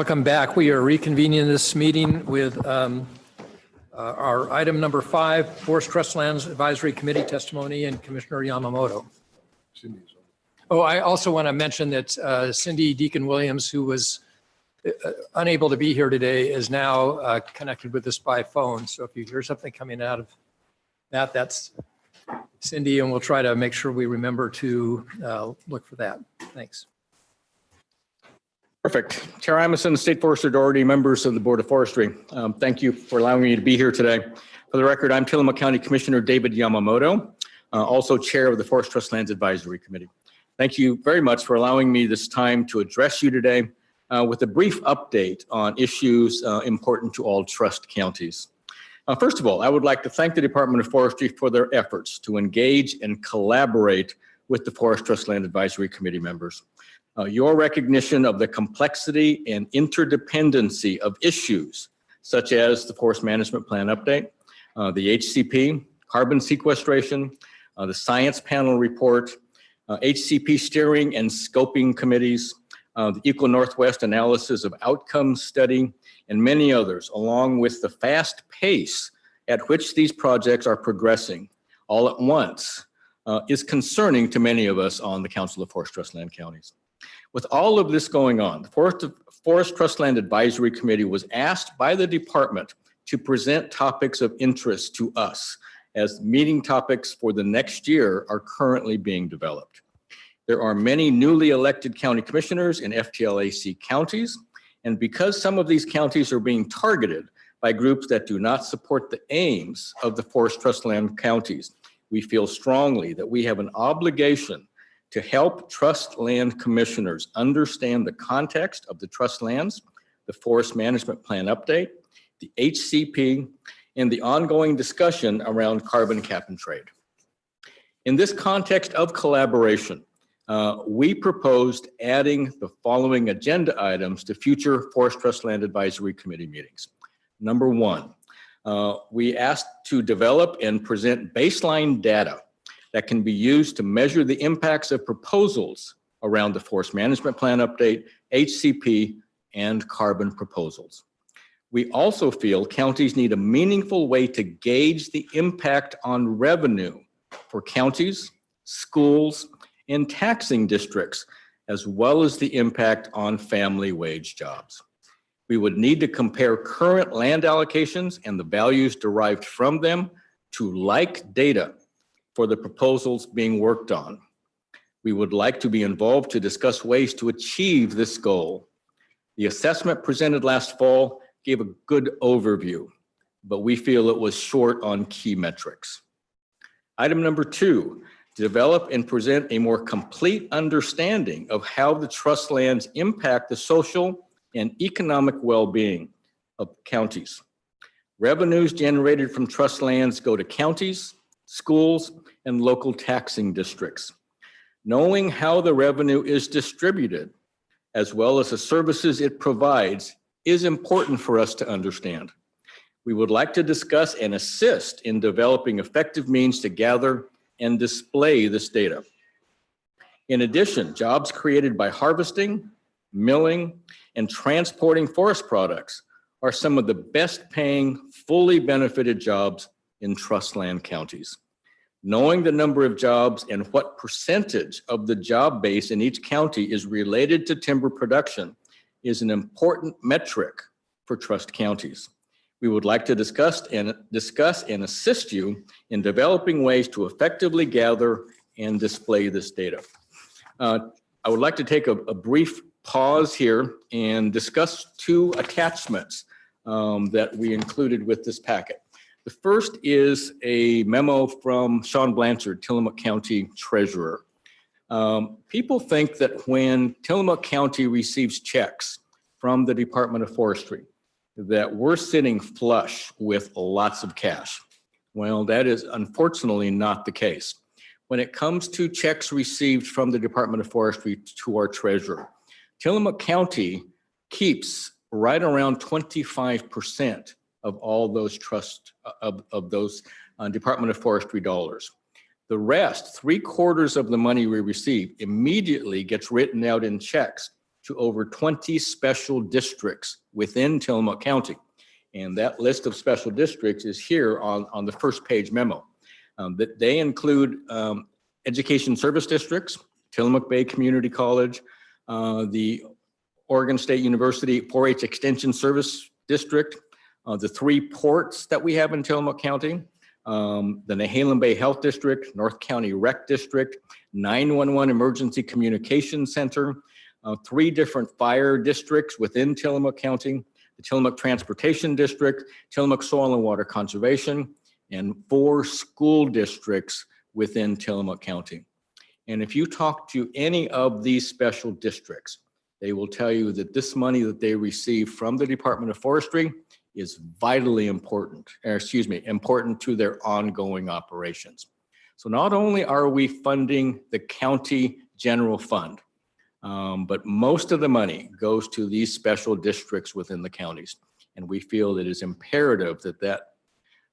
Welcome back. We are reconvening this meeting with our item number 5, Forest Trust Lands Advisory Committee testimony, and Commissioner Yamamoto. Oh, I also want to mention that Cindy Deacon-Williams, who was unable to be here today, is now connected with us by phone. So if you hear something coming out of that, that's Cindy, and we'll try to make sure we remember to look for that. Thanks. Perfect. Chair Imison, State Forest Authority, members of the Board of Forestry. Thank you for allowing me to be here today. For the record, I'm Tillamook County Commissioner David Yamamoto, also Chair of the Forest Trust Lands Advisory Committee. Thank you very much for allowing me this time to address you today with a brief update on issues important to all trust counties. First of all, I would like to thank the Department of Forestry for their efforts to engage and collaborate with the Forest Trust Land Advisory Committee members. Your recognition of the complexity and interdependency of issues such as the Forest Management Plan Update, the HCP, carbon sequestration, the Science Panel Report, HCP steering and scoping committees, the Equal Northwest analysis of outcomes study, and many others, along with the fast pace at which these projects are progressing all at once, is concerning to many of us on the Council of Forest Trust Land Counties. With all of this going on, the Forest Trust Land Advisory Committee was asked by the department to present topics of interest to us as meeting topics for the next year are currently being developed. There are many newly elected county commissioners in FTLAC counties, and because some of these counties are being targeted by groups that do not support the aims of the Forest Trust Land counties, we feel strongly that we have an obligation to help trust land commissioners understand the context of the trust lands, the Forest Management Plan Update, the HCP, and the ongoing discussion around carbon cap and trade. In this context of collaboration, we proposed adding the following agenda items to future Forest Trust Land Advisory Committee meetings. Number 1, we asked to develop and present baseline data that can be used to measure the impacts of proposals around the Forest Management Plan Update, HCP, and carbon proposals. We also feel counties need a meaningful way to gauge the impact on revenue for counties, schools, and taxing districts, as well as the impact on family wage jobs. We would need to compare current land allocations and the values derived from them to like data for the proposals being worked on. We would like to be involved to discuss ways to achieve this goal. The assessment presented last fall gave a good overview, but we feel it was short on key metrics. Item number 2, develop and present a more complete understanding of how the trust lands impact the social and economic well-being of counties. Revenues generated from trust lands go to counties, schools, and local taxing districts. Knowing how the revenue is distributed, as well as the services it provides, is important for us to understand. We would like to discuss and assist in developing effective means to gather and display this data. In addition, jobs created by harvesting, milling, and transporting forest products are some of the best paying, fully benefited jobs in trust land counties. Knowing the number of jobs and what percentage of the job base in each county is related to timber production is an important metric for trust counties. We would like to discuss and assist you in developing ways to effectively gather and display this data. I would like to take a brief pause here and discuss 2 attachments that we included with this packet. The first is a memo from Sean Blanchard, Tillamook County Treasurer. People think that when Tillamook County receives checks from the Department of Forestry, that we're sitting flush with lots of cash. Well, that is unfortunately not the case. When it comes to checks received from the Department of Forestry to our treasurer, Tillamook County keeps right around 25% of all those Department of Forestry dollars. The rest, 3/4 of the money we receive, immediately gets written out in checks to over 20 special districts within Tillamook County. And that list of special districts is here on the first page memo. That they include education service districts, Tillamook Bay Community College, the Oregon State University 4-H Extension Service District, the 3 ports that we have in Tillamook County, the Nehalem Bay Health District, North County Rec District, 911 Emergency Communication Center, 3 different fire districts within Tillamook County, the Tillamook Transportation District, Tillamook Soil and Water Conservation, and 4 school districts within Tillamook County. And if you talk to any of these special districts, they will tell you that this money that they receive from the Department of Forestry is vitally important, important to their ongoing operations. So not only are we funding the county general fund, but most of the money goes to these special districts within the counties. And we feel it is imperative that that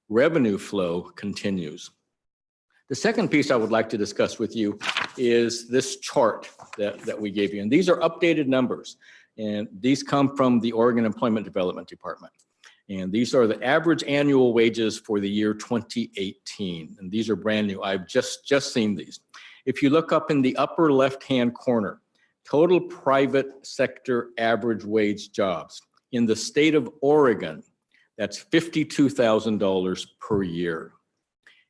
revenue flow continues. The second piece I would like to discuss with you is this chart that we gave you. And these are updated numbers. And these come from the Oregon Employment Development Department. And these are the average annual wages for the year 2018. And these are brand new. I've just seen these. If you look up in the upper left-hand corner, total private sector average wage jobs in the state of Oregon, that's $52,000 per year.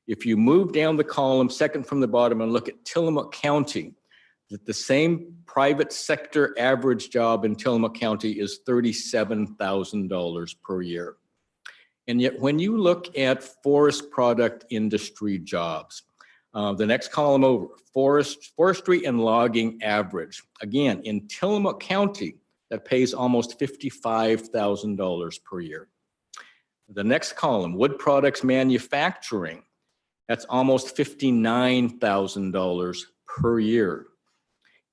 If you move down the column, second from the bottom, and look at Tillamook County, that the same private sector average job in Tillamook County is $37,000 per year. And yet when you look at forest product industry jobs, the next column over, forestry and logging average. Again, in Tillamook County, that pays almost $55,000 per year. The next column, wood products manufacturing, that's almost $59,000 per year.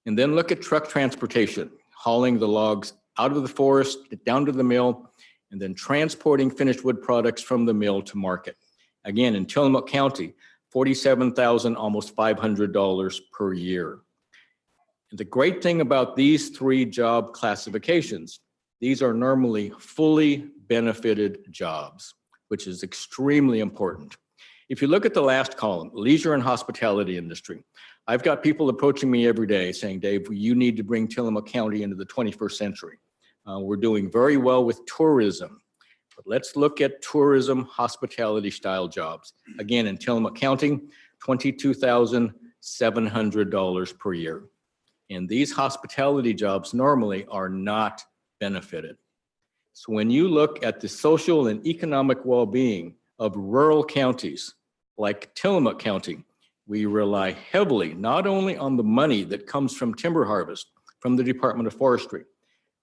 And then look at truck transportation, hauling the logs out of the forest, down to the mill, and then transporting finished wood products from the mill to market. Again, in Tillamook County, $47,000, almost $500 per year. And the great thing about these 3 job classifications, these are normally fully benefited jobs, which is extremely important. If you look at the last column, leisure and hospitality industry, I've got people approaching me every day saying, Dave, you need to bring Tillamook County into the 21st century. We're doing very well with tourism, but let's look at tourism, hospitality style jobs. Again, in Tillamook County, $22,700 per year. And these hospitality jobs normally are not benefited. So when you look at the social and economic well-being of rural counties like Tillamook County, we rely heavily not only on the money that comes from timber harvest from the Department of Forestry,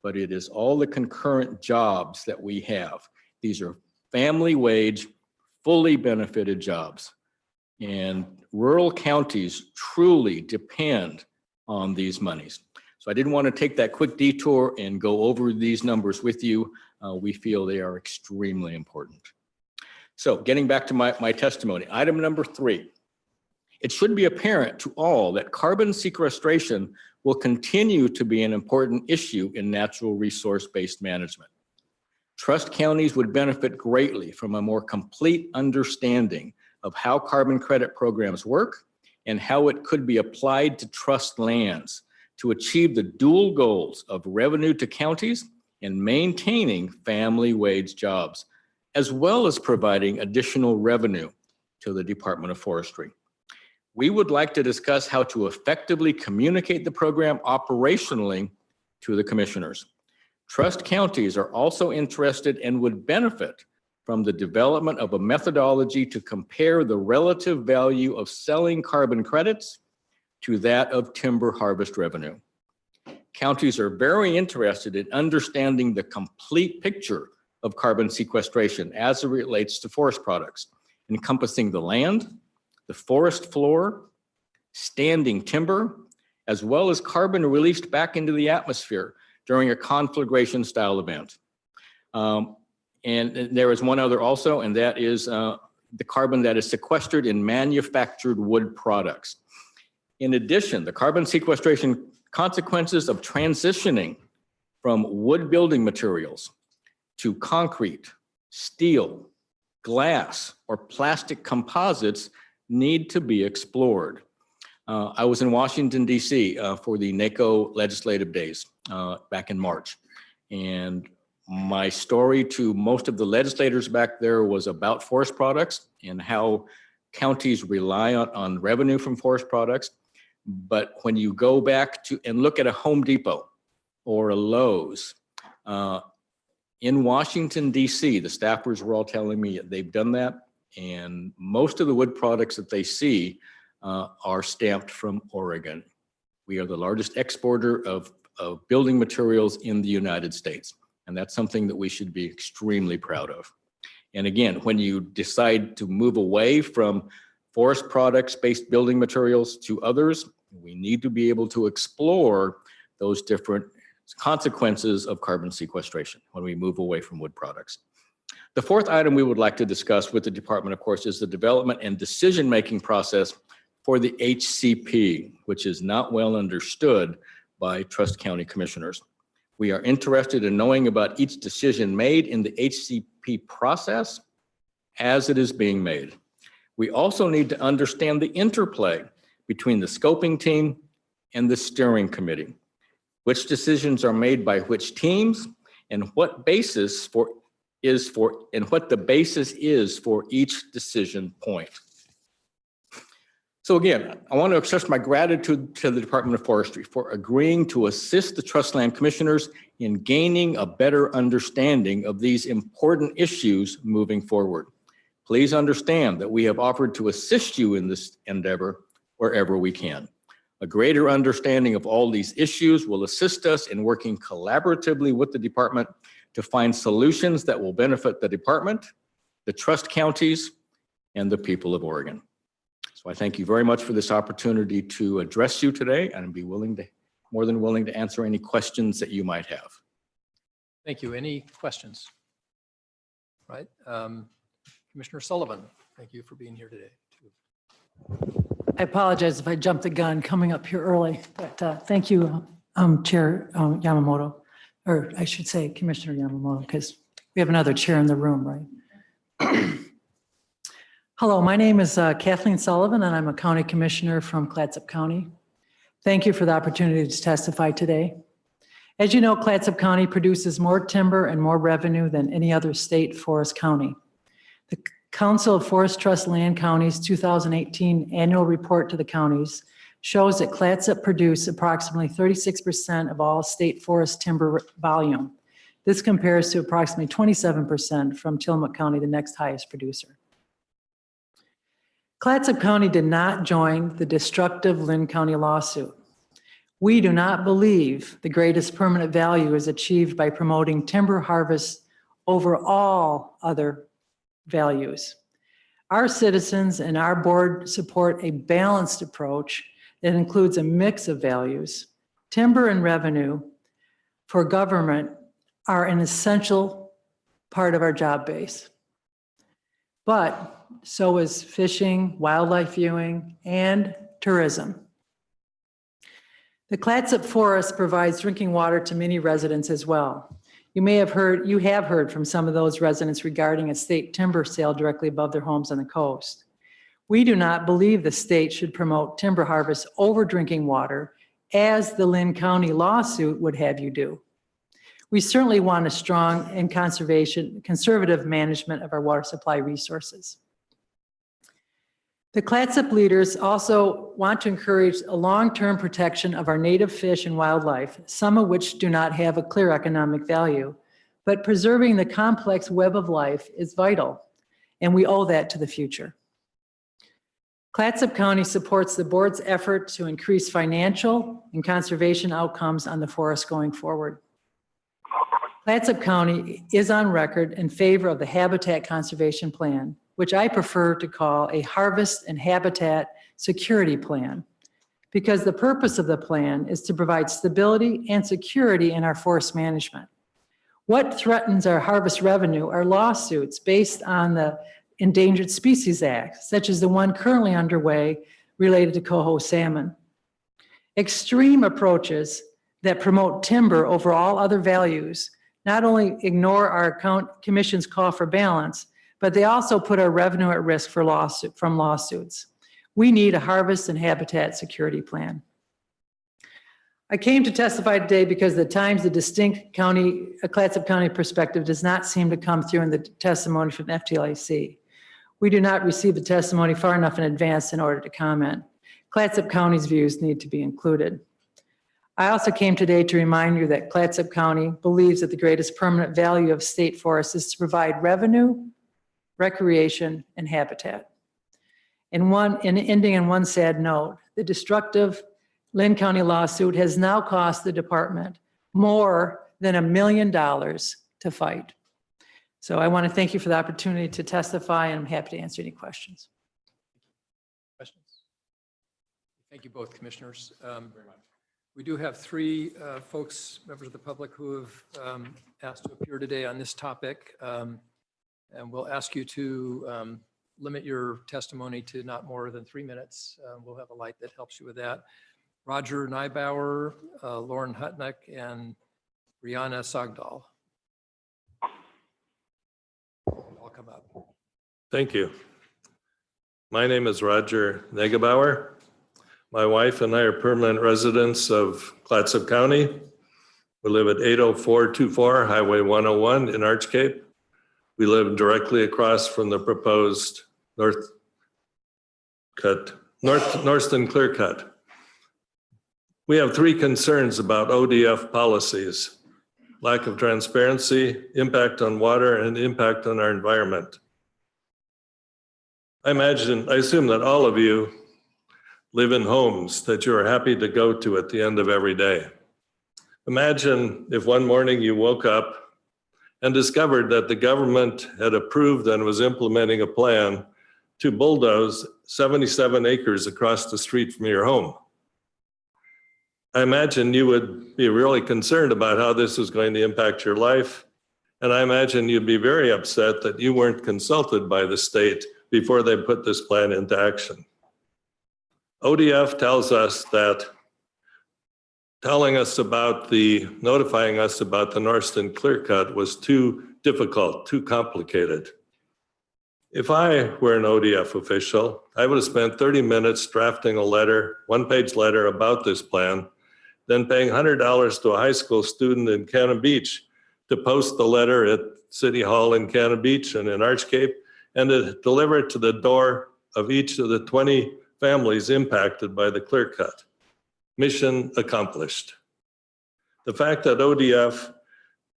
but it is all the concurrent jobs that we have. These are family wage, fully benefited jobs. And rural counties truly depend on these monies. So I didn't want to take that quick detour and go over these numbers with you. We feel they are extremely important. So getting back to my testimony, item number 3, it should be apparent to all that carbon sequestration will continue to be an important issue in natural resource-based management. Trust counties would benefit greatly from a more complete understanding of how carbon credit programs work and how it could be applied to trust lands to achieve the dual goals of revenue to counties and maintaining family wage jobs, as well as providing additional revenue to the Department of Forestry. We would like to discuss how to effectively communicate the program operationally to the commissioners. Trust counties are also interested and would benefit from the development of a methodology to compare the relative value of selling carbon credits to that of timber harvest revenue. Counties are very interested in understanding the complete picture of carbon sequestration as it relates to forest products, encompassing the land, the forest floor, standing timber, as well as carbon released back into the atmosphere during a conflagration style event. And there is one other also, and that is the carbon that is sequestered in manufactured wood products. In addition, the carbon sequestration consequences of transitioning from wood building materials to concrete, steel, glass, or plastic composites need to be explored. I was in Washington, D.C. For the NACO legislative days back in March. And my story to most of the legislators back there was about forest products and how counties rely on revenue from forest products. But when you go back to and look at a Home Depot or a Lowe's, in Washington, D.C., the staffers were all telling me they've done that. And most of the wood products that they see are stamped from Oregon. We are the largest exporter of building materials in the United States. And that's something that we should be extremely proud of. And again, when you decide to move away from forest products-based building materials to others, we need to be able to explore those different consequences of carbon sequestration when we move away from wood products. The fourth item we would like to discuss with the department, of course, is the development and decision-making process for the HCP, which is not well understood by Trust County commissioners. We are interested in knowing about each decision made in the HCP process as it is being made. We also need to understand the interplay between the scoping team and the steering committee, which decisions are made by which teams, and what the basis is for each decision point. So again, I want to express my gratitude to the Department of Forestry for agreeing to assist the trust land commissioners in gaining a better understanding of these important issues moving forward. Please understand that we have offered to assist you in this endeavor wherever we can. A greater understanding of all these issues will assist us in working collaboratively with the department to find solutions that will benefit the department, the trust counties, and the people of Oregon. So I thank you very much for this opportunity to address you today, and I'd be more than willing to answer any questions that you might have. Thank you. Any questions? Right. Commissioner Sullivan, thank you for being here today. I apologize if I jumped the gun coming up here early, but thank you, Chair Yamamoto, or I should say Commissioner Yamamoto, because we have another chair in the room, right? Hello, my name is Kathleen Sullivan, and I'm a county commissioner from Clatsop County. Thank you for the opportunity to testify today. As you know, Clatsop County produces more timber and more revenue than any other state forest county. The Council of Forest Trust Land Counties 2018 annual report to the counties shows that Clatsop produce approximately 36% of all state forest timber volume. This compares to approximately 27% from Tillamook County, the next highest producer. Clatsop County did not join the destructive Lynn County lawsuit. We do not believe the greatest permanent value is achieved by promoting timber harvest over all other values. Our citizens and our board support a balanced approach that includes a mix of values. Timber and revenue for government are an essential part of our job base. But so is fishing, wildlife viewing, and tourism. The Clatsop Forest provides drinking water to many residents as well. You have heard from some of those residents regarding a state timber sale directly above their homes on the coast. We do not believe the state should promote timber harvest over drinking water, as the Lynn County lawsuit would have you do. We certainly want a strong and conservative management of our water supply resources. The Clatsop leaders also want to encourage a long-term protection of our native fish and wildlife, some of which do not have a clear economic value, but preserving the complex web of life is vital, and we owe that to the future. Clatsop County supports the board's effort to increase financial and conservation outcomes on the forest going forward. Clatsop County is on record in favor of the Habitat Conservation Plan, which I prefer to call a harvest and habitat security plan, because the purpose of the plan is to provide stability and security in our forest management. What threatens our harvest revenue are lawsuits based on the Endangered Species Act, such as the one currently underway related to coho salmon. Extreme approaches that promote timber over all other values not only ignore our commission's call for balance, but they also put our revenue at risk from lawsuits. We need a harvest and habitat security plan. I came to testify today because at times the distinct Clatsop County perspective does not seem to come through in the testimony from FTLIC. We do not receive the testimony far enough in advance in order to comment. Clatsop County's views need to be included. I also came today to remind you that Clatsop County believes that the greatest permanent value of state forests is to provide revenue, recreation, and habitat. And ending in one sad note, the destructive Lynn County lawsuit has now cost the department more than $1 million to fight. So I want to thank you for the opportunity to testify, and I'm happy to answer any questions. Questions? Thank you both, commissioners. We do have three folks, members of the public, who have asked to appear today on this topic. And we'll ask you to limit your testimony to not more than 3 minutes. We'll have a light that helps you with that. Roger Neibauer, Lauren Hutnick, and Brianna Sogdahl. I'll come up. Thank you. My name is Roger Neibauer. My wife and I are permanent residents of Clatsop County. We live at 80424 Highway 101 in Arch Cape. We live directly across from the proposed Northern Clear Cut. We have three concerns about ODF policies: lack of transparency, impact on water, and impact on our environment. I assume that all of you live in homes that you are happy to go to at the end of every day. Imagine if one morning you woke up and discovered that the government had approved and was implementing a plan to bulldoze 77 acres across the street from your home. I imagine you would be really concerned about how this is going to impact your life. And I imagine you'd be very upset that you weren't consulted by the state before they put this plan into action. ODF tells us that notifying us about the Northern Clear Cut was too difficult, too complicated. If I were an ODF official, I would have spent 30 minutes drafting a letter, one-page letter about this plan, then paying $100 to a high school student in Cannon Beach to post the letter at City Hall in Cannon Beach and in Arch Cape, and to deliver it to the door of each of the 20 families impacted by the clear cut. Mission accomplished. The fact that ODF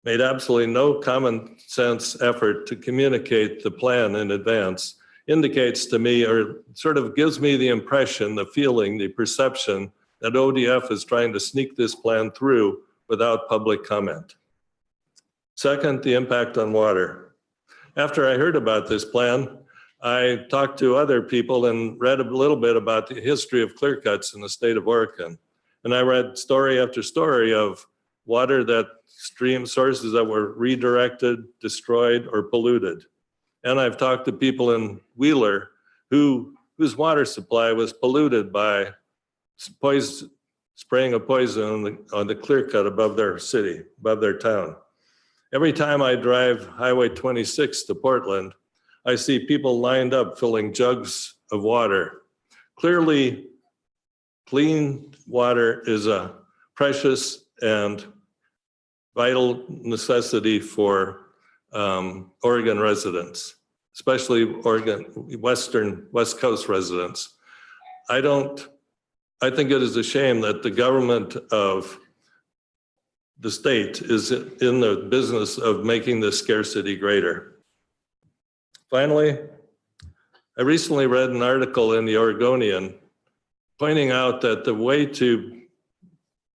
made absolutely no common sense effort to communicate the plan in advance indicates to me, or sort of gives me the impression, the feeling, the perception that ODF is trying to sneak this plan through without public comment. Second, the impact on water. After I heard about this plan, I talked to other people and read a little bit about the history of clear cuts in the state of Oregon. And I read story after story of water that stream sources that were redirected, destroyed, or polluted. And I've talked to people in Wheeler whose water supply was polluted by spraying a poison on the clear cut above their city, above their town. Every time I drive Highway 26 to Portland, I see people lined up filling jugs of water. Clearly, clean water is a precious and vital necessity for Oregon residents, especially Oregon, West Coast residents. I think it is a shame that the government of the state is in the business of making this scarcity greater. Finally, I recently read an article in the Oregonian pointing out that the way to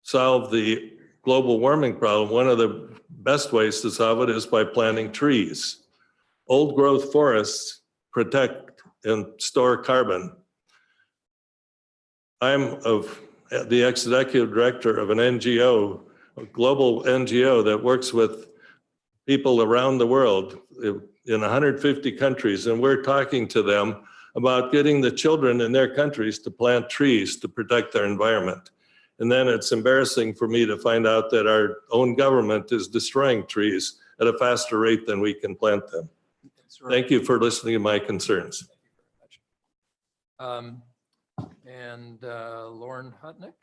solve the global warming problem, one of the best ways to solve it is by planting trees. Old growth forests protect and store carbon. I'm the executive director of an NGO, a global NGO that works with people around the world in 150 countries, and we're talking to them about getting the children in their countries to plant trees to protect their environment. And then it's embarrassing for me to find out that our own government is destroying trees at a faster rate than we can plant them. Thank you for listening to my concerns. And Lauren Hutnick,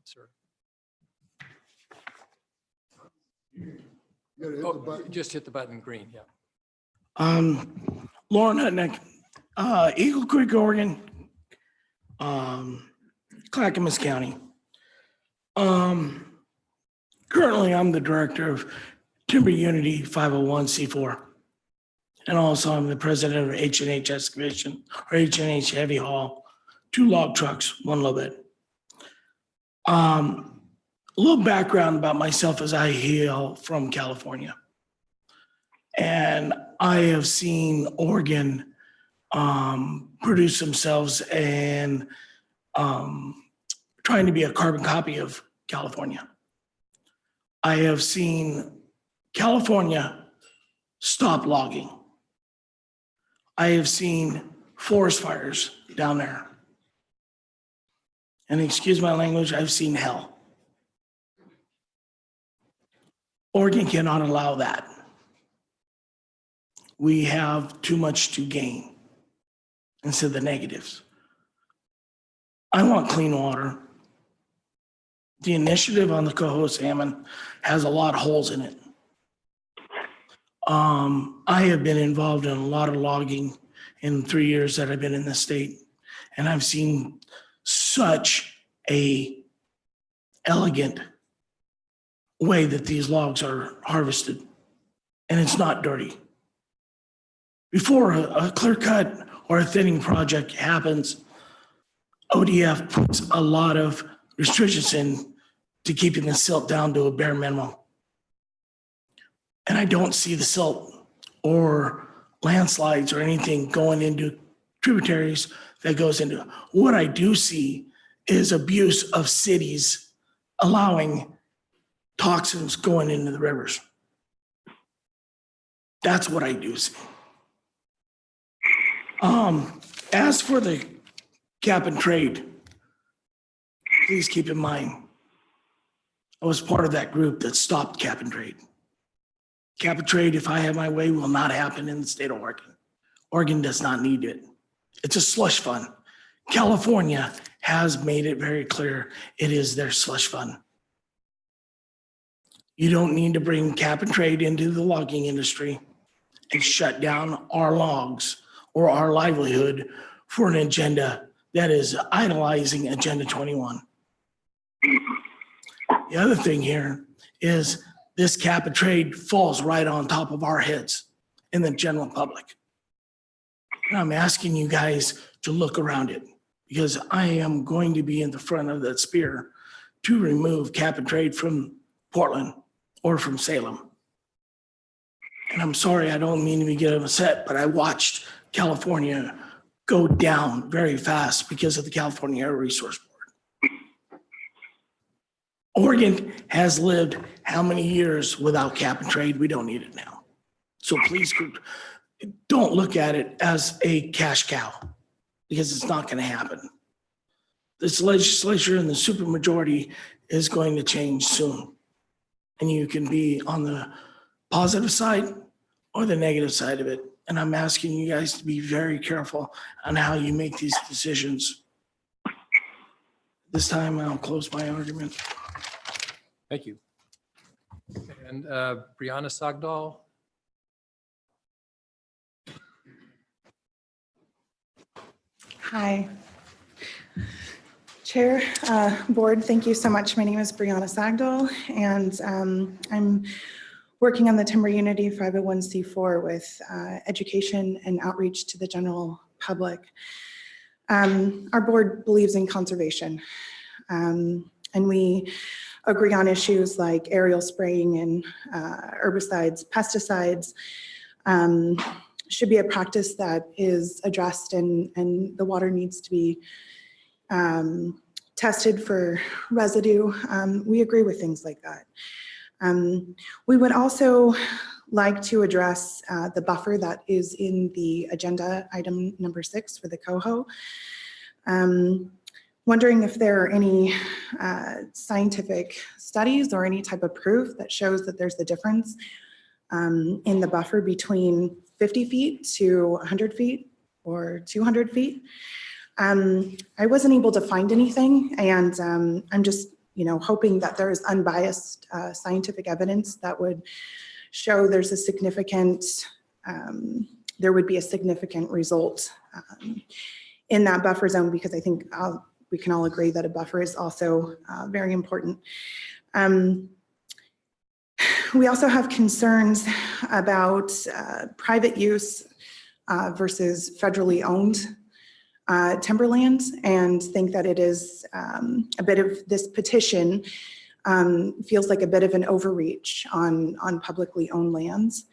sir. Oh, just hit the button, green, yeah. Lauren Hutnick, Eagle Creek, Oregon, Clackamas County. Currently, I'm the director of Timber Unity 501c4. And also I'm the president of H&H Excavation, or H&H Heavy Haul, 2 log trucks, 1 low bed. A little background about myself is I hail from California. And I have seen Oregon produce themselves and trying to be a carbon copy of California. I have seen California stop logging. I have seen forest fires down there. And excuse my language, I've seen hell. Oregon cannot allow that. We have too much to gain instead of the negatives. I want clean water. The initiative on the coho salmon has a lot of holes in it. I have been involved in a lot of logging in 3 years that I've been in the state, and I've seen such a elegant way that these logs are harvested, and it's not dirty. Before a clear cut or a thinning project happens, ODF puts a lot of restrictions in to keeping the silt down to a bare minimum. And I don't see the silt or landslides or anything going into tributaries that goes into. What I do see is abuse of cities allowing toxins going into the rivers. That's what I do see. As for the cap and trade, please keep in mind, I was part of that group that stopped cap and trade. Cap and trade, if I have my way, will not happen in the state of Oregon. Oregon does not need it. It's a slush fund. California has made it very clear it is their slush fund. You don't need to bring cap and trade into the logging industry and shut down our logs or our livelihood for an agenda that is idolizing Agenda 21. The other thing here is this cap and trade falls right on top of our heads in the general public. And I'm asking you guys to look around it because I am going to be in the front of that spear to remove cap and trade from Portland or from Salem. And I'm sorry, I don't mean to be getting upset, but I watched California go down very fast because of the California Air Resource Board. Oregon has lived how many years without cap and trade? We don't need it now. So please don't look at it as a cash cow because it's not going to happen. This legislature and the supermajority is going to change soon. And you can be on the positive side or the negative side of it. And I'm asking you guys to be very careful on how you make these decisions. This time I'll close my argument. Thank you. And Brianna Sagdahl. Hi. Chair, Board, thank you so much. My name is Brianna Sagdahl, and I'm working on the Timber Unity 501c4 with education and outreach to the general public. Our board believes in conservation, and we agree on issues like aerial spraying and herbicides, pesticides. Should be a practice that is addressed, and the water needs to be tested for residue. We agree with things like that. We would also like to address the buffer that is in the agenda item number 6 for the coho. wondering if there are any scientific studies or any type of proof that shows that there's a difference in the buffer between 50 feet to 100 feet or 200 feet. I wasn't able to find anything, and I'm just, hoping that there is unbiased scientific evidence that would show there's a significant, there would be a significant result in that buffer zone, because I think we can all agree that a buffer is also very important. We also have concerns about private use versus federally owned timberlands, and think that it is a bit of this petition feels like a bit of an overreach on publicly owned lands.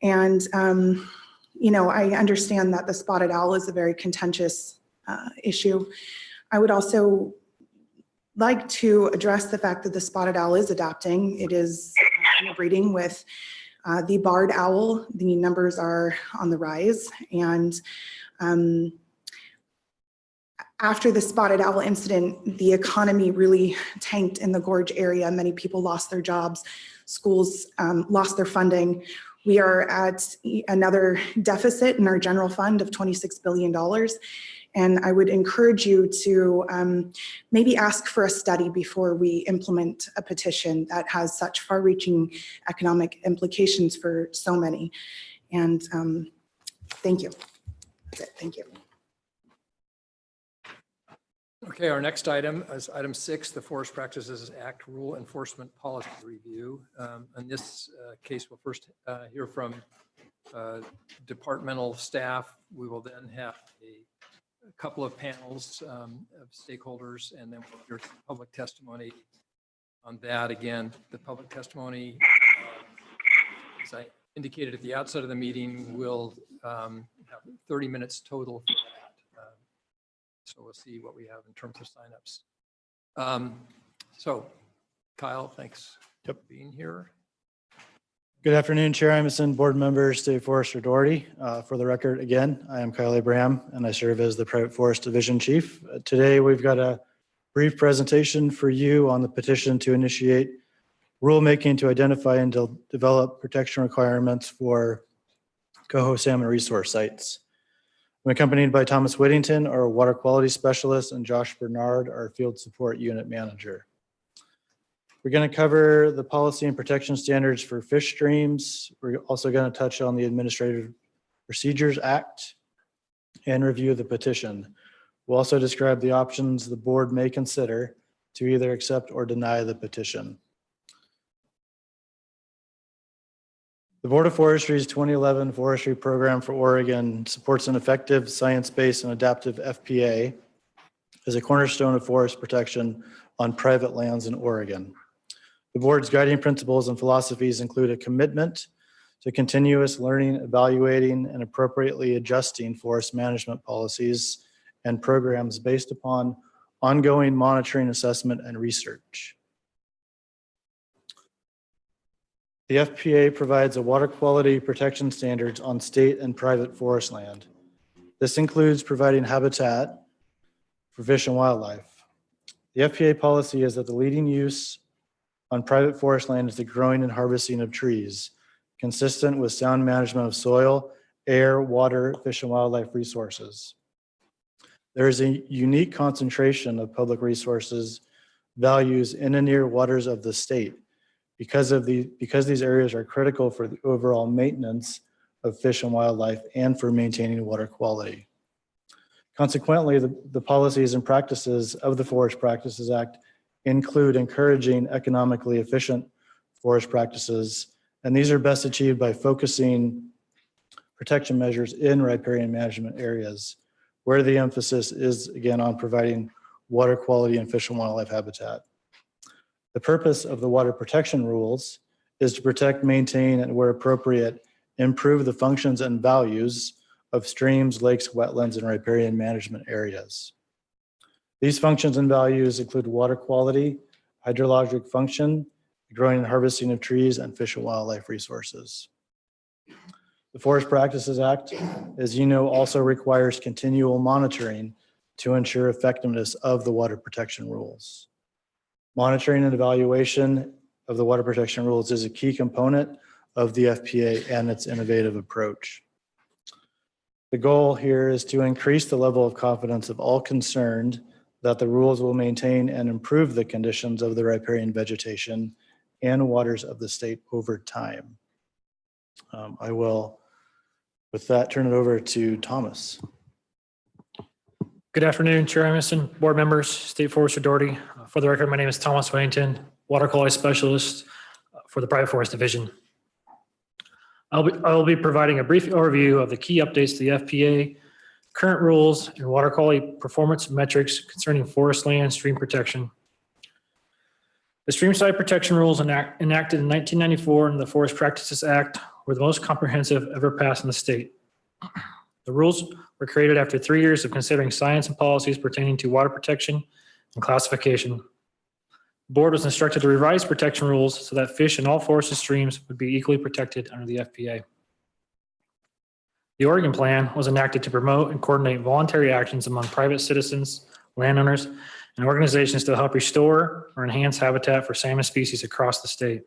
And, I understand that the spotted owl is a very contentious issue. I would also like to address the fact that the spotted owl is adapting. It is interbreeding with the barred owl. The numbers are on the rise, and after the spotted owl incident, the economy really tanked in the gorge area. Many people lost their jobs, schools lost their funding. We are at another deficit in our general fund of $26 billion. And I would encourage you to maybe ask for a study before we implement a petition that has such far-reaching economic implications for so many. And thank you. That's it. Thank you. Okay, our next item is item 6, the Forest Practices Act Rule Enforcement Policy Review. In this case, we'll first hear from departmental staff. We will then have a couple of panels of stakeholders, and then we'll hear some public testimony on that. Again, the public testimony, as I indicated at the outset of the meeting, will have 30 minutes total for that. So we'll see what we have in terms of signups. So Kyle, thanks for being here. Good afternoon, Chair Imison, board members, State Forest Authority. For the record, again, I am Kyle Abraham, and I serve as the Private Forest Division Chief. Today, we've got a brief presentation for you on the petition to initiate rulemaking to identify and develop protection requirements for coho salmon resource sites. I'm accompanied by Thomas Whittington, our water quality specialist, and Josh Bernard, our field support unit manager. We're going to cover the policy and protection standards for fish streams. We're also going to touch on the Administrative Procedures Act and review the petition. We'll also describe the options the board may consider to either accept or deny the petition. The Board of Forestry's 2011 Forestry Program for Oregon supports an effective science-based and adaptive FPA as a cornerstone of forest protection on private lands in Oregon. The board's guiding principles and philosophies include a commitment to continuous learning, evaluating, and appropriately adjusting forest management policies and programs based upon ongoing monitoring, assessment, and research. The FPA provides a water quality protection standards on state and private forest land. This includes providing habitat for fish and wildlife. The FPA policy is that the leading use on private forest land is the growing and harvesting of trees, consistent with sound management of soil, air, water, fish and wildlife resources. There is a unique concentration of public resources values in and near waters of the state because these areas are critical for the overall maintenance of fish and wildlife and for maintaining water quality. Consequently, the policies and practices of the Forest Practices Act include encouraging economically efficient forest practices, and these are best achieved by focusing protection measures in riparian management areas, where the emphasis is, again, on providing water quality and fish and wildlife habitat. The purpose of the water protection rules is to protect, maintain, and where appropriate, improve the functions and values of streams, lakes, wetlands, and riparian management areas. These functions and values include water quality, hydrologic function, the growing and harvesting of trees, and fish and wildlife resources. The Forest Practices Act, as you know, also requires continual monitoring to ensure effectiveness of the water protection rules. Monitoring and evaluation of the water protection rules is a key component of the FPA and its innovative approach. The goal here is to increase the level of confidence of all concerned that the rules will maintain and improve the conditions of the riparian vegetation and waters of the state over time. I will, with that, turn it over to Thomas. Good afternoon, Chair Emerson, board members, State Forest Authority. For the record, my name is Thomas Whittington, Water Quality Specialist for the Private Forest Division. I will be providing a brief overview of the key updates to the FPA, current rules, and water quality performance metrics concerning forest land stream protection. The Streamside Protection Rules enacted in 1994 in the Forest Practices Act were the most comprehensive ever passed in the state. The rules were created after 3 years of considering science and policies pertaining to water protection and classification. The board was instructed to revise protection rules so that fish in all forested streams would be equally protected under the FPA. The Oregon Plan was enacted to promote and coordinate voluntary actions among private citizens, landowners, and organizations to help restore or enhance habitat for salmon species across the state.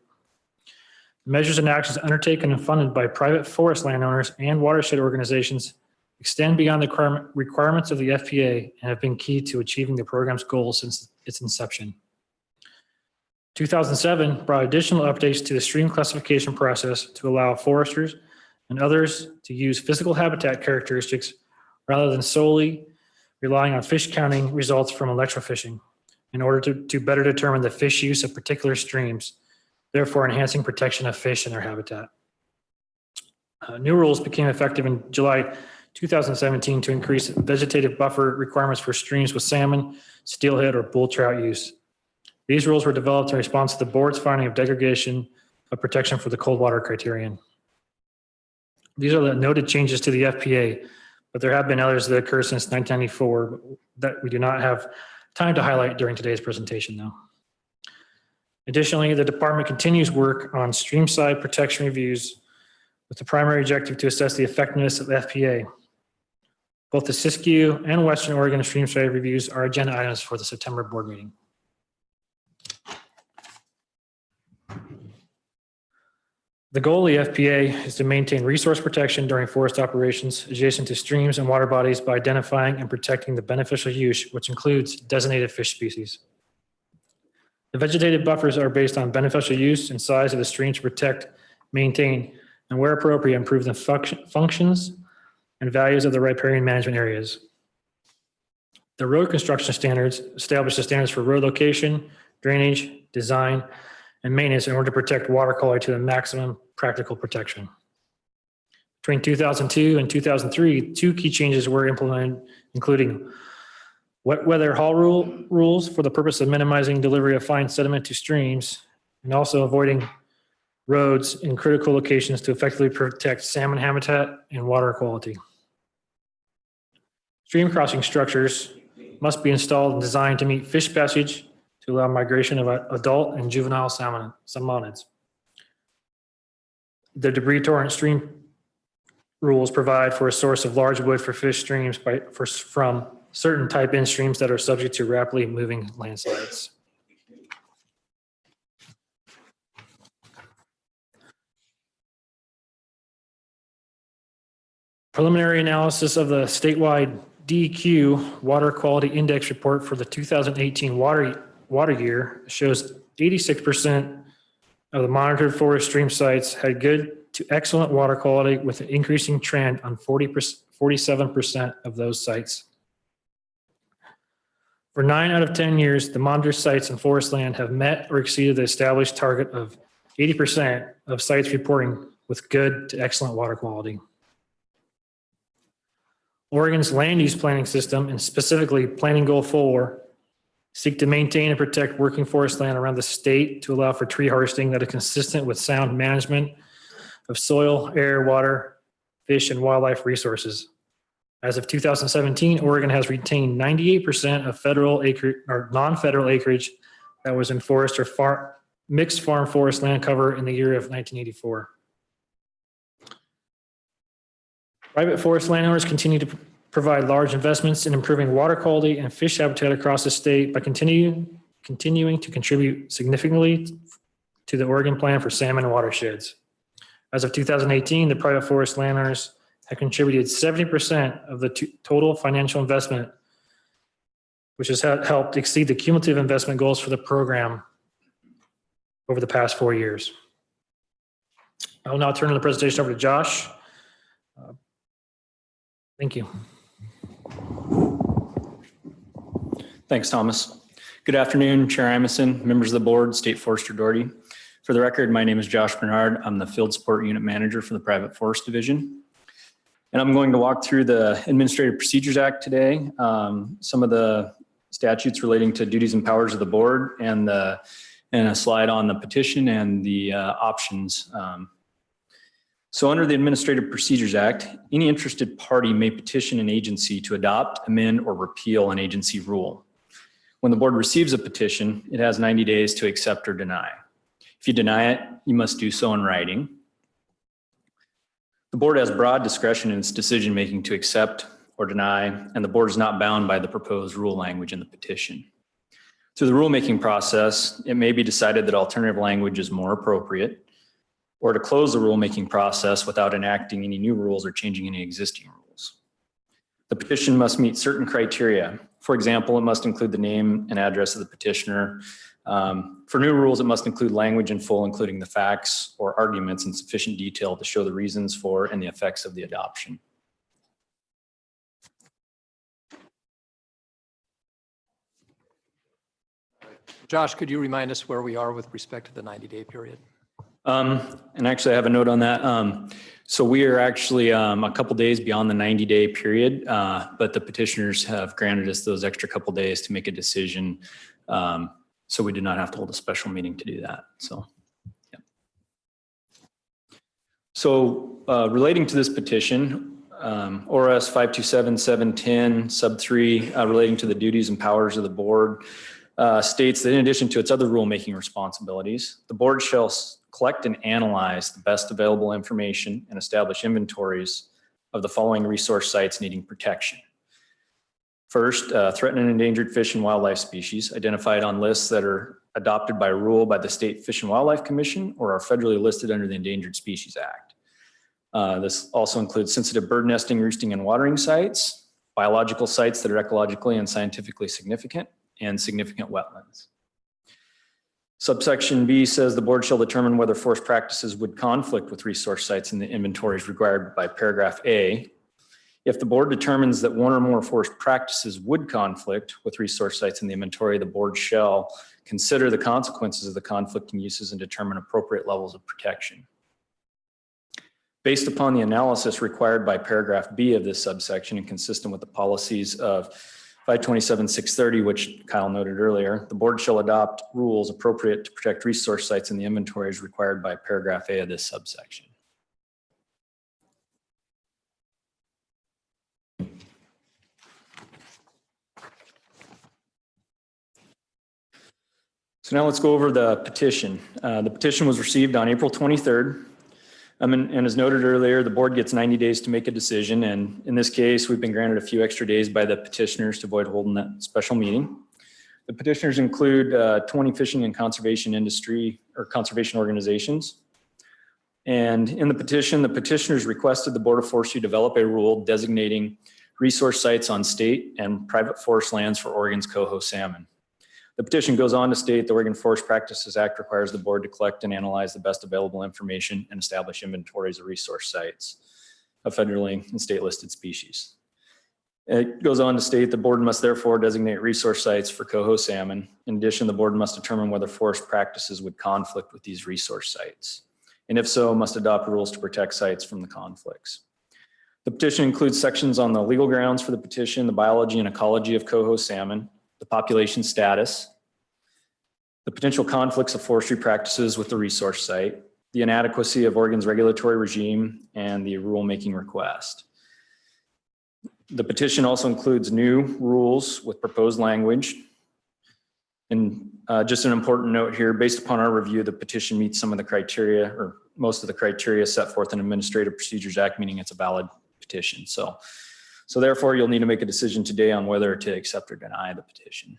The measures and actions undertaken and funded by private forest landowners and watershed organizations extend beyond the requirements of the FPA and have been key to achieving the program's goals since its inception. 2007 brought additional updates to the stream classification process to allow foresters and others to use physical habitat characteristics rather than solely relying on fish counting results from electrofishing in order to better determine the fish use of particular streams, therefore enhancing protection of fish and their habitat. New rules became effective in July 2017 to increase vegetative buffer requirements for streams with salmon, steelhead, or bull trout use. These rules were developed in response to the board's finding of degradation of protection for the cold water criterion. These are the noted changes to the FPA, but there have been others that occurred since 1994 that we do not have time to highlight during today's presentation though. Additionally, the department continues work on streamside protection reviews with the primary objective to assess the effectiveness of the FPA. Both the Siskiyou and Western Oregon Streamside reviews are agenda items for the September board meeting. The goal of the FPA is to maintain resource protection during forest operations adjacent to streams and water bodies by identifying and protecting the beneficial use, which includes designated fish species. The vegetative buffers are based on beneficial use and size of the stream to protect, maintain, and where appropriate, improve the functions and values of the riparian management areas. The road construction standards establish the standards for road location, drainage, design, and maintenance in order to protect water quality to the maximum practical protection. Between 2002 and 2003, 2 key changes were implemented, including wet weather haul rules for the purpose of minimizing delivery of fine sediment to streams and also avoiding roads in critical locations to effectively protect salmon habitat and water quality. Stream crossing structures must be installed and designed to meet fish passage to allow migration of adult and juvenile salmonids. The debris torrent stream rules provide for a source of large wood for fish streams from certain type in streams that are subject to rapidly moving landslides. Preliminary analysis of the statewide DEQ Water Quality Index report for the 2018 water year shows 86% of the monitored forest stream sites had good to excellent water quality with an increasing trend on 47% of those sites. For 9 out of 10 years, the monitored sites in forest land have met or exceeded the established target of 80% of sites reporting with good to excellent water quality. Oregon's land use planning system, and specifically Planning Goal 4, seek to maintain and protect working forest land around the state to allow for tree harvesting that is consistent with sound management of soil, air, water, fish, and wildlife resources. As of 2017, Oregon has retained 98% of federal acreage or non-federal acreage that was in forest or mixed farm forest land cover in the year of 1984. Private forest landowners continue to provide large investments in improving water quality and fish habitat across the state by continuing to contribute significantly to the Oregon Plan for Salmon and Watersheds. As of 2018, the private forest landowners have contributed 70% of the total financial investment, which has helped exceed the cumulative investment goals for the program over the past 4 years. I will now turn the presentation over to Josh. Thank you. Thanks, Thomas. Good afternoon, Chair Imison, members of the board, State Forester Doherty. For the record, my name is Josh Bernard. I'm the Field Support Unit Manager for the Private Forest Division. And I'm going to walk through the Administrative Procedures Act today, some of the statutes relating to duties and powers of the board, and a slide on the petition and the options. So under the Administrative Procedures Act, any interested party may petition an agency to adopt, amend, or repeal an agency rule. When the board receives a petition, it has 90 days to accept or deny. If you deny it, you must do so in writing. The board has broad discretion in its decision-making to accept or deny, and the board is not bound by the proposed rule language in the petition. Through the rulemaking process, it may be decided that alternative language is more appropriate, or to close the rulemaking process without enacting any new rules or changing any existing rules. The petition must meet certain criteria. For example, it must include the name and address of the petitioner. For new rules, it must include language in full, including the facts or arguments in sufficient detail to show the reasons for and the effects of the adoption. Josh, could you remind us where we are with respect to the 90-day period? And actually I have a note on that. So we are actually a couple days beyond the 90-day period, but the petitioners have granted us those extra couple days to make a decision. So we did not have to hold a special meeting to do that. So, yeah. So relating to this petition, ORS 527710 sub 3 relating to the duties and powers of the board states that in addition to its other rulemaking responsibilities, the board shall collect and analyze the best available information and establish inventories of the following resource sites needing protection. First, threatened and endangered fish and wildlife species identified on lists that are adopted by rule by the State Fish and Wildlife Commission or are federally listed under the Endangered Species Act. This also includes sensitive bird nesting, roosting, and watering sites, biological sites that are ecologically and scientifically significant, and significant wetlands. Subsection B says the board shall determine whether forest practices would conflict with resource sites in the inventories required by paragraph A. If the board determines that one or more forest practices would conflict with resource sites in the inventory, the board shall consider the consequences of the conflicting uses and determine appropriate levels of protection. Based upon the analysis required by paragraph B of this subsection and consistent with the policies of 527-630, which Kyle noted earlier, the board shall adopt rules appropriate to protect resource sites in the inventories required by paragraph A of this subsection. So now let's go over the petition. The petition was received on April 23rd. And as noted earlier, the board gets 90 days to make a decision. And in this case, we've been granted a few extra days by the petitioners to avoid holding that special meeting. The petitioners include 20 fishing and conservation industry or conservation organizations. And in the petition, the petitioners requested the Board of Forestry develop a rule designating resource sites on state and private forest lands for Oregon's coho salmon. The petition goes on to state the Oregon Forest Practices Act requires the board to collect and analyze the best available information and establish inventories of resource sites of federally and state listed species. It goes on to state the board must therefore designate resource sites for coho salmon. In addition, the board must determine whether forest practices would conflict with these resource sites. And if so, must adopt rules to protect sites from the conflicts. The petition includes sections on the legal grounds for the petition, the biology and ecology of coho salmon, the population status, the potential conflicts of forestry practices with the resource site, the inadequacy of Oregon's regulatory regime, and the rulemaking request. The petition also includes new rules with proposed language. And just an important note here, based upon our review, the petition meets some of the criteria or most of the criteria set forth in Administrative Procedures Act, meaning it's a valid petition. So So therefore, you'll need to make a decision today on whether to accept or deny the petition.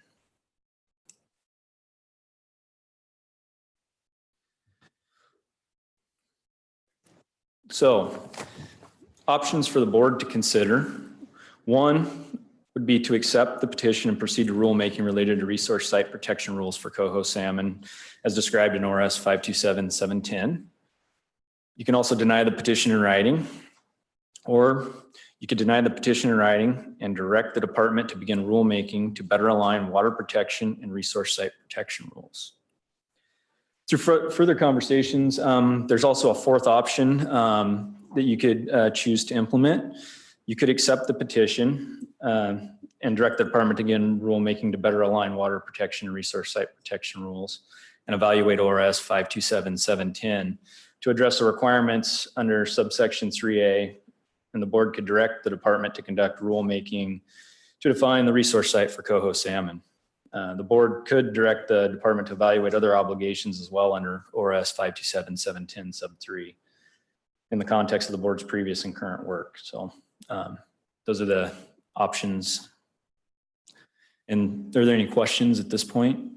So, options for the board to consider. One would be to accept the petition and proceed to rulemaking related to resource site protection rules for coho salmon as described in ORS 527-710. You can also deny the petition in writing, or you could deny the petition in writing and direct the department to begin rulemaking to better align water protection and resource site protection rules. Through further conversations, there's also a fourth option that you could choose to implement. You could accept the petition and direct the department to begin rulemaking to better align water protection and resource site protection rules and evaluate ORS 527-710 to address the requirements under subsection 3A, and the board could direct the department to conduct rulemaking to define the resource site for coho salmon. The board could direct the department to evaluate other obligations as well under ORS 527-710 sub 3 in the context of the board's previous and current work. So those are the options. And are there any questions at this point?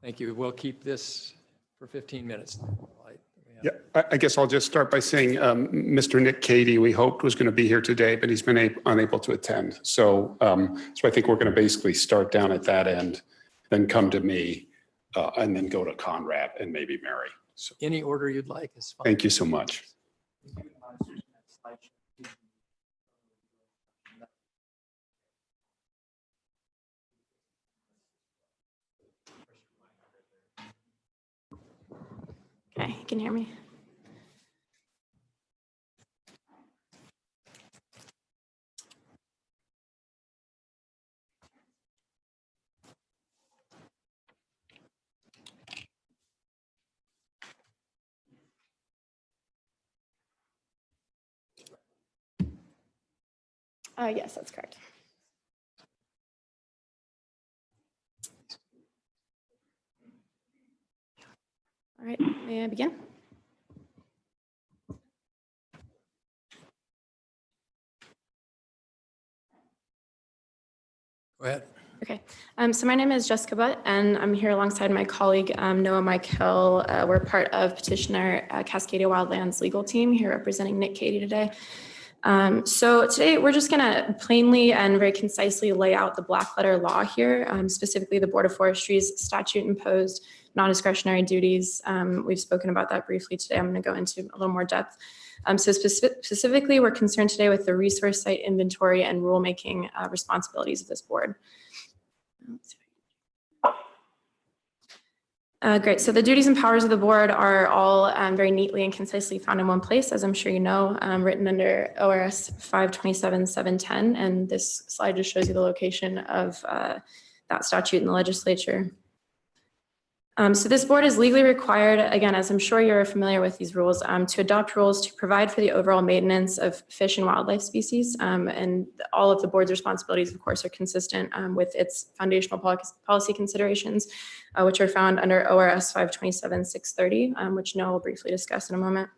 Thank you. We'll keep this for 15 minutes. Yeah, I guess I'll just start by saying Mr. Nick Cady, we hoped was going to be here today, but he's been unable to attend. So I think we're going to basically start down at that end, then come to me, and then go to Conrad and maybe Mary. So Any order you'd like is fine. thank you so much. Okay, you can hear me. Yes, that's correct. All right, may I begin? Go ahead. Okay, so my name is Jessica Butt, and I'm here alongside my colleague, Noah Mike Hill. We're part of Petitioner Cascadia Wildlands legal team here representing Nick Cady today. So today we're just gonna plainly and very concisely lay out the black letter law here, specifically the Board of Forestry's statute imposed non-discretionary duties. We've spoken about that briefly today. I'm gonna go into a little more depth. So specifically, we're concerned today with the resource site inventory and rulemaking responsibilities of this board. Great, so the duties and powers of the board are all very neatly and concisely found in one place, as I'm sure you know, written under ORS 527-710, and this slide just shows you the location of that statute in the legislature. So this board is legally required, again, as I'm sure you're familiar with these rules, to adopt rules to provide for the overall maintenance of fish and wildlife species. And all of the board's responsibilities, of course, are consistent with its foundational policy considerations, which are found under ORS 527-630, which Noah will briefly discuss in a moment.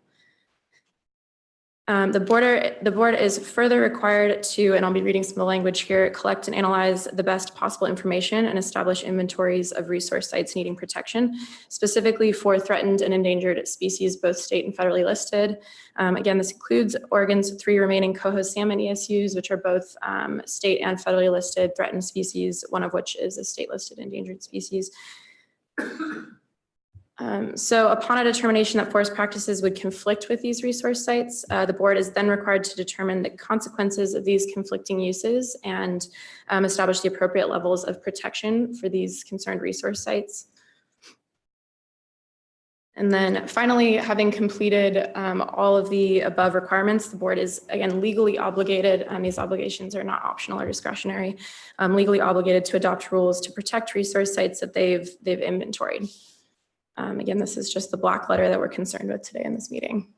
The board is further required to, and I'll be reading some of the language here, collect and analyze the best possible information and establish inventories of resource sites needing protection, specifically for threatened and endangered species, both state and federally listed. Again, this includes Oregon's 3 remaining coho salmon ESUs, which are both state and federally listed threatened species, one of which is a state listed endangered species. So upon a determination that forest practices would conflict with these resource sites, the board is then required to determine the consequences of these conflicting uses and establish the appropriate levels of protection for these concerned resource sites. And then finally, having completed all of the above requirements, the board is again legally obligated, these obligations are not optional or discretionary, legally obligated to adopt rules to protect resource sites that they've inventoried. Again, this is just the black letter that we're concerned with today in this meeting.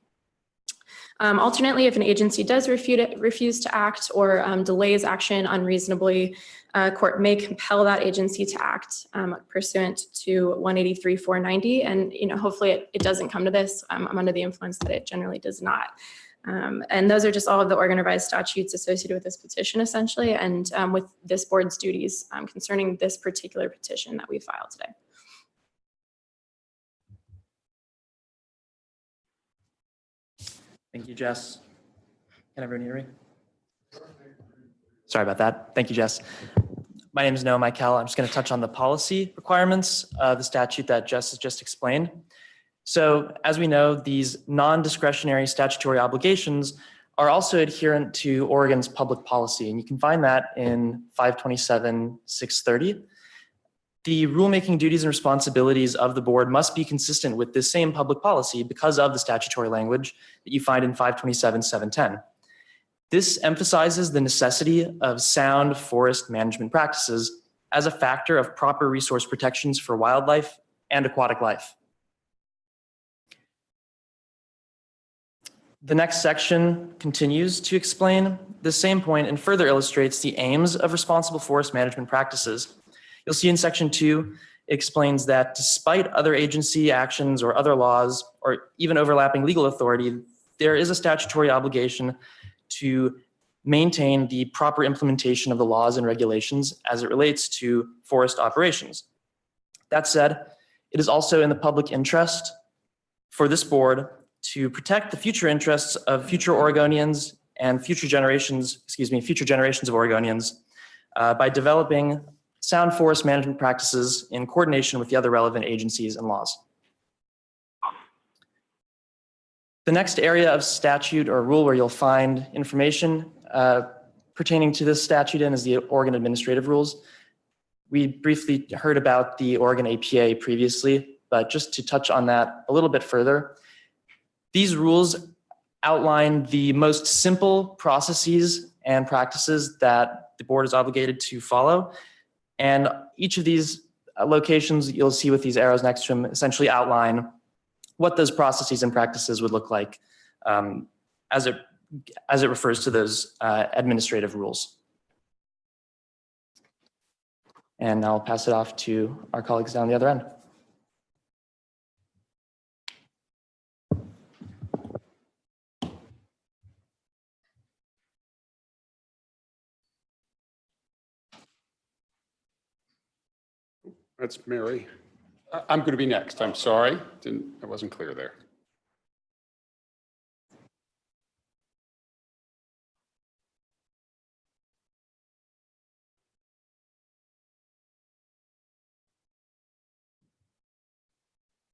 Alternately, if an agency does refuse to act or delays action unreasonably, court may compel that agency to act pursuant to 183-490. And hopefully it doesn't come to this. I'm under the influence that it generally does not. And those are just all of the Oregon revised statutes associated with this petition, essentially, and with this board's duties concerning this particular petition that we filed today. Thank you, Jess. Can everyone hear me? Sorry about that. Thank you, Jess. My name is Noah Michael. I'm just going to touch on the policy requirements of the statute that Jess has just explained. So as we know, these non-discretionary statutory obligations are also adherent to Oregon's public policy, and you can find that in 527-630. The rulemaking duties and responsibilities of the board must be consistent with this same public policy because of the statutory language that you find in 527-710. This emphasizes the necessity of sound forest management practices as a factor of proper resource protections for wildlife and aquatic life. The next section continues to explain the same point and further illustrates the aims of responsible forest management practices. You'll see in section 2, it explains that despite other agency actions or other laws or even overlapping legal authority, there is a statutory obligation to maintain the proper implementation of the laws and regulations as it relates to forest operations. That said, it is also in the public interest for this board to protect the future interests of future Oregonians and future generations of Oregonians by developing sound forest management practices in coordination with the other relevant agencies and laws. The next area of statute or rule where you'll find information pertaining to this statute is the Oregon administrative rules. We briefly heard about the Oregon APA previously, but just to touch on that a little bit further, these rules outline the most simple processes and practices that the board is obligated to follow. And each of these locations you'll see with these arrows next to them essentially outline what those processes and practices would look like as it refers to those administrative rules. And I'll pass it off to our colleagues down the other end. That's Mary. I'm going to be next. I'm sorry. I wasn't clear there.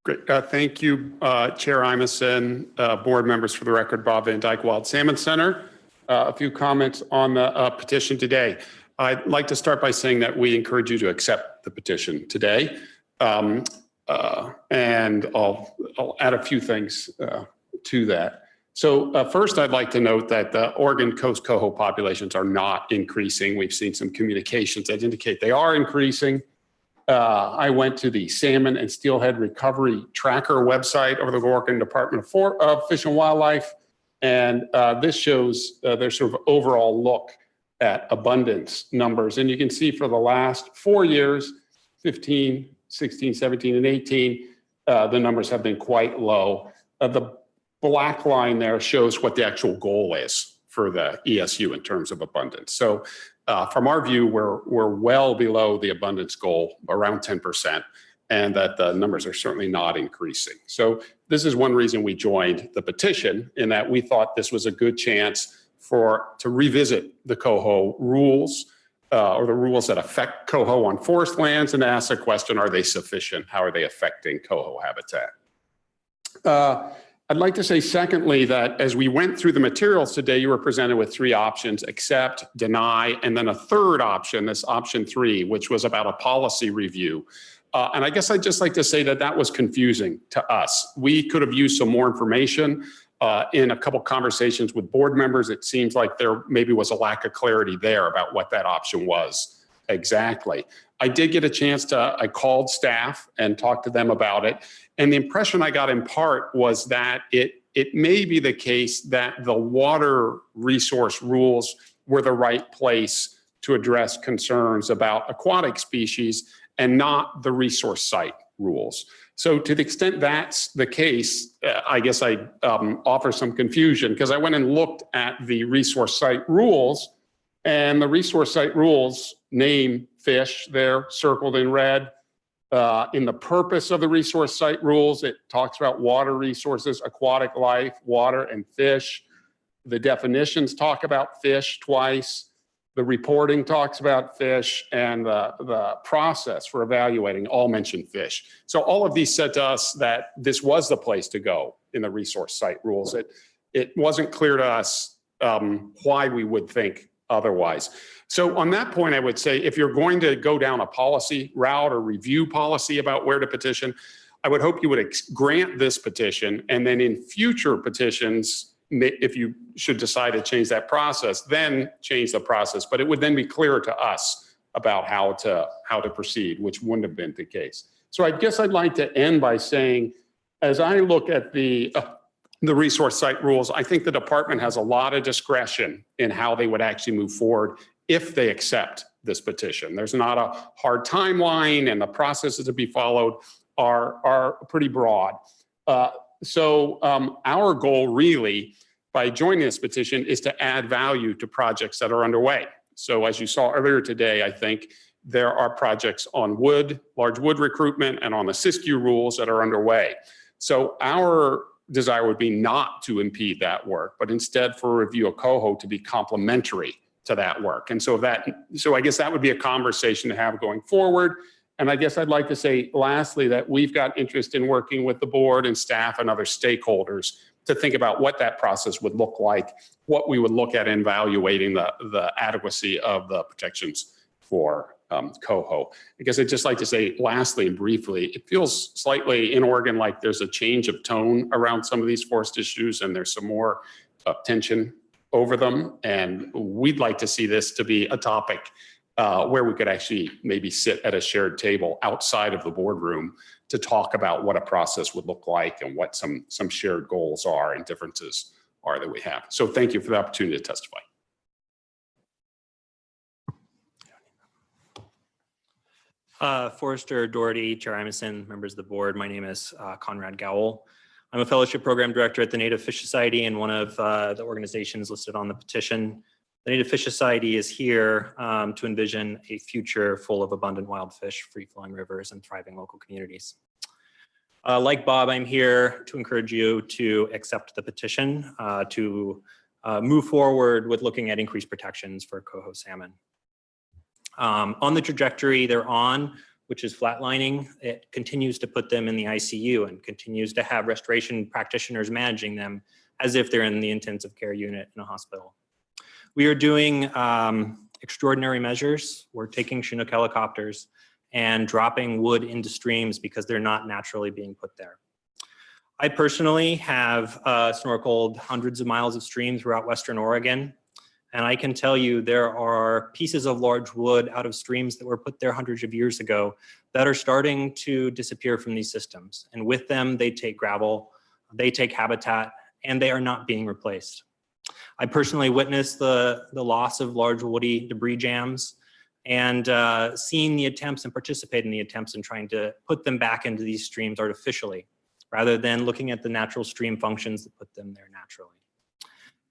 Great. Thank you, Chair Imeson, board members. For the record, Bob Van Dyke, Wild Salmon Center. A few comments on the petition today. I'd like to start by saying that we encourage you to accept the petition today. And I'll add a few things to that. So first, I'd like to note that the Oregon coast coho populations are not increasing. We've seen some communications that indicate they are increasing. I went to the Salmon and Steelhead Recovery Tracker website of the Oregon Department of Fish and Wildlife, and this shows their sort of overall look at abundance numbers. And you can see for the last 4 years, 15, 16, 17, and 18, the numbers have been quite low. The black line there shows what the actual goal is for the ESU in terms of abundance. So from our view, we're well below the abundance goal, around 10%, and that the numbers are certainly not increasing. So this is one reason we joined the petition, in that we thought this was a good chance to revisit the coho rules, or the rules that affect coho on forest lands, and ask the question, are they sufficient? How are they affecting coho habitat? I'd like to say, secondly, that as we went through the materials today, you were presented with 3 options: accept, deny, and then a third option, this option 3, which was about a policy review. And I guess I'd just like to say that that was confusing to us. We could have used some more information. In a couple conversations with board members, it seems like there maybe was a lack of clarity there about what that option was exactly. I did get a chance I called staff and talked to them about it. And the impression I got in part was that it may be the case that the water resource rules were the right place to address concerns about aquatic species and not the resource site rules. So to the extent that's the case, I guess I offer some confusion, because I went and looked at the resource site rules, and the resource site rules name fish there circled in red. In the purpose of the resource site rules, it talks about water resources, aquatic life, water, and fish. The definitions talk about fish twice. The reporting talks about fish, and the process for evaluating all mention fish. So all of these said to us that this was the place to go in the resource site rules. It wasn't clear to us why we would think otherwise. So on that point, I would say, if you're going to go down a policy route or review policy about where to petition, I would hope you would grant this petition, and then in future petitions, if you should decide to change that process, then change the process. But it would then be clearer to us about how to proceed, which wouldn't have been the case. So I guess I'd like to end by saying, as I look at the resource site rules, I think the department has a lot of discretion in how they would actually move forward if they accept this petition. There's not a hard timeline, and the processes to be followed are pretty broad. So our goal really by joining this petition is to add value to projects that are underway. So as you saw earlier today, I think there are projects on wood, large wood recruitment, and on the Siskiyou rules that are underway. So our desire would be not to impede that work, but instead for review of coho to be complementary to that work. And so I guess that would be a conversation to have going forward. And I guess I'd like to say lastly that we've got interest in working with the board and staff and other stakeholders to think about what that process would look like, what we would look at in evaluating the adequacy of the protections for coho. I guess I'd just like to say lastly and briefly, it feels slightly in Oregon like there's a change of tone around some of these forest issues, and there's some more tension over them. And we'd like to see this to be a topic where we could actually maybe sit at a shared table outside of the boardroom to talk about what a process would look like and what some shared goals are and differences are that we have. So thank you for the opportunity to testify. Forester, Doherty, Chair Imison, members of the board, my name is Conrad Gowell. I'm a fellowship program director at the Native Fish Society and one of the organizations listed on the petition. The Native Fish Society is here to envision a future full of abundant wild fish, free-flowing rivers, and thriving local communities. Like Bob, I'm here to encourage you to accept the petition to move forward with looking at increased protections for coho salmon. On the trajectory they're on, which is flatlining, it continues to put them in the ICU and continues to have restoration practitioners managing them as if they're in the intensive care unit in a hospital. We are doing extraordinary measures. We're taking Chinook helicopters and dropping wood into streams because they're not naturally being put there. I personally have snorkeled hundreds of miles of stream throughout Western Oregon. And I can tell you there are pieces of large wood out of streams that were put there hundreds of years ago that are starting to disappear from these systems. And with them, they take gravel, they take habitat, and they are not being replaced. I personally witnessed the loss of large woody debris jams and seeing the attempts and participate in the attempts in trying to put them back into these streams artificially, rather than looking at the natural stream functions that put them there naturally.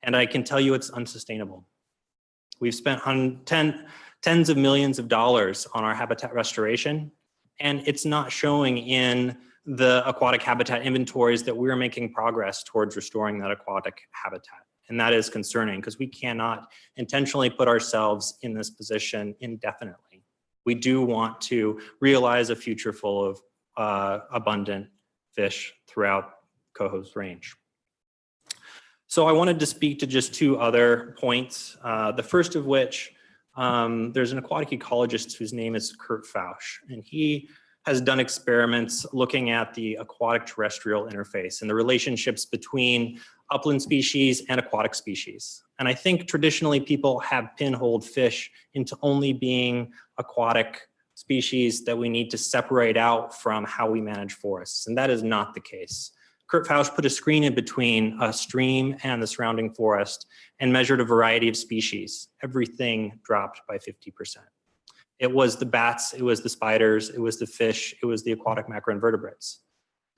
And I can tell you it's unsustainable. We've spent tens of millions of dollars on our habitat restoration, and it's not showing in the aquatic habitat inventories that we're making progress towards restoring that aquatic habitat. And that is concerning because we cannot intentionally put ourselves in this position indefinitely. We do want to realize a future full of abundant fish throughout Coho's range. So I wanted to speak to just two other points. The first of which, there's an aquatic ecologist whose name is Kurt Fausch, and he has done experiments looking at the aquatic terrestrial interface and the relationships between upland species and aquatic species. And I think traditionally people have pinholed fish into only being aquatic species that we need to separate out from how we manage forests. And that is not the case. Kurt Fausch put a screen in between a stream and the surrounding forest and measured a variety of species. Everything dropped by 50%. It was the bats, it was the spiders, it was the fish, it was the aquatic macroinvertebrates.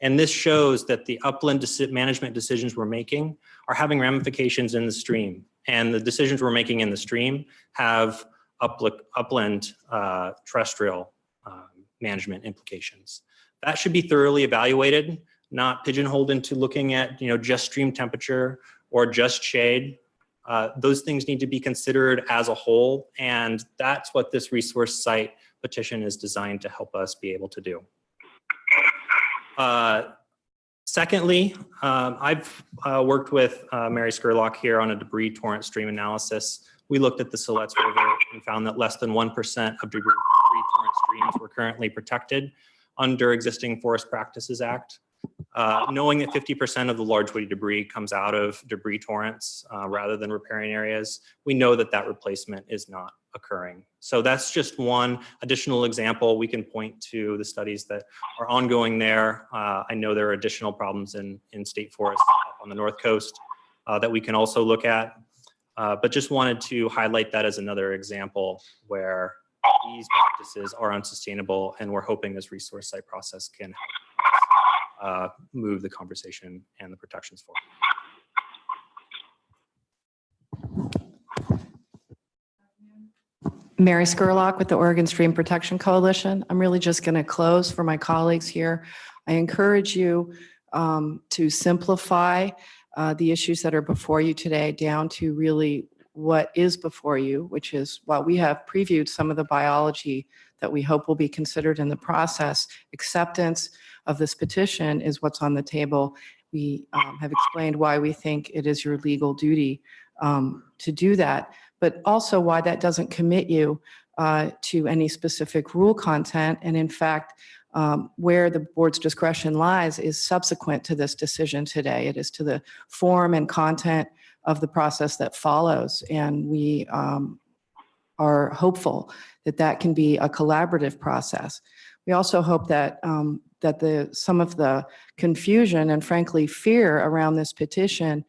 And this shows that the upland management decisions we're making are having ramifications in the stream. And the decisions we're making in the stream have upland terrestrial management implications. That should be thoroughly evaluated, not pigeonholed into looking at just stream temperature or just shade. Those things need to be considered as a whole, and that's what this resource site petition is designed to help us be able to do. Secondly, I've worked with Mary Skurlock here on a debris torrent stream analysis. We looked at the Siletz River and found that less than 1% of debris torrent streams were currently protected under existing Forest Practices Act. Knowing that 50% of the large woody debris comes out of debris torrents rather than riparian areas, we know that that replacement is not occurring. So that's just one additional example. We can point to the studies that are ongoing there. I know there are additional problems in state forests on the North Coast that we can also look at, but just wanted to highlight that as another example where these practices are unsustainable, and we're hoping this resource site process can help move the conversation and the protections forward. Mary Skurlock with the Oregon Stream Protection Coalition. I'm really just going to close for my colleagues here. I encourage you to simplify the issues that are before you today down to really what is before you, which is, while we have previewed some of the biology that we hope will be considered in the process, acceptance of this petition is what's on the table. We have explained why we think it is your legal duty to do that, but also why that doesn't commit you to any specific rule content. And in fact, where the board's discretion lies is subsequent to this decision today. It is to the form and content of the process that follows. And we are hopeful that that can be a collaborative process. We also hope that some of the confusion and frankly fear around this petition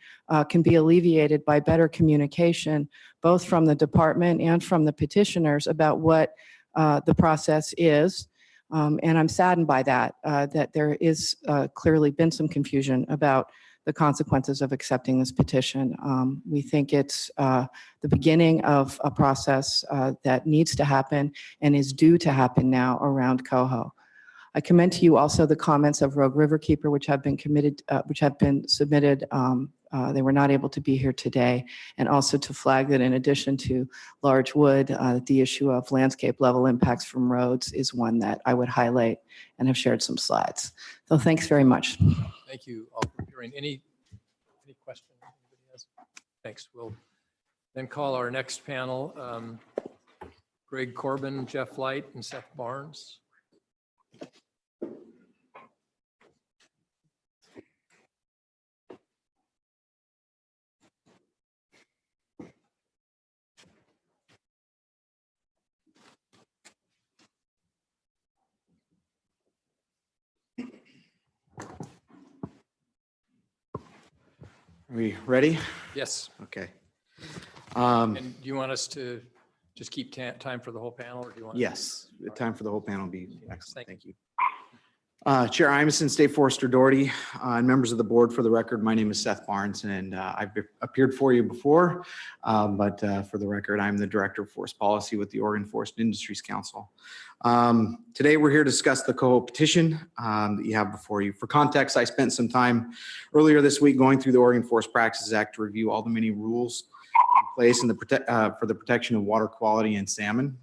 can be alleviated by better communication, both from the department and from the petitioners about what the process is. And I'm saddened by that, that there is clearly been some confusion about the consequences of accepting this petition. We think it's the beginning of a process that needs to happen and is due to happen now around coho. I commend to you also the comments of Rogue Riverkeeper, which have been submitted. They were not able to be here today, and also to flag that in addition to large wood, the issue of landscape level impacts from roads is one that I would highlight and have shared some slides. So thanks very much. Thank you all for hearing. Any questions? Anybody has? Thanks. We'll then call our next panel, Greg Corbin, Jeff Light, and Seth Barnes. Are we ready? Yes. Okay. And do you want us to just keep time for the whole panel, or do you want? Yes, the time for the whole panel will be excellent. Thank you. Chair Imeson, State Forester Doherty, and members of the board, for the record, my name is Seth Barnes, and I've appeared for you before, but for the record, I'm the Director of Forest Policy with the Oregon Forest Industries Council. Today, we're here to discuss the coho petition that you have before you. For context, I spent some time earlier this week going through the Oregon Forest Practices Act to review all the many rules in place for the protection of water quality and salmon.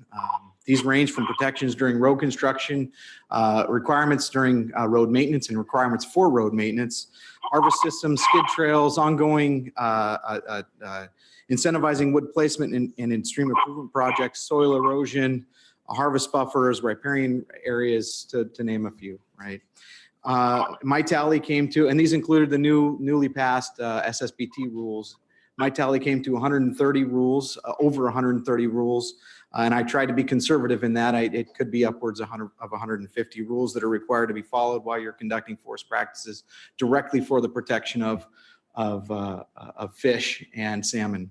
These range from protections during road construction, requirements during road maintenance, and requirements for road maintenance, harvest systems, skid trails, ongoing incentivizing wood placement in stream improvement projects, soil erosion, harvest buffers, riparian areas, to name a few, right? My tally came to, and these included the newly passed SSBT rules. My tally came to 130 rules, over 130 rules. And I tried to be conservative in that. It could be upwards of 150 rules that are required to be followed while you're conducting forest practices directly for the protection of fish and salmon.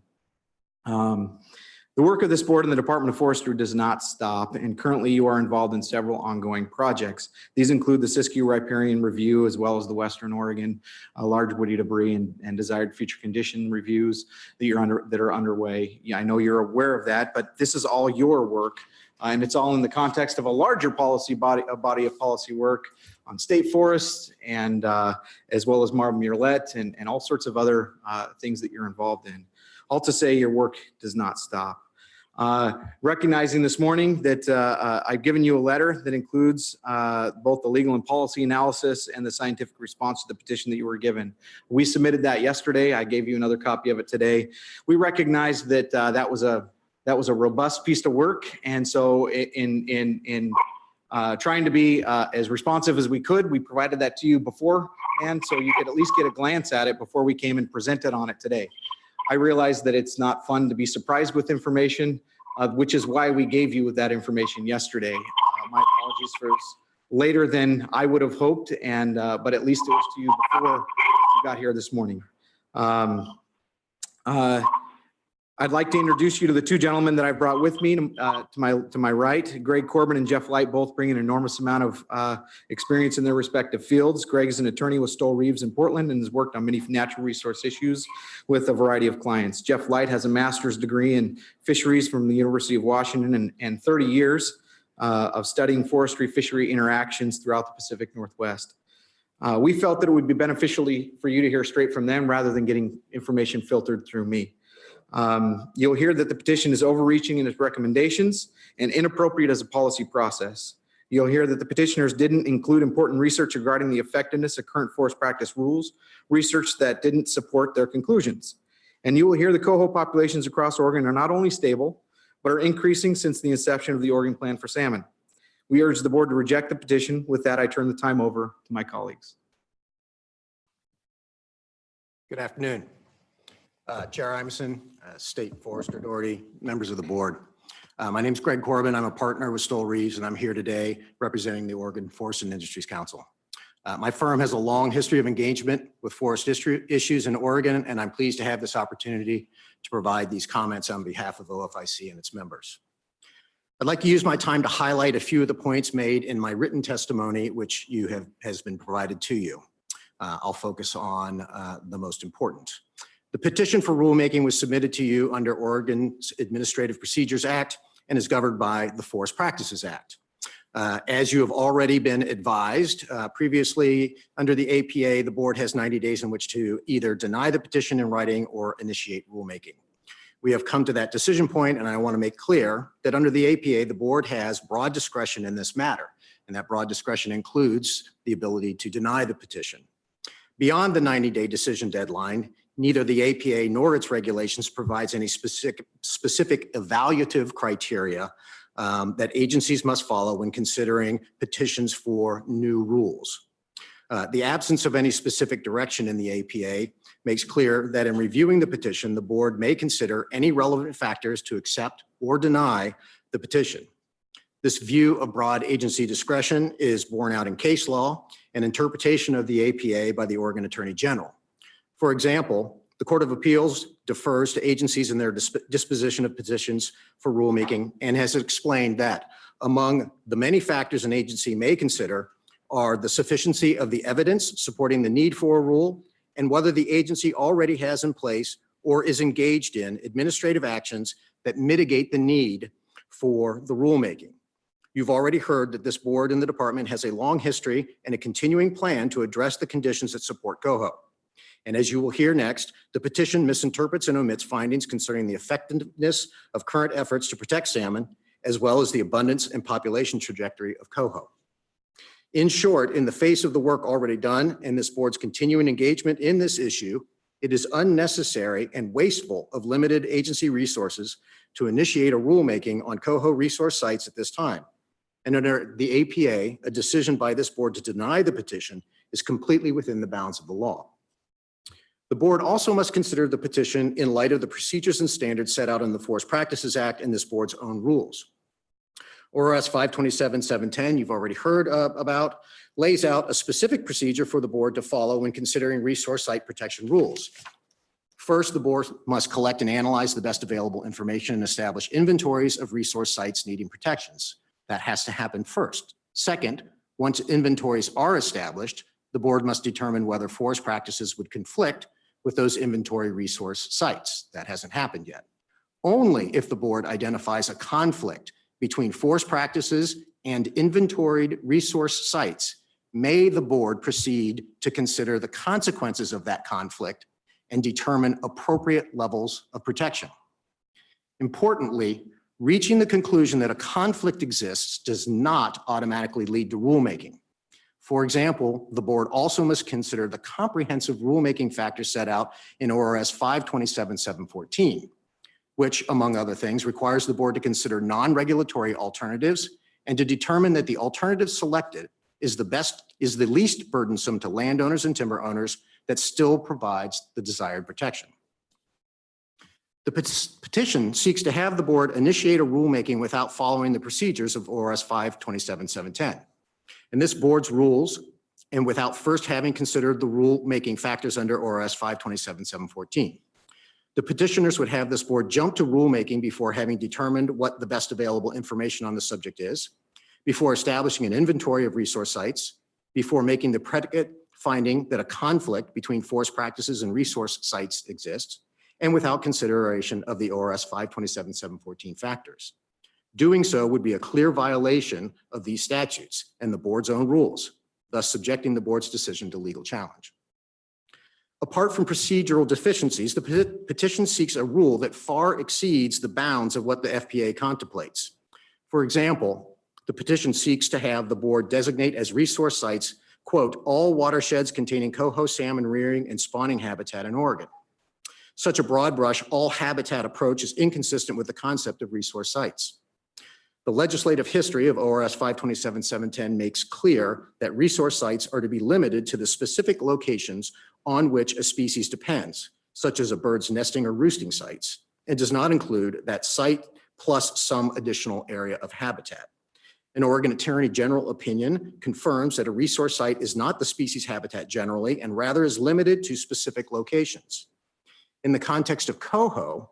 The work of this board and the Department of Forestry does not stop, and currently you are involved in several ongoing projects. These include the Siskiyou Riparian Review, as well as the Western Oregon large woody debris and desired future condition reviews that are underway. Yeah, I know you're aware of that, but this is all your work, and it's all in the context of a larger policy body of policy work on state forests, and as well as Marble Murlet and all sorts of other things that you're involved in. All to say, your work does not stop. Recognizing this morning that I've given you a letter that includes both the legal and policy analysis and the scientific response to the petition that you were given. We submitted that yesterday. I gave you another copy of it today. We recognize that that was a robust piece of work, and so in trying to be as responsive as we could, we provided that to you before, and so you could at least get a glance at it before we came and presented on it today. I realize that it's not fun to be surprised with information, which is why we gave you that information yesterday. My apologies for later than I would have hoped, and but at least it was to you before you got here this morning. I'd like to introduce you to the two gentlemen that I brought with me to my right. Greg Corbin and Jeff Light both bring an enormous amount of experience in their respective fields. Greg is an attorney with Stoll Reeves in Portland and has worked on many natural resource issues with a variety of clients. Jeff Light has a master's degree in fisheries from the University of Washington and 30 years of studying forestry fishery interactions throughout the Pacific Northwest. We felt that it would be beneficial for you to hear straight from them rather than getting information filtered through me. You'll hear that the petition is overreaching in its recommendations and inappropriate as a policy process. You'll hear that the petitioners didn't include important research regarding the effectiveness of current forest practice rules, research that didn't support their conclusions. And you will hear the coho populations across Oregon are not only stable, but are increasing since the inception of the Oregon Plan for Salmon. We urge the board to reject the petition. With that, I turn the time over to my colleagues. Good afternoon. Chair Imeson, State Forester Doherty, members of the board. My name is Greg Corbin. I'm a partner with Stoll Reeves, and I'm here today representing the Oregon Forest and Industries Council. My firm has a long history of engagement with forest issues in Oregon, and I'm pleased to have this opportunity to provide these comments on behalf of OFIC and its members. I'd like to use my time to highlight a few of the points made in my written testimony, which has been provided to you. I'll focus on the most important. The petition for rulemaking was submitted to you under Oregon's Administrative Procedures Act and is governed by the Forest Practices Act. As you have already been advised previously, under the APA, the board has 90 days in which to either deny the petition in writing or initiate rulemaking. We have come to that decision point, and I want to make clear that under the APA, the board has broad discretion in this matter, and that broad discretion includes the ability to deny the petition. Beyond the 90-day decision deadline, neither the APA nor its regulations provides any specific evaluative criteria that agencies must follow when considering petitions for new rules. The absence of any specific direction in the APA makes clear that in reviewing the petition, the board may consider any relevant factors to accept or deny the petition. This view of broad agency discretion is borne out in case law and interpretation of the APA by the Oregon Attorney General. For example, the Court of Appeals defers to agencies in their disposition of petitions for rulemaking and has explained that among the many factors an agency may consider are the sufficiency of the evidence supporting the need for a rule and whether the agency already has in place or is engaged in administrative actions that mitigate the need for the rulemaking. You've already heard that this board and the department has a long history and a continuing plan to address the conditions that support coho. And as you will hear next, the petition misinterprets and omits findings concerning the effectiveness of current efforts to protect salmon, as well as the abundance and population trajectory of coho. In short, in the face of the work already done and this board's continuing engagement in this issue, it is unnecessary and wasteful of limited agency resources to initiate a rulemaking on coho resource sites at this time. And under the APA, a decision by this board to deny the petition is completely within the bounds of the law. The board also must consider the petition in light of the procedures and standards set out in the Forest Practices Act and this board's own rules. ORS 527-710, you've already heard about, lays out a specific procedure for the board to follow when considering resource site protection rules. First, the board must collect and analyze the best available information and establish inventories of resource sites needing protections. That has to happen first. Second, once inventories are established, the board must determine whether forest practices would conflict with those inventory resource sites. That hasn't happened yet. Only if the board identifies a conflict between forest practices and inventoried resource sites may the board proceed to consider the consequences of that conflict and determine appropriate levels of protection. Importantly, reaching the conclusion that a conflict exists does not automatically lead to rulemaking. For example, the board also must consider the comprehensive rulemaking factors set out in ORS 527-714, which, among other things, requires the board to consider non-regulatory alternatives and to determine that the alternative selected is the least burdensome to landowners and timber owners that still provides the desired protection. The petition seeks to have the board initiate a rulemaking without following the procedures of ORS 527-710. And this board's rules, and without first having considered the rulemaking factors under ORS 527-714. The petitioners would have this board jump to rulemaking before having determined what the best available information on the subject is, before establishing an inventory of resource sites, before making the predicate finding that a conflict between forest practices and resource sites exists, and without consideration of the ORS 527-714 factors. Doing so would be a clear violation of these statutes and the board's own rules, thus subjecting the board's decision to legal challenge. Apart from procedural deficiencies, the petition seeks a rule that far exceeds the bounds of what the FPA contemplates. For example, the petition seeks to have the board designate as resource sites, quote, all watersheds containing coho salmon rearing and spawning habitat in Oregon. Such a broad brush, all habitat approach is inconsistent with the concept of resource sites. The legislative history of ORS 527-710 makes clear that resource sites are to be limited to the specific locations on which a species depends, such as a bird's nesting or roosting sites, and does not include that site plus some additional area of habitat. An Oregon Attorney General opinion confirms that a resource site is not the species habitat generally, and rather is limited to specific locations. In the context of coho,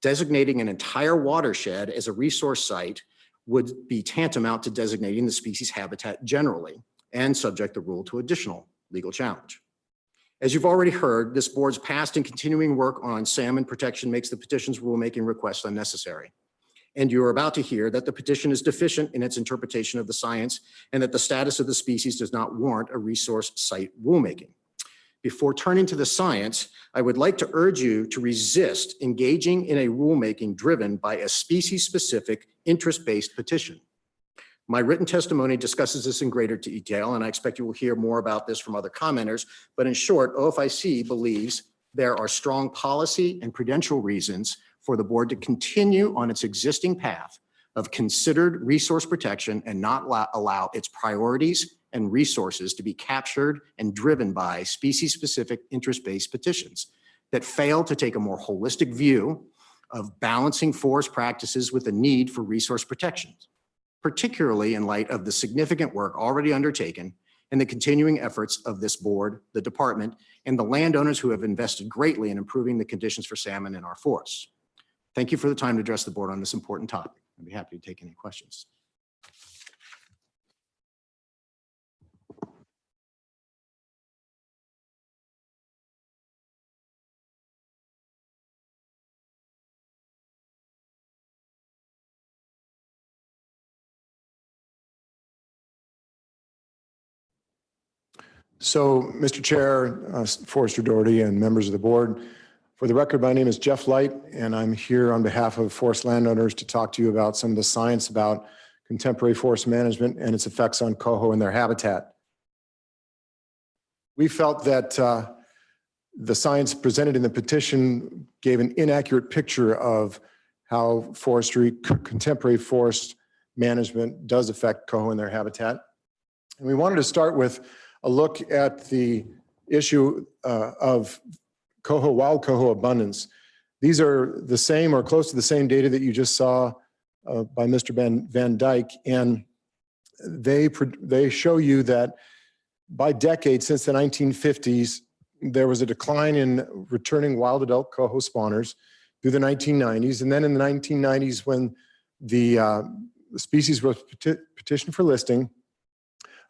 designating an entire watershed as a resource site would be tantamount to designating the species habitat generally and subject the rule to additional legal challenge. As you've already heard, this board's past and continuing work on salmon protection makes the petition's rulemaking request unnecessary. And you're about to hear that the petition is deficient in its interpretation of the science and that the status of the species does not warrant a resource site rulemaking. Before turning to the science, I would like to urge you to resist engaging in a rulemaking driven by a species-specific, interest-based petition. My written testimony discusses this in greater detail, and I expect you will hear more about this from other commenters. But in short, OFIC believes there are strong policy and prudential reasons for the board to continue on its existing path of considered resource protection and not allow its priorities and resources to be captured and driven by species-specific interest-based petitions that fail to take a more holistic view of balancing forest practices with the need for resource protection, particularly in light of the significant work already undertaken and the continuing efforts of this board, the department, and the landowners who have invested greatly in improving the conditions for salmon in our forests. Thank you for the time to address the board on this important topic. I'd be happy to take any questions. So, Mr. Chair, Forester Doherty, and members of the board, for the record, my name is Jeff Light, and I'm here on behalf of forest landowners to talk to you about some of the science about contemporary forest management and its effects on coho and their habitat. We felt that the science presented in the petition gave an inaccurate picture of how forestry, contemporary forest management does affect coho and their habitat. And we wanted to start with a look at the issue of coho, wild coho abundance. These are the same or close to the same data that you just saw by Mr. Van Dyke, and they show you that by decade, since the 1950s, there was a decline in returning wild adult coho spawners through the 1990s. And then in the 1990s, when the species was petitioned for listing,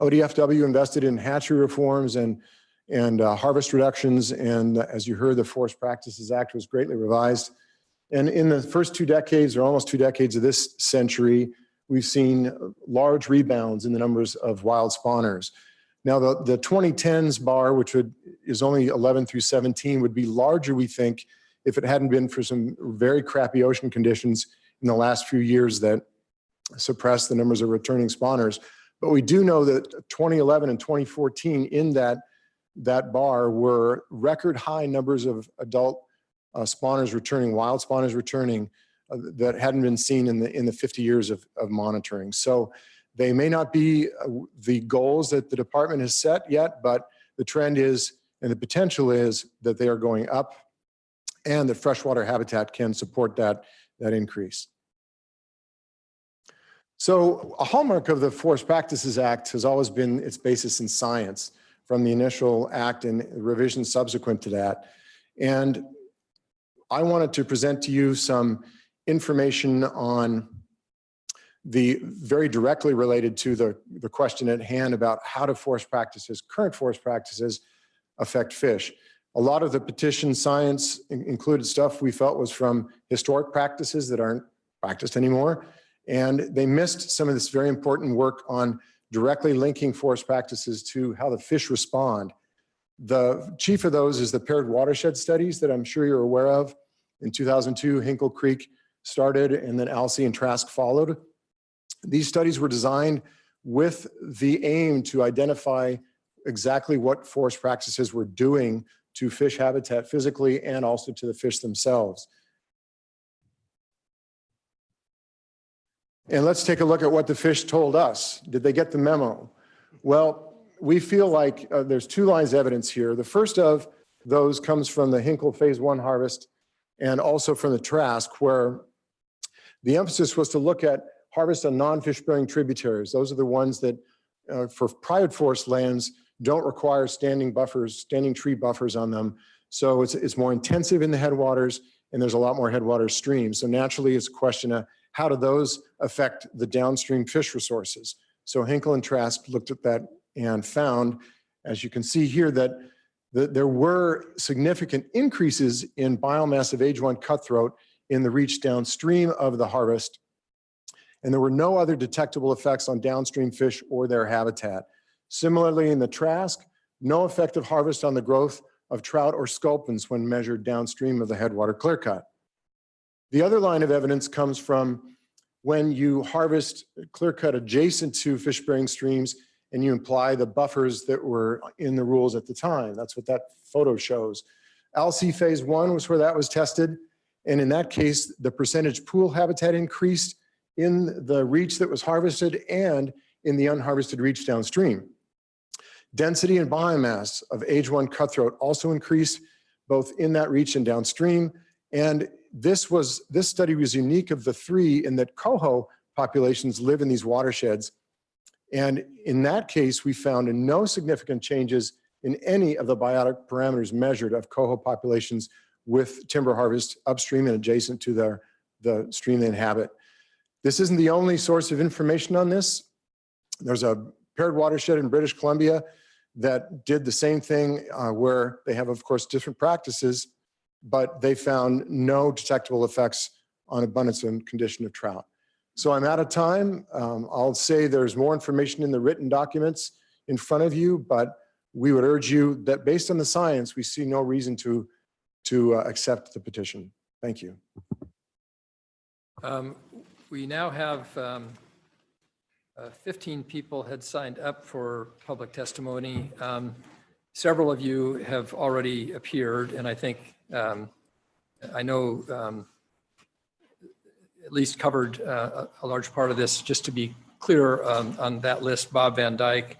ODFW invested in hatchery reforms and harvest reductions. And as you heard, the Forest Practices Act was greatly revised. And in the first 2 decades, or almost 2 decades of this century, we've seen large rebounds in the numbers of wild spawners. Now, the 2010s bar, which is only 11 through 17, would be larger, we think, if it hadn't been for some very crappy ocean conditions in the last few years that suppressed the numbers of returning spawners. But we do know that 2011 and 2014 in that bar were record high numbers of adult spawners returning, wild spawners returning, that hadn't been seen in the 50 years of monitoring. So they may not be the goals that the department has set yet, but the trend is, and the potential is, that they are going up, and that freshwater habitat can support that increase. So a hallmark of the Forest Practices Act has always been its basis in science, from the initial act and revisions subsequent to that. And I wanted to present to you some information on the very directly related to the question at hand about how do forest practices, current forest practices, affect fish. A lot of the petition science included stuff we felt was from historic practices that aren't practiced anymore. And they missed some of this very important work on directly linking forest practices to how the fish respond. The chief of those is the paired watershed studies that I'm sure you're aware of. In 2002, Hinkle Creek started, and then Alsea and Trask followed. These studies were designed with the aim to identify exactly what forest practices were doing to fish habitat physically and also to the fish themselves. And let's take a look at what the fish told us. Did they get the memo? Well, we feel like there's 2 lines of evidence here. The first of those comes from the Hinkle Phase 1 harvest and also from the Trask, where the emphasis was to look at harvest on non-fish bearing tributaries. Those are the ones that for private forest lands don't require standing tree buffers on them. So it's more intensive in the headwaters, and there's a lot more headwater streams. So naturally it's a question of how do those affect the downstream fish resources? So Hinkle and Trask looked at that and found, as you can see here, that there were significant increases in biomass of age 1 cutthroat in the reach downstream of the harvest. And there were no other detectable effects on downstream fish or their habitat. Similarly, in the Trask, no effective harvest on the growth of trout or sculpins when measured downstream of the headwater clearcut. The other line of evidence comes from when you harvest clearcut adjacent to fish-bearing streams and you apply the buffers that were in the rules at the time. That's what that photo shows. Alsea Phase 1 was where that was tested. And in that case, the percentage pool habitat increased in the reach that was harvested and in the unharvested reach downstream. Density and biomass of age 1 cutthroat also increased both in that reach and downstream. And this study was unique of the 3 in that coho populations live in these watersheds. And in that case, we found no significant changes in any of the biotic parameters measured of coho populations with timber harvest upstream and adjacent to the stream they inhabit. This isn't the only source of information on this. There's a paired watershed in British Columbia that did the same thing where they have, of course, different practices, but they found no detectable effects on abundance and condition of trout. So I'm out of time. I'll say there's more information in the written documents in front of you, but we would urge you that based on the science, we see no reason to accept the petition. Thank you. We now have 15 people had signed up for public testimony. Several of you have already appeared, and I think I know at least covered a large part of this. Just to be clear on that list: Bob Van Dyke,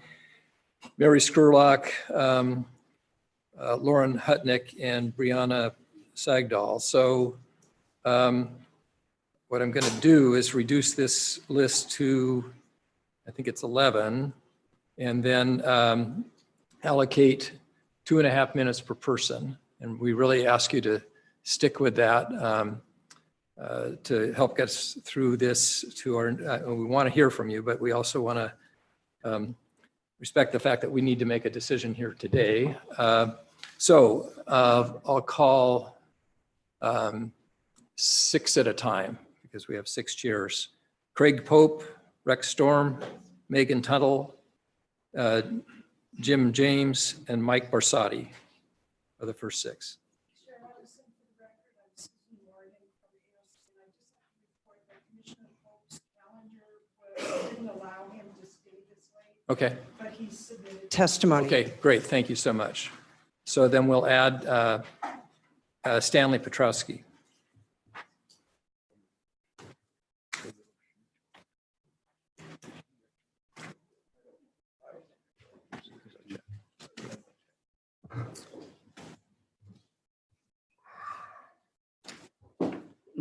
Mary Skurlock, Lauren Hutnick, and Brianna Sagdahl. So what I'm going to do is reduce this list to, I think it's 11, and then allocate 2.5 minutes per person. And we really ask you to stick with that to help get us through this to our, we want to hear from you, but we also want to respect the fact that we need to make a decision here today. So I'll call 6 at a time because we have 6 chairs. Craig Pope, Rex Storm, Megan Tuttle, Jim James, and Mike Barsotti are the first 6. Okay. But he submitted testimony. Okay, great. Thank you so much. So then we'll add Stanley Petrowski.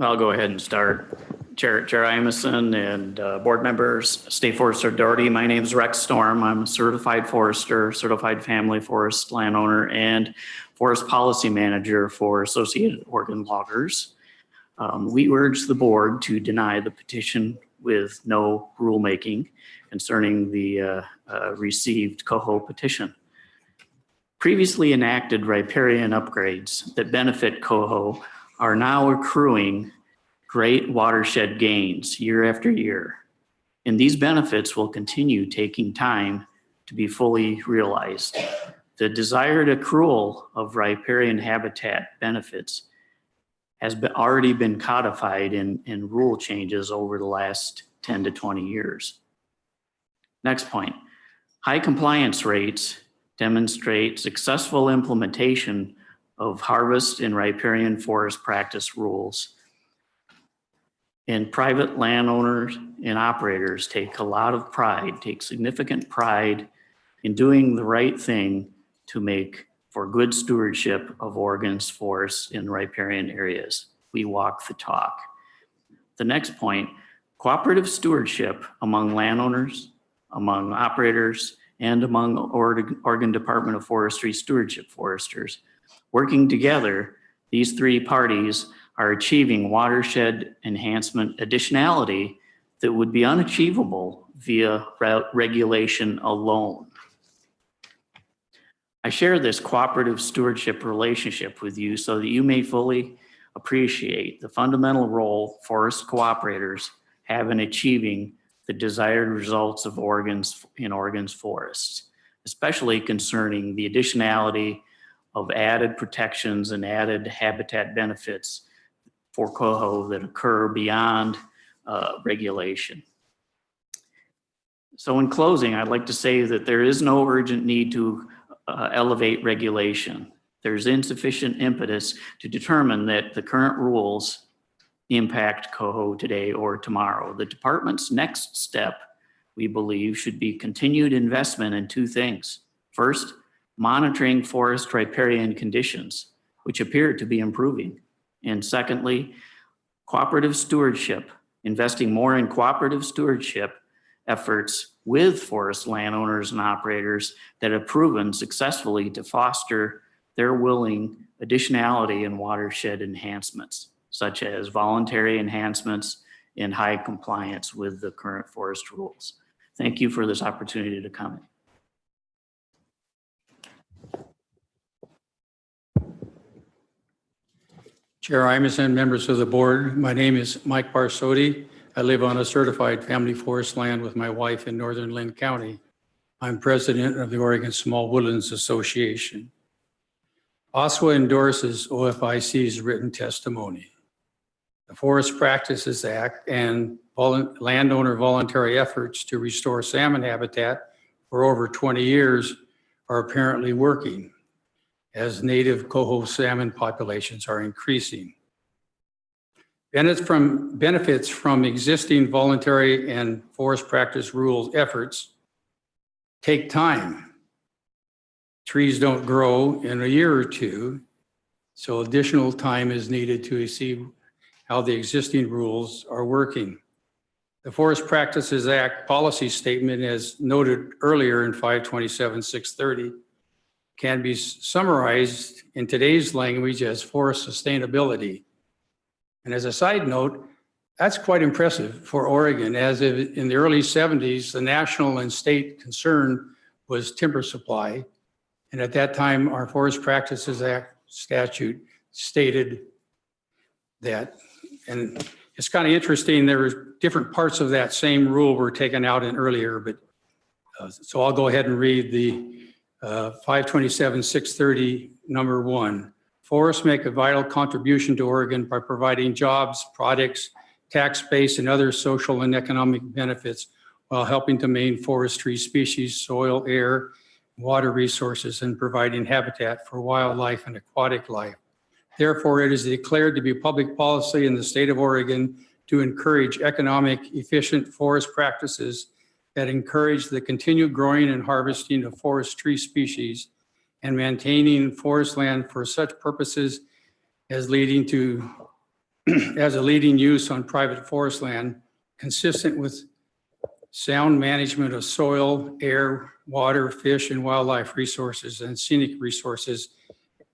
I'll go ahead and start. Chair Imison and board members, State Forester Doherty. My name is Rex Storm. I'm a certified forester, certified family forest landowner, and forest policy manager for Associated Oregon Loggers. We urge the board to deny the petition with no rulemaking concerning the received coho petition. Previously enacted riparian upgrades that benefit coho are now accruing great watershed gains year after year. And these benefits will continue taking time to be fully realized. The desired accrual of riparian habitat benefits has already been codified in rule changes over the last 10 to 20 years. Next point, high compliance rates demonstrate successful implementation of harvest and riparian forest practice rules. And private landowners and operators take significant pride in doing the right thing to make for good stewardship of Oregon's forests in riparian areas. We walk the talk. The next point, cooperative stewardship among landowners, among operators, and among Oregon Department of Forestry stewardship foresters. Working together, these 3 parties are achieving watershed enhancement additionality that would be unachievable via regulation alone. I share this cooperative stewardship relationship with you so that you may fully appreciate the fundamental role forest cooperators have in achieving the desired results of Oregon's forests, especially concerning the additionality of added protections and added habitat benefits for coho that occur beyond regulation. So in closing, I'd like to say that there is no urgent need to elevate regulation. There's insufficient impetus to determine that the current rules impact coho today or tomorrow. The department's next step, we believe, should be continued investment in 2 things. First, monitoring forest riparian conditions, which appear to be improving. And secondly, cooperative stewardship, investing more in cooperative stewardship efforts with forest landowners and operators that have proven successfully to foster their willing additionality and watershed enhancements, such as voluntary enhancements in high compliance with the current forest rules. Thank you for this opportunity to comment. Chair Imison, members of the board, my name is Mike Barsotti. I live on a certified family forest land with my wife in northern Lynn County. I'm president of the Oregon Small Woodlands Association. OSWA endorses OFIC's written testimony. The Forest Practices Act and landowner voluntary efforts to restore salmon habitat for over 20 years are apparently working as native coho salmon populations are increasing. Benefits from existing voluntary and forest practice rules efforts take time. Trees don't grow in a year or two, so additional time is needed to see how the existing rules are working. The Forest Practices Act policy statement, as noted earlier in 527-630, can be summarized in today's language as forest sustainability. And as a side note, that's quite impressive for Oregon, as in the early 70s, the national and state concern was timber supply. And at that time, our Forest Practices Act statute stated that, and it's kind of interesting, there were different parts of that same rule were taken out in earlier, but so I'll go ahead and read the 527-630, number 1. Forests make a vital contribution to Oregon by providing jobs, products, tax base, and other social and economic benefits while helping to maintain forestry species, soil, air, water resources, and providing habitat for wildlife and aquatic life. Therefore, it is declared to be public policy in the state of Oregon to encourage economic, efficient forest practices that encourage the continued growing and harvesting of forest tree species and maintaining forest land for such purposes as leading to as a leading use on private forest land, consistent with sound management of soil, air, water, fish, and wildlife resources and scenic resources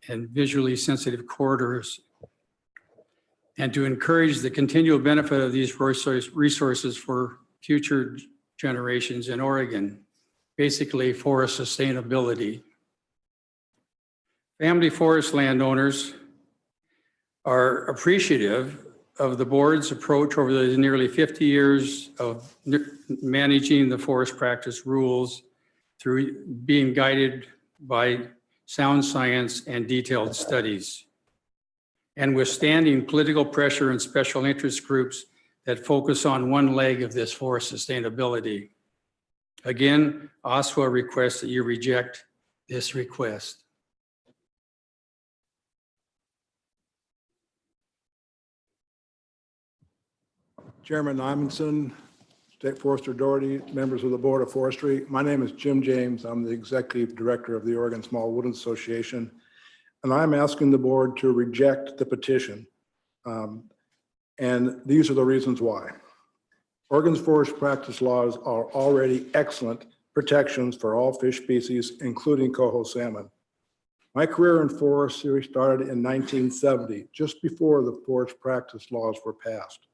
and visually sensitive corridors, and to encourage the continual benefit of these resources for future generations in Oregon, basically forest sustainability. Family forest landowners are appreciative of the board's approach over the nearly 50 years of managing the forest practice rules through being guided by sound science and detailed studies, and withstanding political pressure and special interest groups that focus on one leg of this forest sustainability. Again, OSWA requests that you reject this request. Chairman Imanson, State Forester Doherty, members of the Board of Forestry. My name is Jim James. I'm the Executive Director of the Oregon Small Woodlands Association, and I'm asking the board to reject the petition. And these are the reasons why. Oregon's forest practice laws are already excellent protections for all fish species, including coho salmon. My career in forestry started in 1970, just before the forest practice laws were passed.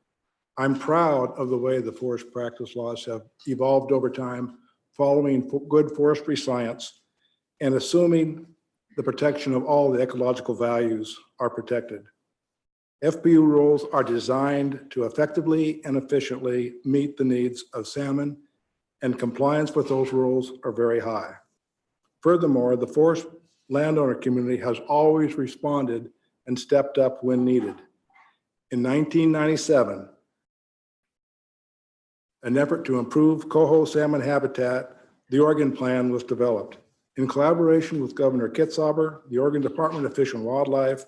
I'm proud of the way the forest practice laws have evolved over time, following good forestry science and assuming the protection of all the ecological values are protected. FPU rules are designed to effectively and efficiently meet the needs of salmon, and compliance with those rules are very high. Furthermore, the forest landowner community has always responded and stepped up when needed. In 1997, an effort to improve coho salmon habitat, the Oregon Plan was developed. In collaboration with Governor Kitzhaber, the Oregon Department of Fish and Wildlife,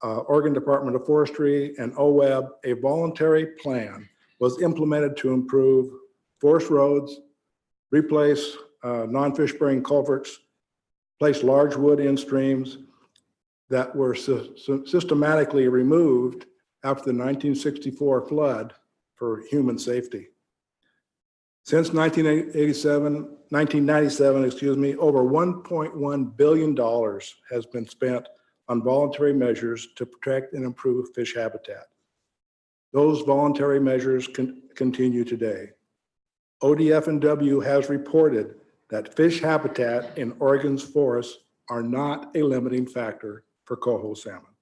Oregon Department of Forestry, and OWEB, a voluntary plan was implemented to improve forest roads, replace non-fish bearing culverts, place large wood in streams that were systematically removed after the 1964 flood for human safety. Since 1997, over $1.1 billion has been spent on voluntary measures to protect and improve fish habitat. Those voluntary measures continue today. ODF&W has reported that fish habitat in Oregon's forests are not a limiting factor for coho salmon.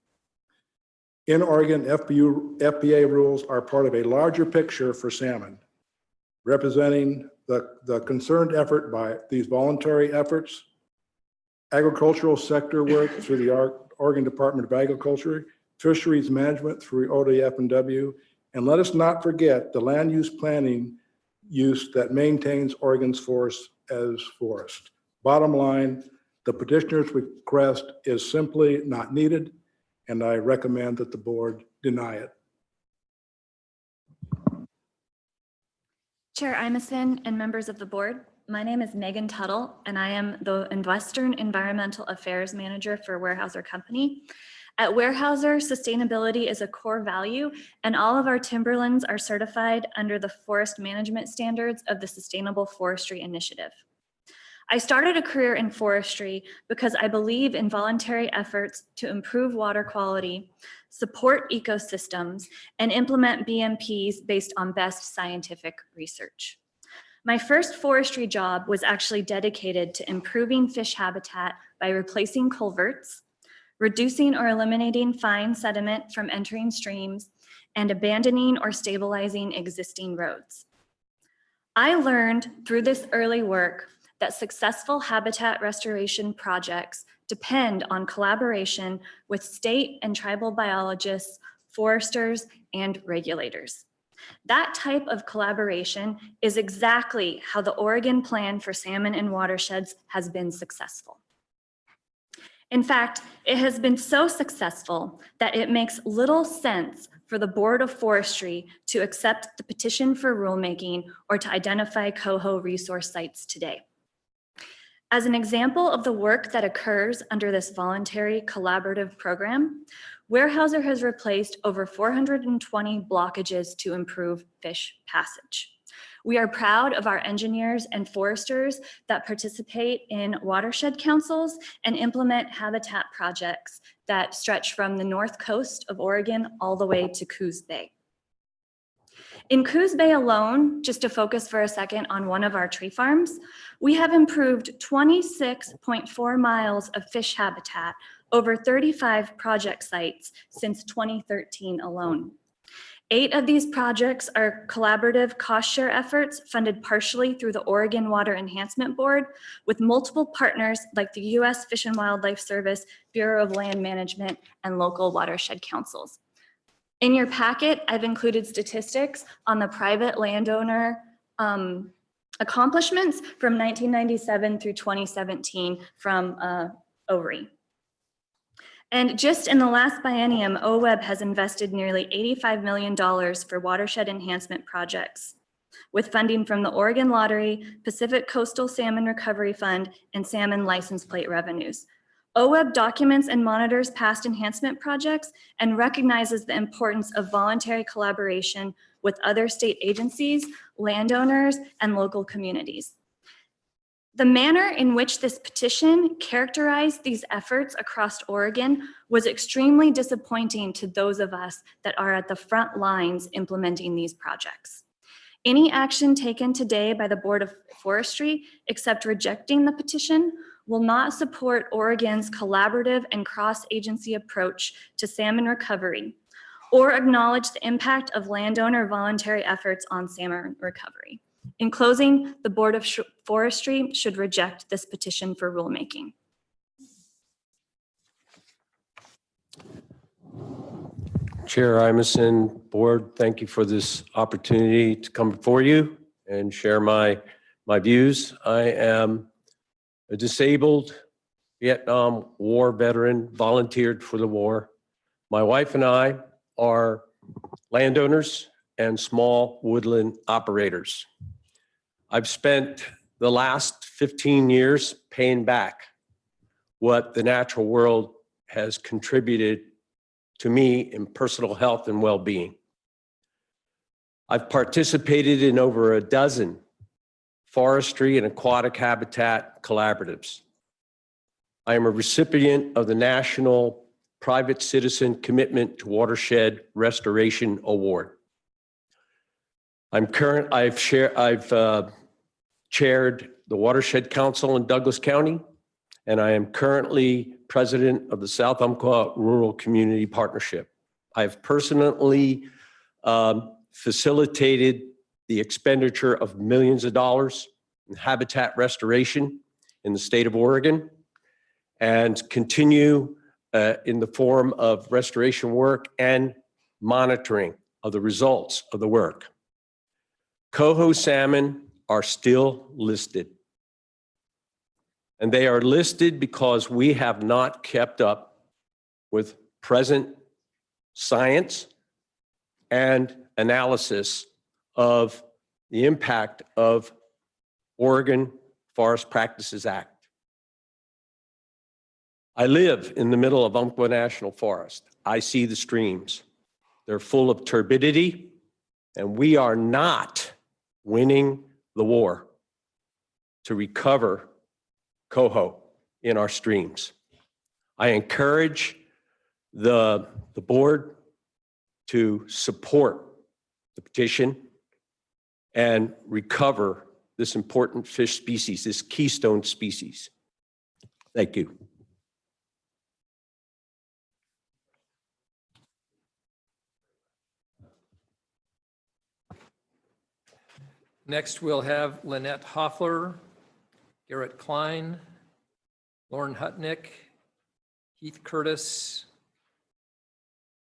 In Oregon, FPA rules are part of a larger picture for salmon, representing the concerned effort by these voluntary efforts, agricultural sector work through the Oregon Department of Agriculture, fisheries management through ODF&W, and let us not forget the land use planning use that maintains Oregon's forests as forest. Bottom line, the petitioner's request is simply not needed, and I recommend that the board deny it. Chair Imison and members of the board, my name is Megan Tuttle, and I am the Western Environmental Affairs Manager for Weyerhaeuser Company. At Weyerhaeuser, sustainability is a core value, and all of our timberlands are certified under the forest management standards of the Sustainable Forestry Initiative. I started a career in forestry because I believe in voluntary efforts to improve water quality, support ecosystems, and implement BMPs based on best scientific research. My first forestry job was actually dedicated to improving fish habitat by replacing culverts, reducing or eliminating fine sediment from entering streams, and abandoning or stabilizing existing roads. I learned through this early work that successful habitat restoration projects depend on collaboration with state and tribal biologists, foresters, and regulators. That type of collaboration is exactly how the Oregon Plan for Salmon and Watersheds has been successful. In fact, it has been so successful that it makes little sense for the Board of Forestry to accept the petition for rulemaking or to identify coho resource sites today. As an example of the work that occurs under this voluntary collaborative program, Weyerhaeuser has replaced over 420 blockages to improve fish passage. We are proud of our engineers and foresters that participate in watershed councils and implement habitat projects that stretch from the north coast of Oregon all the way to Coos Bay. In Coos Bay alone, just to focus for a second on one of our tree farms, we have improved 26.4 miles of fish habitat over 35 project sites since 2013 alone. 8 of these projects are collaborative cost share efforts funded partially through the Oregon Water Enhancement Board with multiple partners like the U.S. Fish and Wildlife Service, Bureau of Land Management, and local watershed councils. In your packet, I've included statistics on the private landowner accomplishments from 1997 through 2017 from ORI. And just in the last biennium, OWEB has invested nearly $85 million for watershed enhancement projects with funding from the Oregon Lottery, Pacific Coastal Salmon Recovery Fund, and salmon license plate revenues. OWEB documents and monitors past enhancement projects and recognizes the importance of voluntary collaboration with other state agencies, landowners, and local communities. The manner in which this petition characterized these efforts across Oregon was extremely disappointing to those of us that are at the front lines implementing these projects. Any action taken today by the Board of Forestry, except rejecting the petition, will not support Oregon's collaborative and cross-agency approach to salmon recovery or acknowledge the impact of landowner voluntary efforts on salmon recovery. In closing, the Board of Forestry should reject this petition for rulemaking. Chair Imison, Board, thank you for this opportunity to come before you and share my views. I am a disabled Vietnam War veteran, volunteered for the war. My wife and I are landowners and small woodland operators. I've spent the last 15 years paying back what the natural world has contributed to me in personal health and well-being. I've participated in over a dozen forestry and aquatic habitat collaboratives. I am a recipient of the National Private Citizen Commitment to Watershed Restoration Award. I've chaired the Watershed Council in Douglas County, and I am currently president of the South Umpqua Rural Community Partnership. I've personally facilitated the expenditure of millions of dollars in habitat restoration in the state of Oregon and continue in the form of restoration work and monitoring of the results of the work. Coho salmon are still listed. And they are listed because we have not kept up with present science and analysis of the impact of Oregon Forest Practices Act. I live in the middle of Umpqua National Forest. I see the streams. They're full of turbidity, and we are not winning the war to recover coho in our streams. I encourage the board to support the petition and recover this important fish species, this keystone species. Thank you. Next, we'll have Lynette Hoffler, Garrett Klein, Lauren Hutnick, Heath Curtis,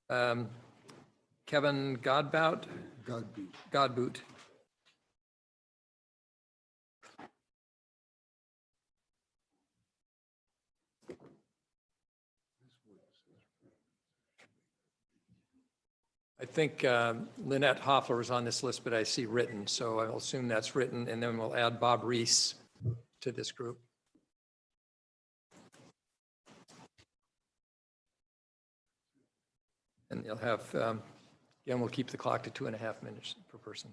Kevin Godbout. Godboot. I think Lynette Hoffler is on this list, but I see written, so I'll assume that's written, and then we'll add Bob Reese to this group. And you'll have, again, we'll keep the clock to 2.5 minutes per person.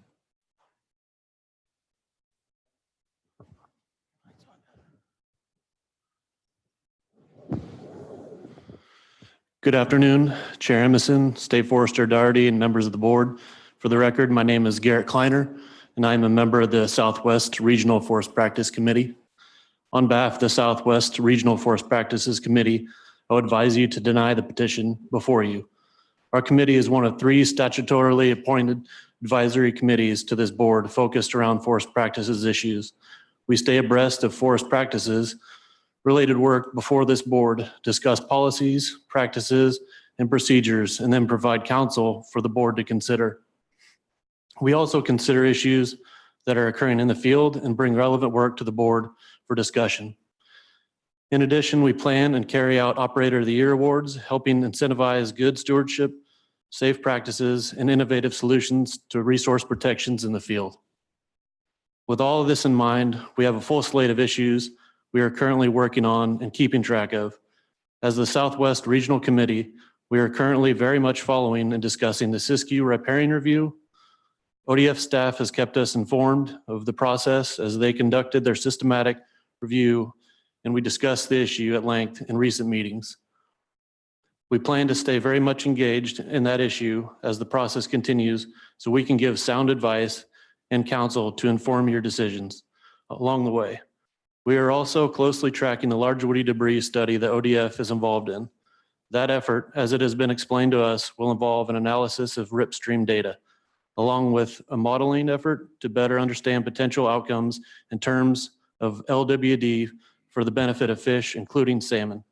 Good afternoon, Chair Emerson, State Forester Daugherty, and members of the board. For the record, my name is Garrett Kleiner, and I'm a member of the Southwest Regional Forest Practice Committee. On behalf of the Southwest Regional Forest Practices Committee, I would advise you to deny the petition before you. Our committee is one of 3 statutorily appointed advisory committees to this board focused around forest practices issues. We stay abreast of forest practices related work before this board, discuss policies, practices, and procedures, and then provide counsel for the board to consider. We also consider issues that are occurring in the field and bring relevant work to the board for discussion. In addition, we plan and carry out Operator of the Year awards, helping incentivize good stewardship, safe practices, and innovative solutions to resource protections in the field. With all of this in mind, we have a full slate of issues we are currently working on and keeping track of. As the Southwest Regional Committee, we are currently very much following and discussing the Siskiyou riparian review. ODF staff has kept us informed of the process as they conducted their systematic review, and we discussed the issue at length in recent meetings. We plan to stay very much engaged in that issue as the process continues so we can give sound advice and counsel to inform your decisions along the way. We are also closely tracking the large woody debris study that ODF is involved in. That effort, as it has been explained to us, will involve an analysis of RIP stream data, along with a modeling effort to better understand potential outcomes in terms of LWD for the benefit of fish, including salmon.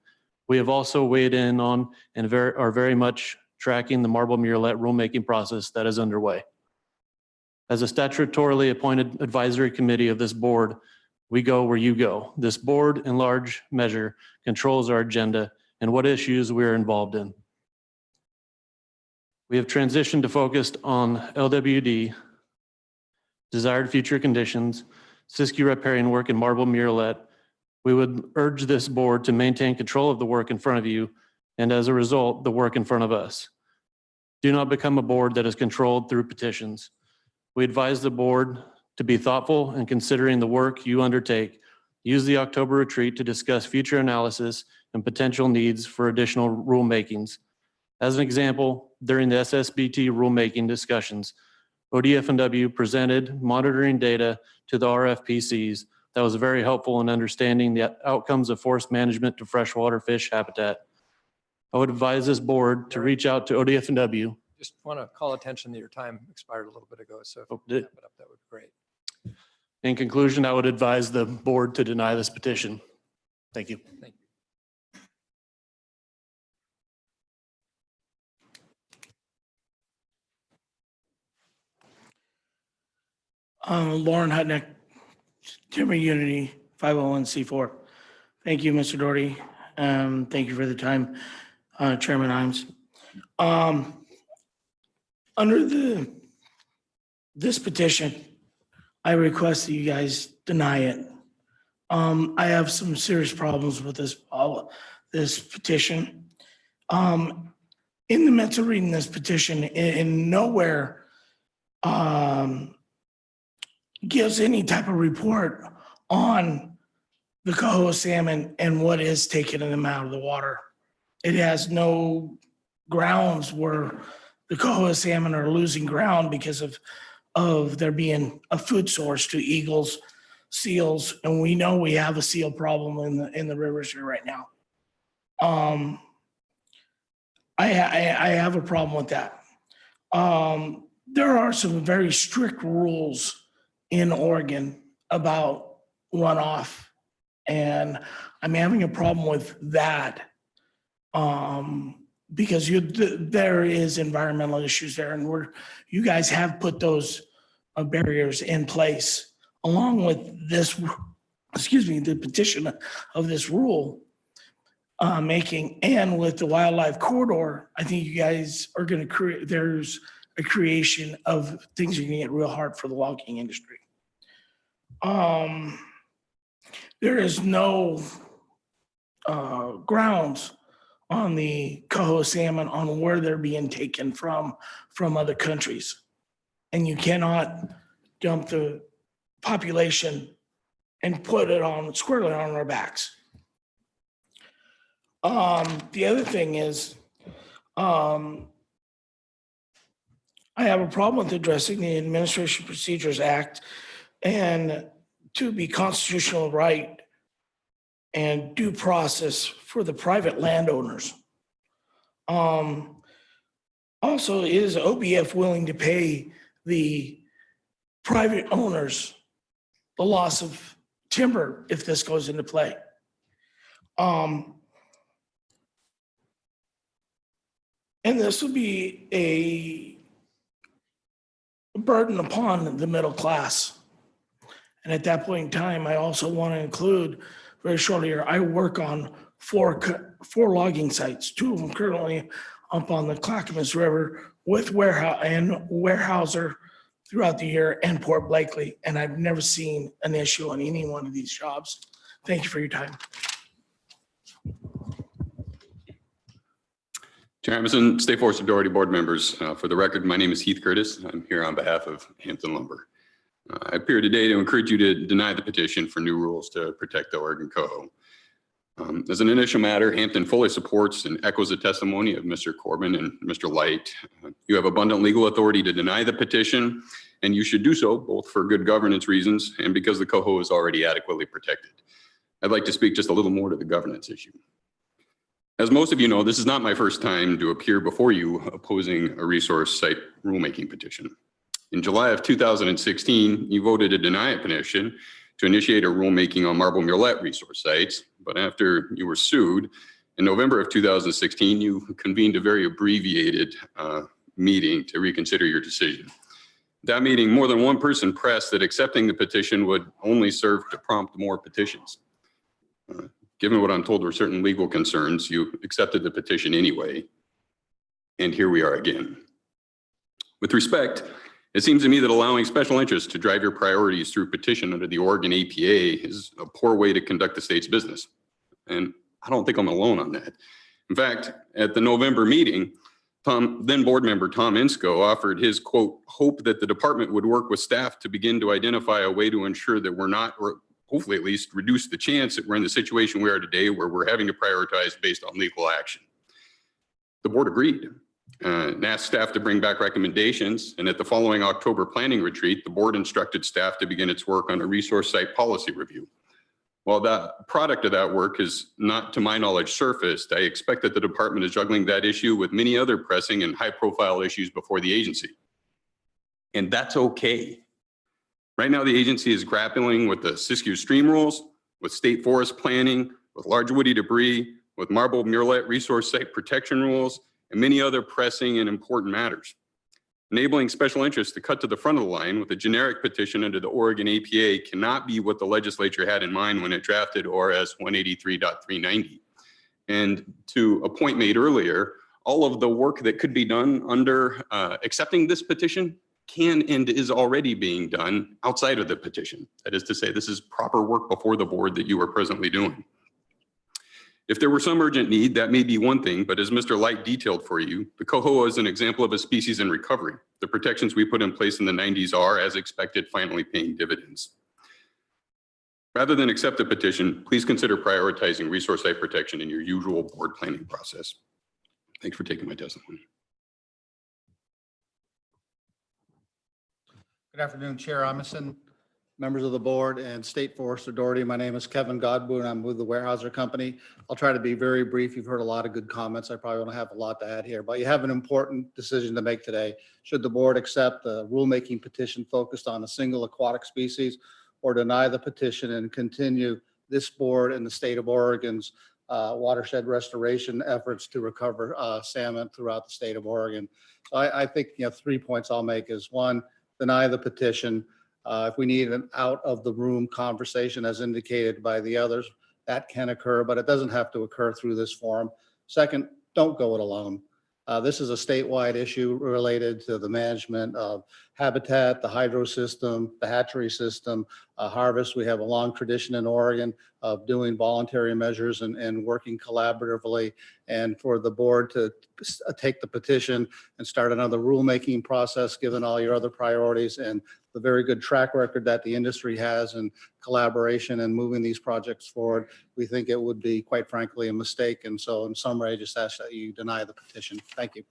We have also weighed in on and are very much tracking the marble murrelet rulemaking process that is underway. As a statutorily appointed advisory committee of this board, we go where you go. This board, in large measure, controls our agenda and what issues we are involved in. We have transitioned to focus on LWD, desired future conditions, Siskiyou riparian work, and marble murrelet. We would urge this board to maintain control of the work in front of you, and as a result, the work in front of us. Do not become a board that is controlled through petitions. We advise the board to be thoughtful in considering the work you undertake. Use the October retreat to discuss future analysis and potential needs for additional rulemakings. As an example, during the SSBT rulemaking discussions, ODF&W presented monitoring data to the RFPCs that was very helpful in understanding the outcomes of forest management to freshwater fish habitat. I would advise this board to reach out to ODF&W. Just want to call attention that your time expired a little bit ago, so if you Oh, could did- wrap it up, that would be great. In conclusion, I would advise the board to deny this petition. Thank you. Thank you. Lauren Hutnick, Timber Unity 501c4. Thank you, Mr. Doherty. Thank you for the time, Chairman Imes. Under this petition, I request that you guys deny it. I have some serious problems with this petition. In the midst of reading this petition, in nowhere gives any type of report on the coho salmon and what is taking them out of the water. It has no grounds where the coho salmon are losing ground because of there being a food source to eagles, seals, and we know we have a seal problem in the rivers here right now. I have a problem with that. There are some very strict rules in Oregon about runoff, and I'm having a problem with that because there is environmental issues there, and you guys have put those barriers in place along with this, the petition of this rule making, and with the wildlife corridor. I think you guys are going to create, there's a creation of things are going to get real hard for the logging industry. There is no grounds on the coho salmon on where they're being taken from other countries. And you cannot dump the population and put it on squarely on our backs. The other thing is, I have a problem with addressing the Administration Procedures Act and to be constitutional right and due process for the private landowners. Also, is OBF willing to pay the private owners the loss of timber if this goes into play? And this would be a burden upon the middle class. And at that point in time, I also want to include very shortly here, I work on four logging sites, two of them currently up on the Clackamas River with Warehouser throughout the year and Port Blakely. And I've never seen an issue on any one of these jobs. Thank you for your time. Chair Emerson, State Forest Authority board members. For the record, my name is Heath Curtis. I'm here on behalf of Hampton Lumber. I appear today to encourage you to deny the petition for new rules to protect the Oregon coho. As an initial matter, Hampton fully supports and echoes the testimony of Mr. Corbin and Mr. Light. You have abundant legal authority to deny the petition, and you should do so both for good governance reasons and because the coho is already adequately protected. I'd like to speak just a little more to the governance issue. As most of you know, this is not my first time to appear before you opposing a resource site rulemaking petition. In July of 2016, you voted to deny a petition to initiate a rulemaking on marble murrelet resource sites. But after you were sued, in November of 2016, you convened a very abbreviated meeting to reconsider your decision. That meeting, more than one person pressed that accepting the petition would only serve to prompt more petitions. Given what I'm told were certain legal concerns, you accepted the petition anyway, and here we are again. With respect, it seems to me that allowing special interests to drive your priorities through petition under the Oregon APA is a poor way to conduct the state's business. And I don't think I'm alone on that. In fact, at the November meeting, then board member Tom Insko offered his quote, hope that the department would work with staff to begin to identify a way to ensure that we're not, or hopefully at least reduce the chance that we're in the situation we are today where we're having to prioritize based on legal action. The board agreed. And asked staff to bring back recommendations. And at the following October planning retreat, the board instructed staff to begin its work on a resource site policy review. While that product of that work is not, to my knowledge, surfaced, I expect that the department is juggling that issue with many other pressing and high-profile issues before the agency. And that's okay. Right now, the agency is grappling with the Siskiyou stream rules, with state forest planning, with large woody debris, with marble murrelet resource site protection rules, and many other pressing and important matters. Enabling special interests to cut to the front of the line with a generic petition under the Oregon APA cannot be what the legislature had in mind when it drafted ORS 183.390. And to a point made earlier, all of the work that could be done under accepting this petition can and is already being done outside of the petition. That is to say, this is proper work before the board that you are presently doing. If there were some urgent need, that may be one thing, but as Mr. Light detailed for you, the coho is an example of a species in recovery. The protections we put in place in the 90s are, as expected, finally paying dividends. Rather than accept the petition, please consider prioritizing resource site protection in your usual board planning process. Thanks for taking my testimony. Good afternoon, Chair Amundson, members of the board, and State Forest Authority. My name is Kevin Godbout. I'm with the Weyerhaeuser Company. I'll try to be very brief. You've heard a lot of good comments. I probably don't have a lot to add here, but you have an important decision to make today. Should the board accept the rulemaking petition focused on a single aquatic species, or deny the petition and continue this board and the state of Oregon's watershed restoration efforts to recover salmon throughout the state of Oregon? So I think 3 points I'll make is: one, deny the petition. If we need an out of the room conversation as indicated by the others, that can occur, but it doesn't have to occur through this forum. Second, don't go it alone. This is a statewide issue related to the management of habitat, the hydro system, the hatchery system, harvest. We have a long tradition in Oregon of doing voluntary measures and working collaboratively. And for the board to take the petition and start another rulemaking process, given all your other priorities and the very good track record that the industry has in collaboration and moving these projects forward, we think it would be, quite frankly, a mistake. And so in summary, I just ask that you deny the petition. Thank you.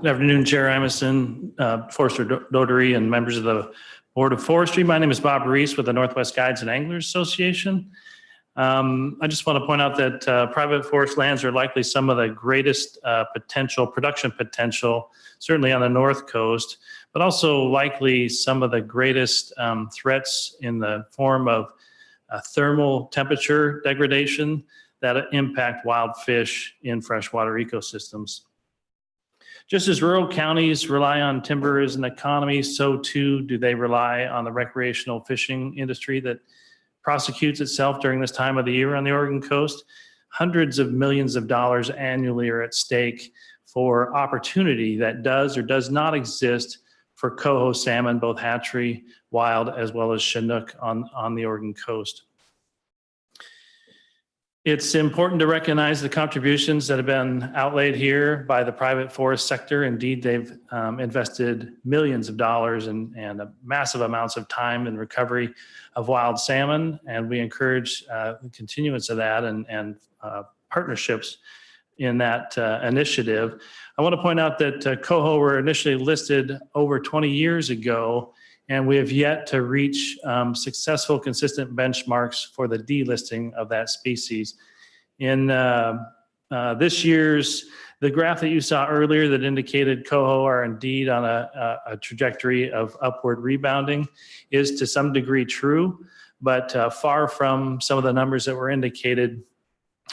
Good afternoon, Chair Emerson, Forester Dodary, and members of the Board of Forestry. My name is Bob Reese with the Northwest Guides and Anglers Association. I just want to point out that private forest lands are likely some of the greatest production potential, certainly on the North Coast, but also likely some of the greatest threats in the form of thermal temperature degradation that impact wild fish in freshwater ecosystems. Just as rural counties rely on timber as an economy, so too do they rely on the recreational fishing industry that prosecutes itself during this time of the year on the Oregon coast. Hundreds of millions of dollars annually are at stake for opportunity that does or does not exist for coho salmon, both hatchery, wild, as well as Chinook on the Oregon coast. It's important to recognize the contributions that have been outlaid here by the private forest sector. Indeed, they've invested millions of dollars and massive amounts of time in recovery of wild salmon. And we encourage the continuance of that and partnerships in that initiative. I want to point out that coho were initially listed over 20 years ago, and we have yet to reach successful, consistent benchmarks for the delisting of that species. In this year's, the graph that you saw earlier that indicated coho are indeed on a trajectory of upward rebounding is to some degree true, but far from some of the numbers that were indicated.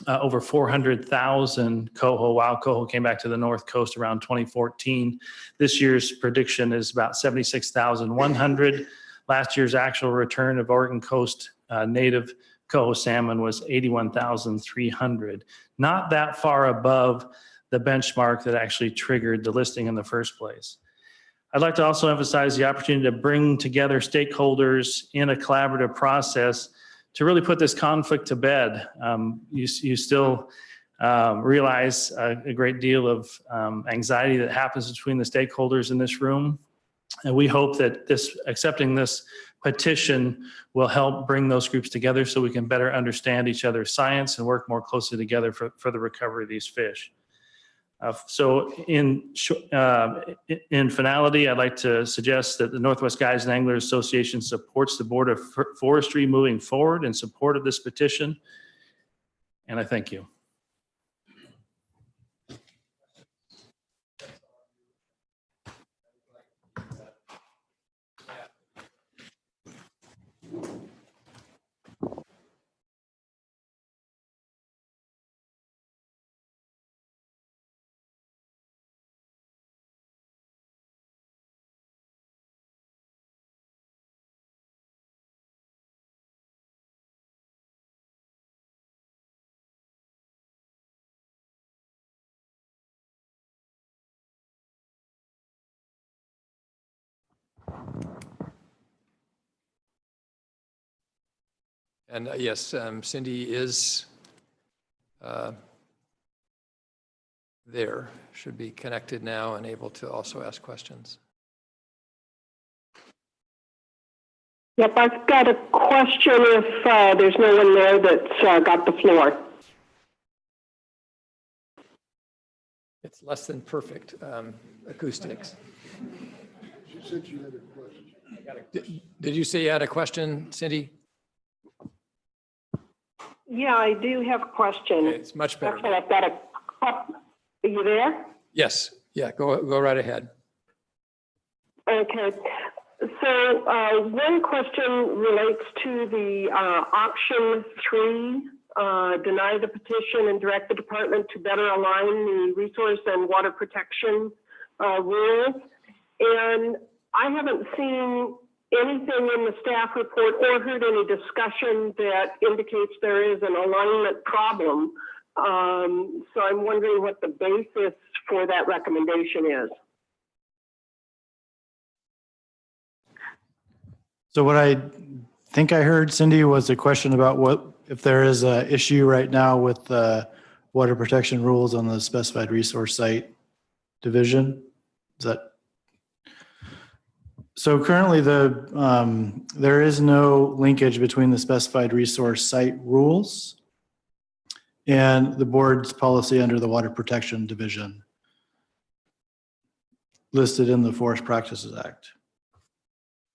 Over 400,000 coho, wild coho, came back to the North Coast around 2014. This year's prediction is about 76,100. Last year's actual return of Oregon coast native coho salmon was 81,300. Not that far above the benchmark that actually triggered the listing in the first place. I'd like to also emphasize the opportunity to bring together stakeholders in a collaborative process to really put this conflict to bed. You still realize a great deal of anxiety that happens between the stakeholders in this room. And we hope that accepting this petition will help bring those groups together so we can better understand each other's science and work more closely together for the recovery of these fish. So in finality, I'd like to suggest that the Northwest Guides and Anglers Association supports the Board of Forestry moving forward in support of this petition. And I thank you. And yes, Cindy is there, should be connected now and able to also ask questions. Yep, I've got a question if there's no one there that's got the floor. It's less than perfect acoustics. She said she had a question. Did you say you had a question, Cindy? Yeah, I do have a question. Okay, it's much better. Actually, I've got a. Are you there? Yes. Yeah, go right ahead. Okay. So one question relates to the option 3, deny the petition and direct the department to better align the resource and water protection rules. And I haven't seen anything in the staff report or heard any discussion that indicates there is an alignment problem. So I'm wondering what the basis for that recommendation is. So what I think I heard, Cindy, was a question about what if there is an issue right now with the water protection rules on the specified resource site division. Is that? So currently there is no linkage between the specified resource site rules and the board's policy under the water protection division listed in the Forest Practices Act.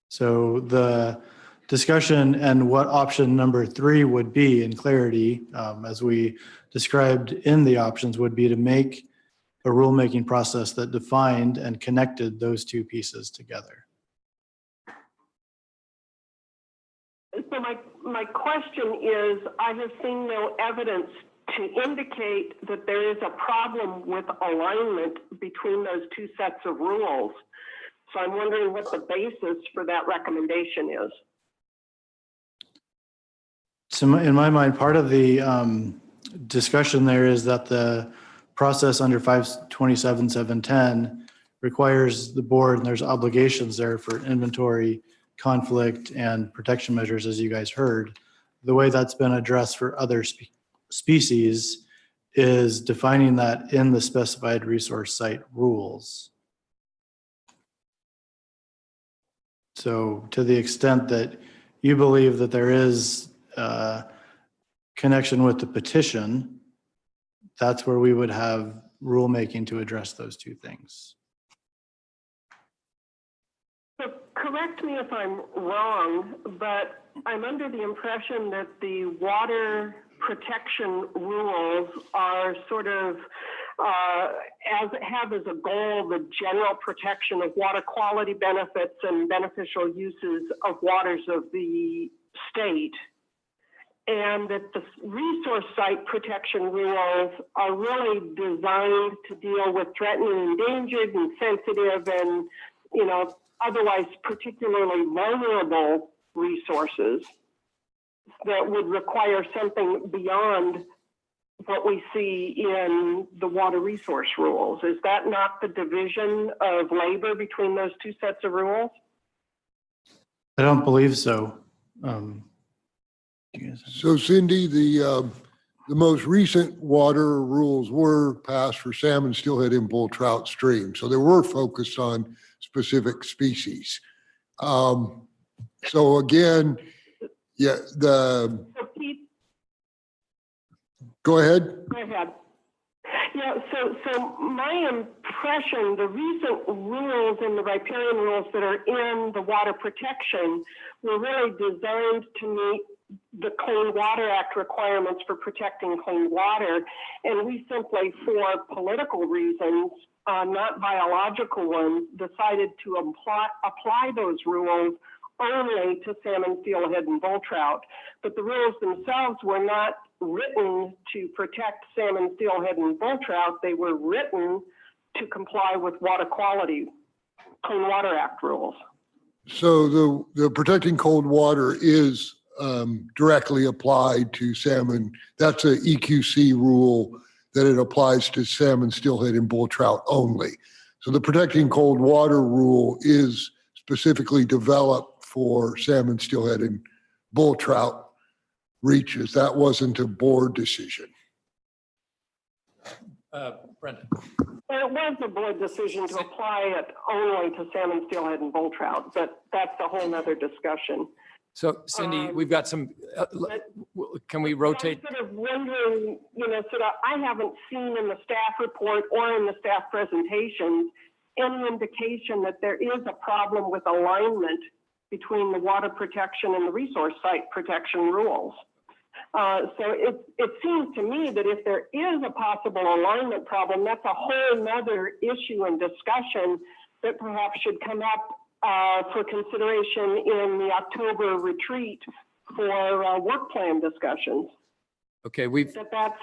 So the discussion and what option number 3 would be in clarity, as we described in the options, would be to make a rulemaking process that defined and connected those two pieces together. So my question is, I have seen no evidence to indicate that there is a problem with alignment between those two sets of rules. So I'm wondering what the basis for that recommendation is. So in my mind, part of the discussion there is that the process under 527-710 requires the board, and there's obligations there for inventory, conflict, and protection measures, as you guys heard. The way that's been addressed for other species is defining that in the specified resource site rules. So to the extent that you believe that there is a connection with the petition, that's where we would have rulemaking to address those two things. So correct me if I'm wrong, but I'm under the impression that the water protection rules are sort of have as a goal the general protection of water quality benefits and beneficial uses of waters of the state, and that the resource site protection rules are really designed to deal with threatened and endangered and sensitive and, you know, otherwise particularly vulnerable resources that would require something beyond what we see in the water resource rules. Is that not the division of labor between those two sets of rules? I don't believe so. So Cindy, the most recent water rules were passed for salmon, steelhead, and bull trout streams. So they were focused on specific species. So again, yeah, So Pete, go ahead. go ahead. Yeah, so my impression, the recent rules and the riparian rules that are in the water protection were really designed to meet the Clean Water Act requirements for protecting clean water. And we simply, for political reasons, not biological ones, decided to apply those rules only to salmon, steelhead, and bull trout. But the rules themselves were not written to protect salmon, steelhead, and bull trout. They were written to comply with water quality, Clean Water Act rules. So the protecting cold water is directly applied to salmon. That's a EQC rule that it applies to salmon, steelhead, and bull trout only. So the protecting cold water rule is specifically developed for salmon, steelhead, and bull trout reaches. That wasn't a board decision. Brenda. Well, it was a board decision to apply it only to salmon, steelhead, and bull trout, but that's a whole nother discussion. So Cindy, we've got some, can we rotate? I'm sort of wondering, I haven't seen in the staff report or in the staff presentations any indication that there is a problem with alignment between the water protection and the resource site protection rules. So it seems to me that if there is a possible alignment problem, that's a whole nother issue and discussion that perhaps should come up for consideration in the October retreat for work plan discussions. Okay, That's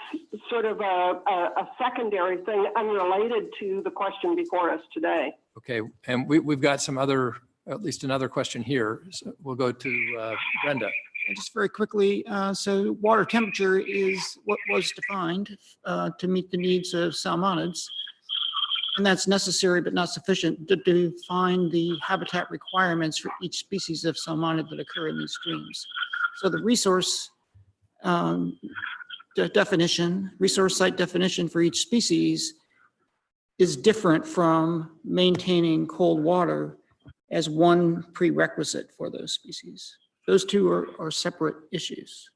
sort of a secondary thing unrelated to the question before us today. Okay, and we've got some other, at least another question here. So we'll go to Brenda. Just very quickly, so water temperature is what was defined to meet the needs of salmonids. And that's necessary but not sufficient to define the habitat requirements for each species of salmonid that occur in these streams. So the resource resource site definition for each species is different from maintaining cold water as one prerequisite for those species. Those two are separate issues.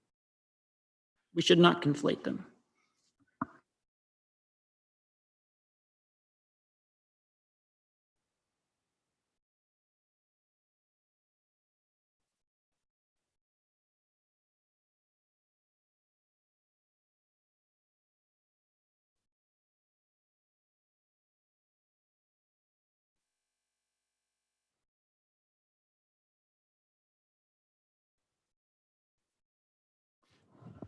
We should not conflate them.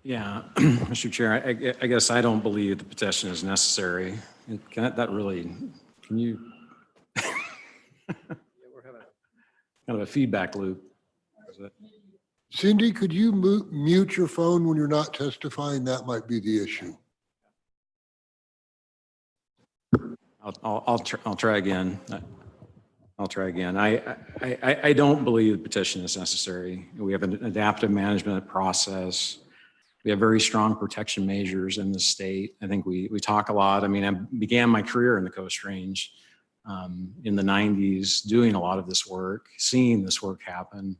Yeah, Mr. Chair, I guess I don't believe the petition is necessary. Can you? Kind of a feedback loop. Cindy, could you mute your phone when you're not testifying? That might be the issue. I'll try again. I'll try again. I don't believe the petition is necessary. We have an adaptive management process. We have very strong protection measures in the state. I think we talk a lot. I mean, I began my career in the Coast Range in the 90s, doing a lot of this work, seeing this work happen,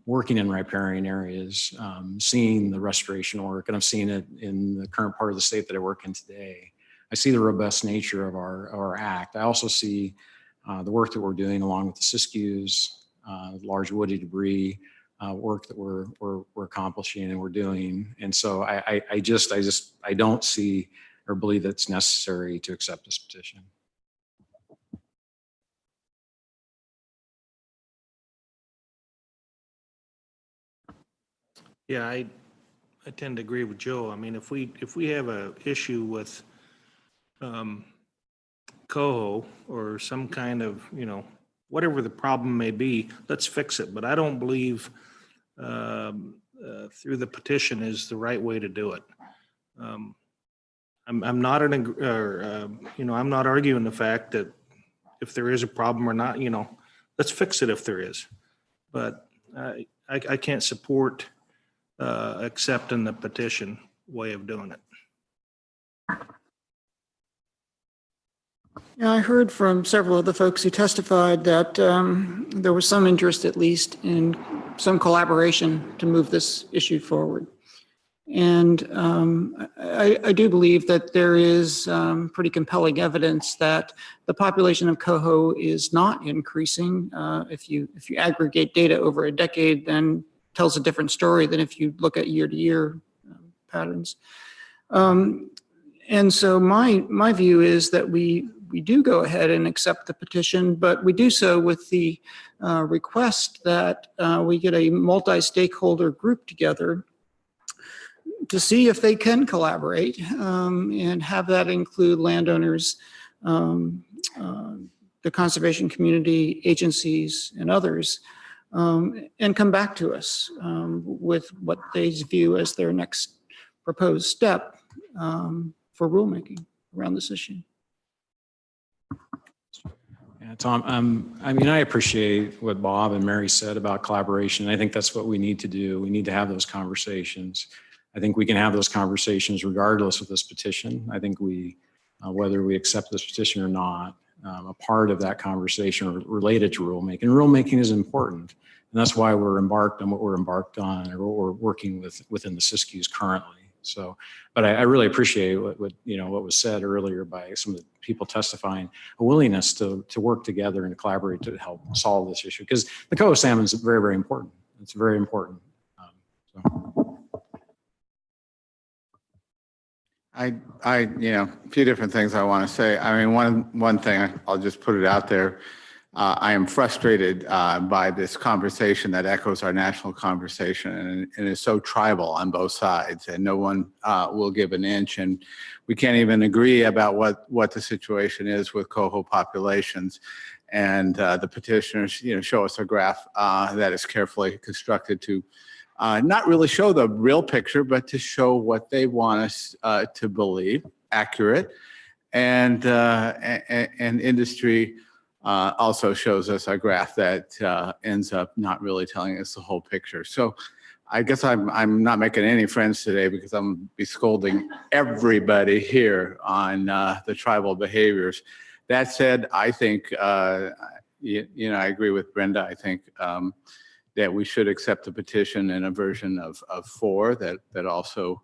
working in riparian areas, seeing the restoration work, and I'm seeing it in the current part of the state that I work in today. I see the robust nature of our act. I also see the work that we're doing along with the Siskiyous, large woody debris, work that we're accomplishing and we're doing. And so I don't see or believe it's necessary to accept this petition. Yeah, I tend to agree with Joe. I mean, if we have a issue with coho or some kind of, whatever the problem may be, let's fix it. But I don't believe through the petition is the right way to do it. I'm not I'm not arguing the fact that if there is a problem or not, let's fix it if there is. But I can't support accepting the petition way of doing it. Yeah, I heard from several of the folks who testified that there was some interest, at least, in some collaboration to move this issue forward. And I do believe that there is pretty compelling evidence that the population of coho is not increasing. If you aggregate data over a decade, then tells a different story than if you look at year-to-year patterns. And so my view is that we do go ahead and accept the petition, but we do so with the request that we get a multi-stakeholder group together to see if they can collaborate and have that include landowners, the conservation community, agencies, and others, and come back to us with what they view as their next proposed step for rulemaking around this issue. Yeah, Tom, I mean, I appreciate what Bob and Mary said about collaboration. I think that's what we need to do. We need to have those conversations. I think we can have those conversations regardless of this petition. I think whether we accept this petition or not, a part of that conversation related to rulemaking. Rulemaking is important, and that's why we're embarked on what we're embarked on, or what we're working with within the Siskiyous currently. So, but I really appreciate what was said earlier by some of the people testifying, a willingness to work together and collaborate to help solve this issue, because the coho salmon is very, very important. It's very important. A few different things I want to say. I mean, one thing, I'll just put it out there. I am frustrated by this conversation that echoes our national conversation and is so tribal on both sides, and no one will give an inch, and we can't even agree about what the situation is with coho populations. And the petitioners, show us a graph that is carefully constructed to not really show the real picture, but to show what they want us to believe, accurate. And industry also shows us a graph that ends up not really telling us the whole picture. So I guess I'm not making any friends today, because I'm gonna be scolding everybody here on the tribal behaviors. That said, I think, I agree with Brenda. I think that we should accept the petition in a version of 4 that also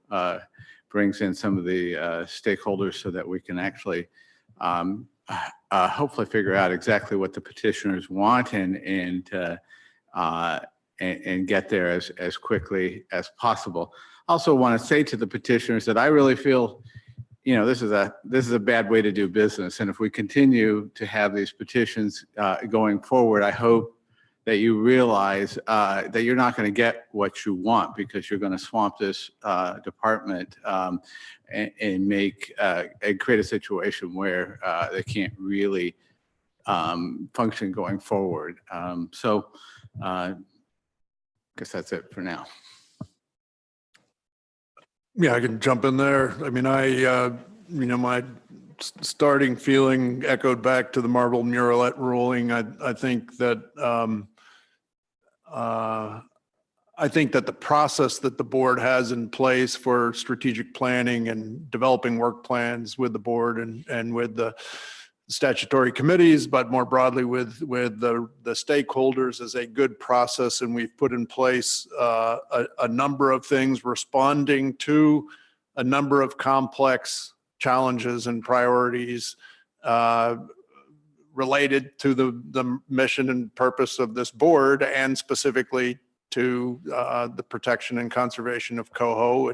brings in some of the stakeholders, so that we can actually hopefully figure out exactly what the petitioners want and get there as quickly as possible. Also want to say to the petitioners that I really feel, this is a bad way to do business. And if we continue to have these petitions going forward, I hope that you realize that you're not going to get what you want, because you're going to swamp this department and create a situation where they can't really function going forward. So I guess that's it for now. Yeah, I can jump in there. I mean, my starting feeling echoed back to the marble muralette ruling. I think that the process that the board has in place for strategic planning and developing work plans with the board and with the statutory committees, but more broadly with the stakeholders, is a good process. And we've put in place a number of things responding to a number of complex challenges and priorities related to the mission and purpose of this board, and specifically to the protection and conservation of coho,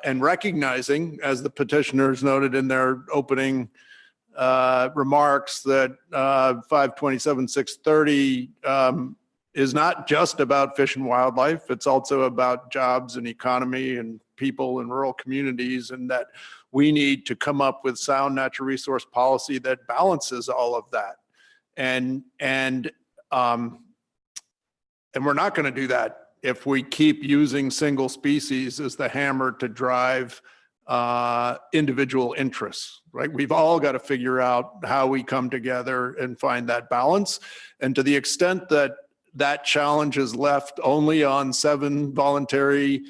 and recognizing, as the petitioners noted in their opening remarks, that 527-630 is not just about fish and wildlife. It's also about jobs and economy and people in rural communities, and that we need to come up with sound natural resource policy that balances all of that. And we're not going to do that if we keep using single species as the hammer to drive individual interests, right? We've all got to figure out how we come together and find that balance. And to the extent that that challenge is left only on 7 voluntary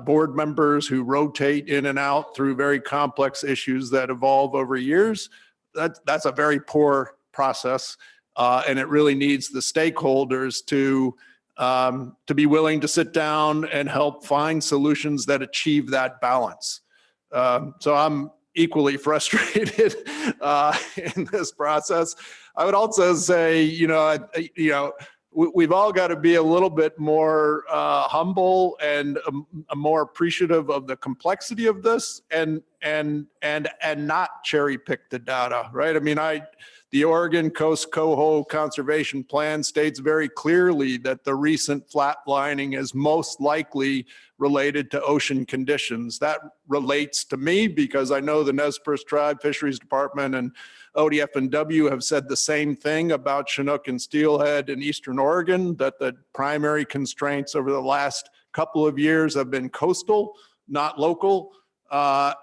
board members who rotate in and out through very complex issues that evolve over years, that's a very poor process. And it really needs the stakeholders to to be willing to sit down and help find solutions that achieve that balance. So I'm equally frustrated in this process. I would also say, we've all got to be a little bit more humble and more appreciative of the complexity of this, and not cherry pick the data, right? I mean, the Oregon Coast Coho Conservation Plan states very clearly that the recent flatlining is most likely related to ocean conditions. That relates to me because I know the Nez Perce Tribe Fisheries Department and ODF&W have said the same thing about Chinook and steelhead in Eastern Oregon, that the primary constraints over the last couple of years have been coastal, not local.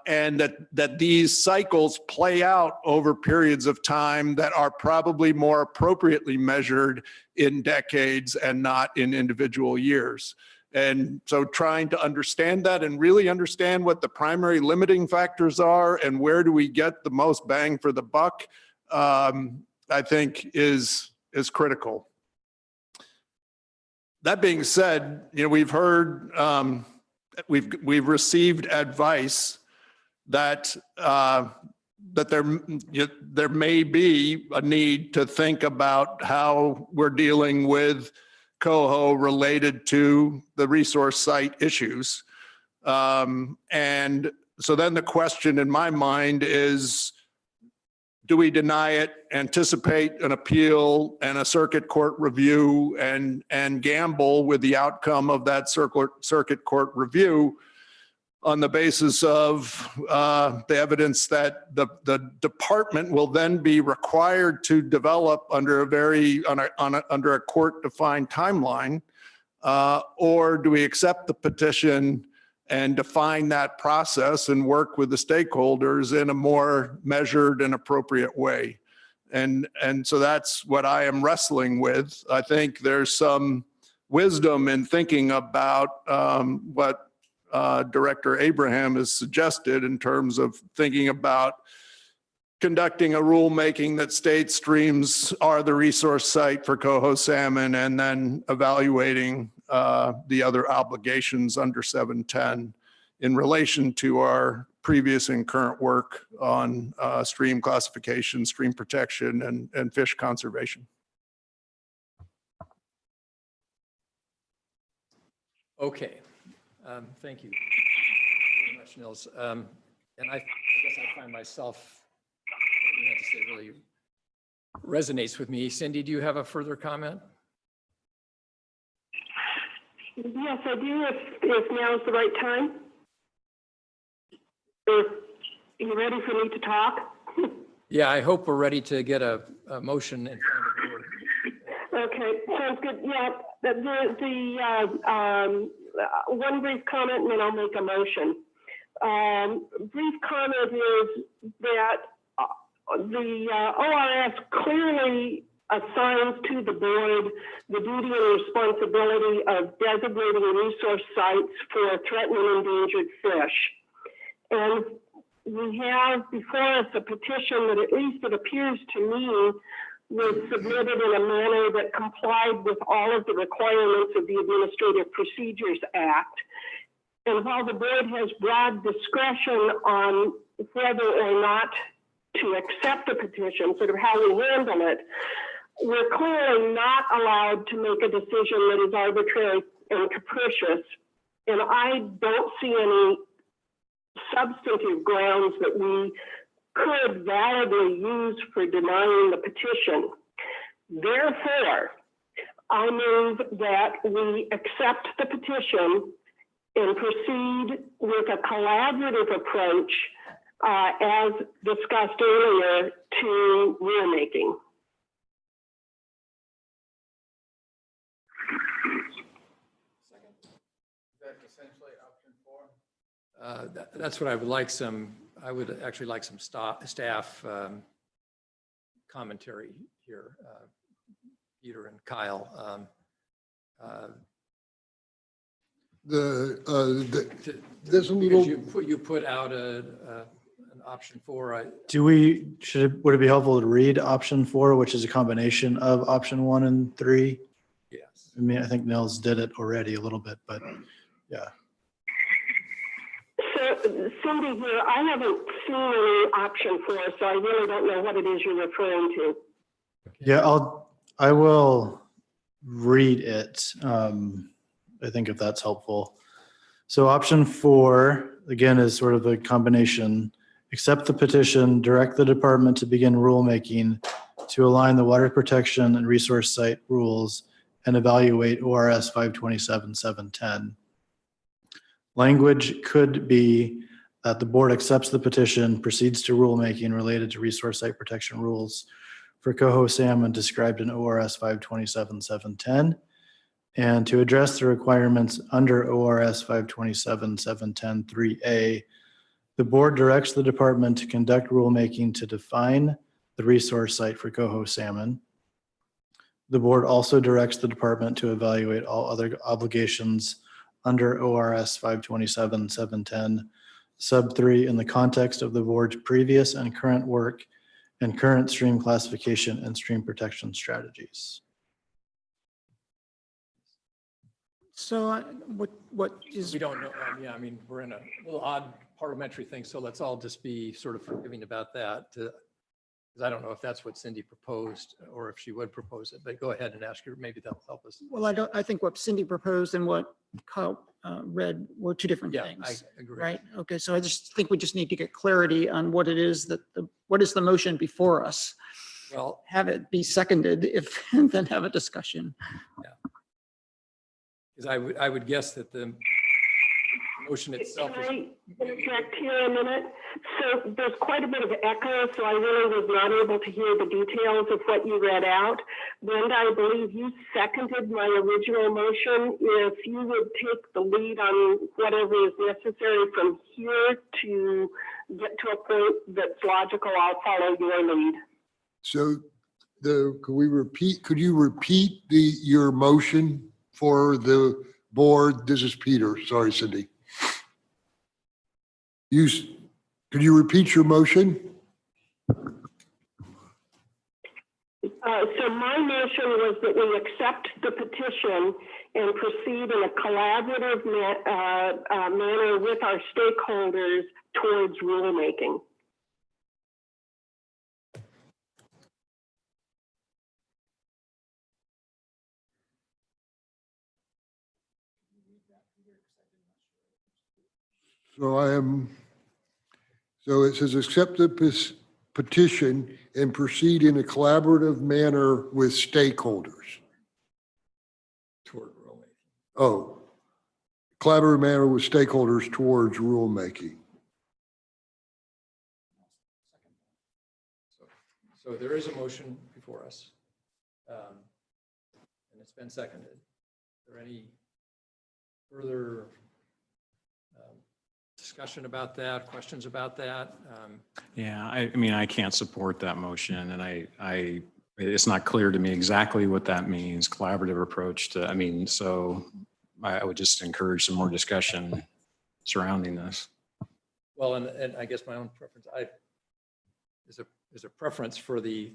And that these cycles play out over periods of time that are probably more appropriately measured in decades and not in individual years. And so trying to understand that and really understand what the primary limiting factors are and where do we get the most bang for the buck, I think is critical. That being said, we've heard, we've received advice that there may be a need to think about how we're dealing with coho related to the resource site issues. And so then the question in my mind is, do we deny it, anticipate an appeal and a circuit court review, and gamble with the outcome of that circuit court review on the basis of the evidence that the department will then be required to develop under under a court-defined timeline, or do we accept the petition and define that process and work with the stakeholders in a more measured and appropriate way? And so that's what I am wrestling with. I think there's some wisdom in thinking about what Director Abraham has suggested in terms of thinking about conducting a rulemaking that states streams are the resource site for coho salmon, and then evaluating the other obligations under 710 in relation to our previous and current work on stream classification, stream protection, and fish conservation. Okay. Thank you very much, Nils. And I guess I find myself, what you had to say really resonates with me. Cindy, do you have a further comment? Yes, I do, if now is the right time. Are you ready for me to talk? Yeah, I hope we're ready to get a motion in front of the board. Okay, sounds good. Yeah, one brief comment and then I'll make a motion. Brief comment is that the ORS clearly assigns to the board the duty and responsibility of designating resource sites for threatened and endangered fish. And we have before us a petition that, at least it appears to me, was submitted in a manner that complied with all of the requirements of the Administrative Procedures Act. And while the board has broad discretion on whether or not to accept a petition, sort of how we handle it, we're clearly not allowed to make a decision that is arbitrary and capricious. And I don't see any substantive grounds that we could validly use for denying the petition. Therefore, I move that we accept the petition and proceed with a collaborative approach, as discussed earlier, to rulemaking. That's what I would like I would actually like some staff commentary here, Peter and Kyle. There's a little. You put out an option 4. Would it be helpful to read option 4, which is a combination of option 1 and 3? Yes. I mean, I think Nels did it already a little bit, but yeah. So Cindy here, I haven't seen any option for us, so I really don't know what it is you're referring to. Yeah, I will read it. I think if that's helpful. So option 4, again, is sort of a combination. Accept the petition, direct the department to begin rulemaking to align the water protection and resource site rules and evaluate ORS 527-710. Language could be that the board accepts the petition, proceeds to rulemaking related to resource site protection rules for coho salmon described in ORS 527-710, and to address the requirements under ORS 527-710-3A, the board directs the department to conduct rulemaking to define the resource site for coho salmon. The board also directs the department to evaluate all other obligations under ORS 527-710, sub 3 in the context of the board's previous and current work and current stream classification and stream protection strategies. So what is? We don't know. Yeah, I mean, we're in a little odd parliamentary thing, so let's all just be sort of forgiving about that. Because I don't know if that's what Cindy proposed or if she would propose it, but go ahead and ask her. Maybe that'll help us. Well, I think what Cindy proposed and what Kyle read were two different Yeah, things. I agree. Right? Okay, so I just think we just need to get clarity on what it is that what is the motion before us? Well, have it be seconded if, and then have a discussion. Yeah. Because I would guess that the motion itself is. Can I interject here a minute? So there's quite a bit of echo, so I really was not able to hear the details of what you read out. Brenda, I believe you seconded my original motion. If you would take the lead on whatever is necessary from here to get to a point that's logical, I'll follow your lead. So could you repeat your motion for the board? This is Peter. Sorry, Cindy. Could you repeat your motion? So my motion was that we accept the petition and proceed in a collaborative manner with our stakeholders towards rulemaking. So it says accept the petition and proceed in a collaborative manner with stakeholders. Toward rulemaking. Oh, collaborative manner with stakeholders towards rulemaking. So there is a motion before us. And it's been seconded. Is there any further discussion about that, questions about that? Yeah, I mean, I can't support that motion, and it's not clear to me exactly what that means, collaborative approach to, I mean, so I would just encourage some more discussion surrounding this. Well, and I guess my own preference, is a preference for the,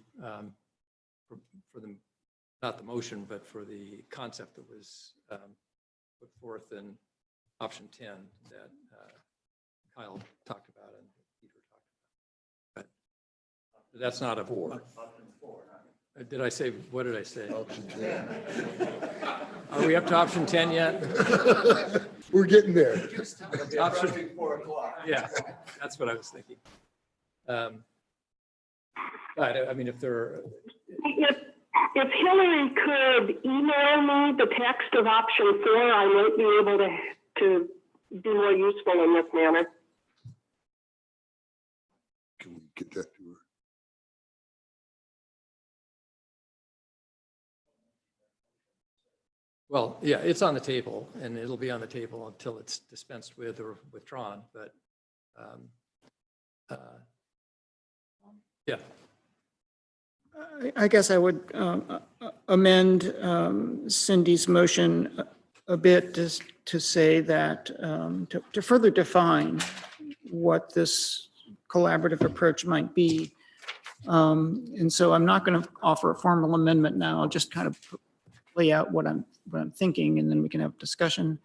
not the motion, but for the concept that was put forth in option 10 that Kyle talked about and Peter talked about. But that's not a board. Did I say, what did I say? Option 10. Are we up to option 10 yet? We're getting there. Option 4 o'clock. Yeah, that's what I was thinking. But I mean, if there are. If Hillary could email me the text of option 4, I might be able to be more useful in this manner. Can we get that to her? Well, yeah, it's on the table and it'll be on the table until it's dispensed with or withdrawn, but yeah. I guess I would amend Cindy's motion a bit to say that, to further define what this collaborative approach might be. And so I'm not going to offer a formal amendment now. I'll just kind of lay out what I'm thinking, and then we can have discussion.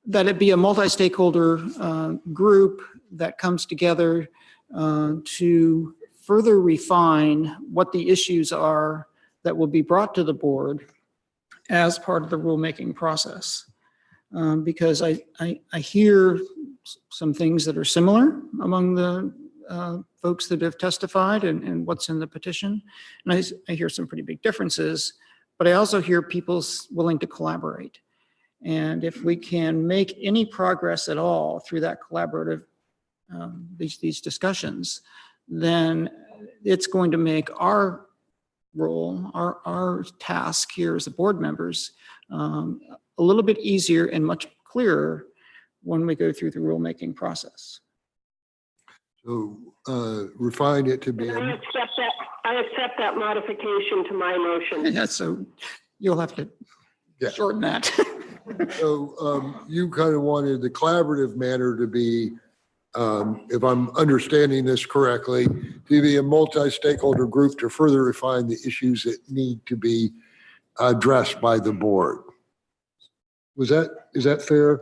That it be a multi-stakeholder group that comes together to further refine what the issues are that will be brought to the board as part of the rulemaking process. Because I hear some things that are similar among the folks that have testified and what's in the petition. And I hear some pretty big differences, but I also hear people willing to collaborate. And if we can make any progress at all through that collaborative, these discussions, then it's going to make our role, our task here as the board members, a little bit easier and much clearer when we go through the rulemaking process. So refine it to be. I accept that modification to my motion. Yeah, so you'll have to shorten that. So you kind of wanted the collaborative manner to be, if I'm understanding this correctly, to be a multi-stakeholder group to further refine the issues that need to be addressed by the board. Is that fair?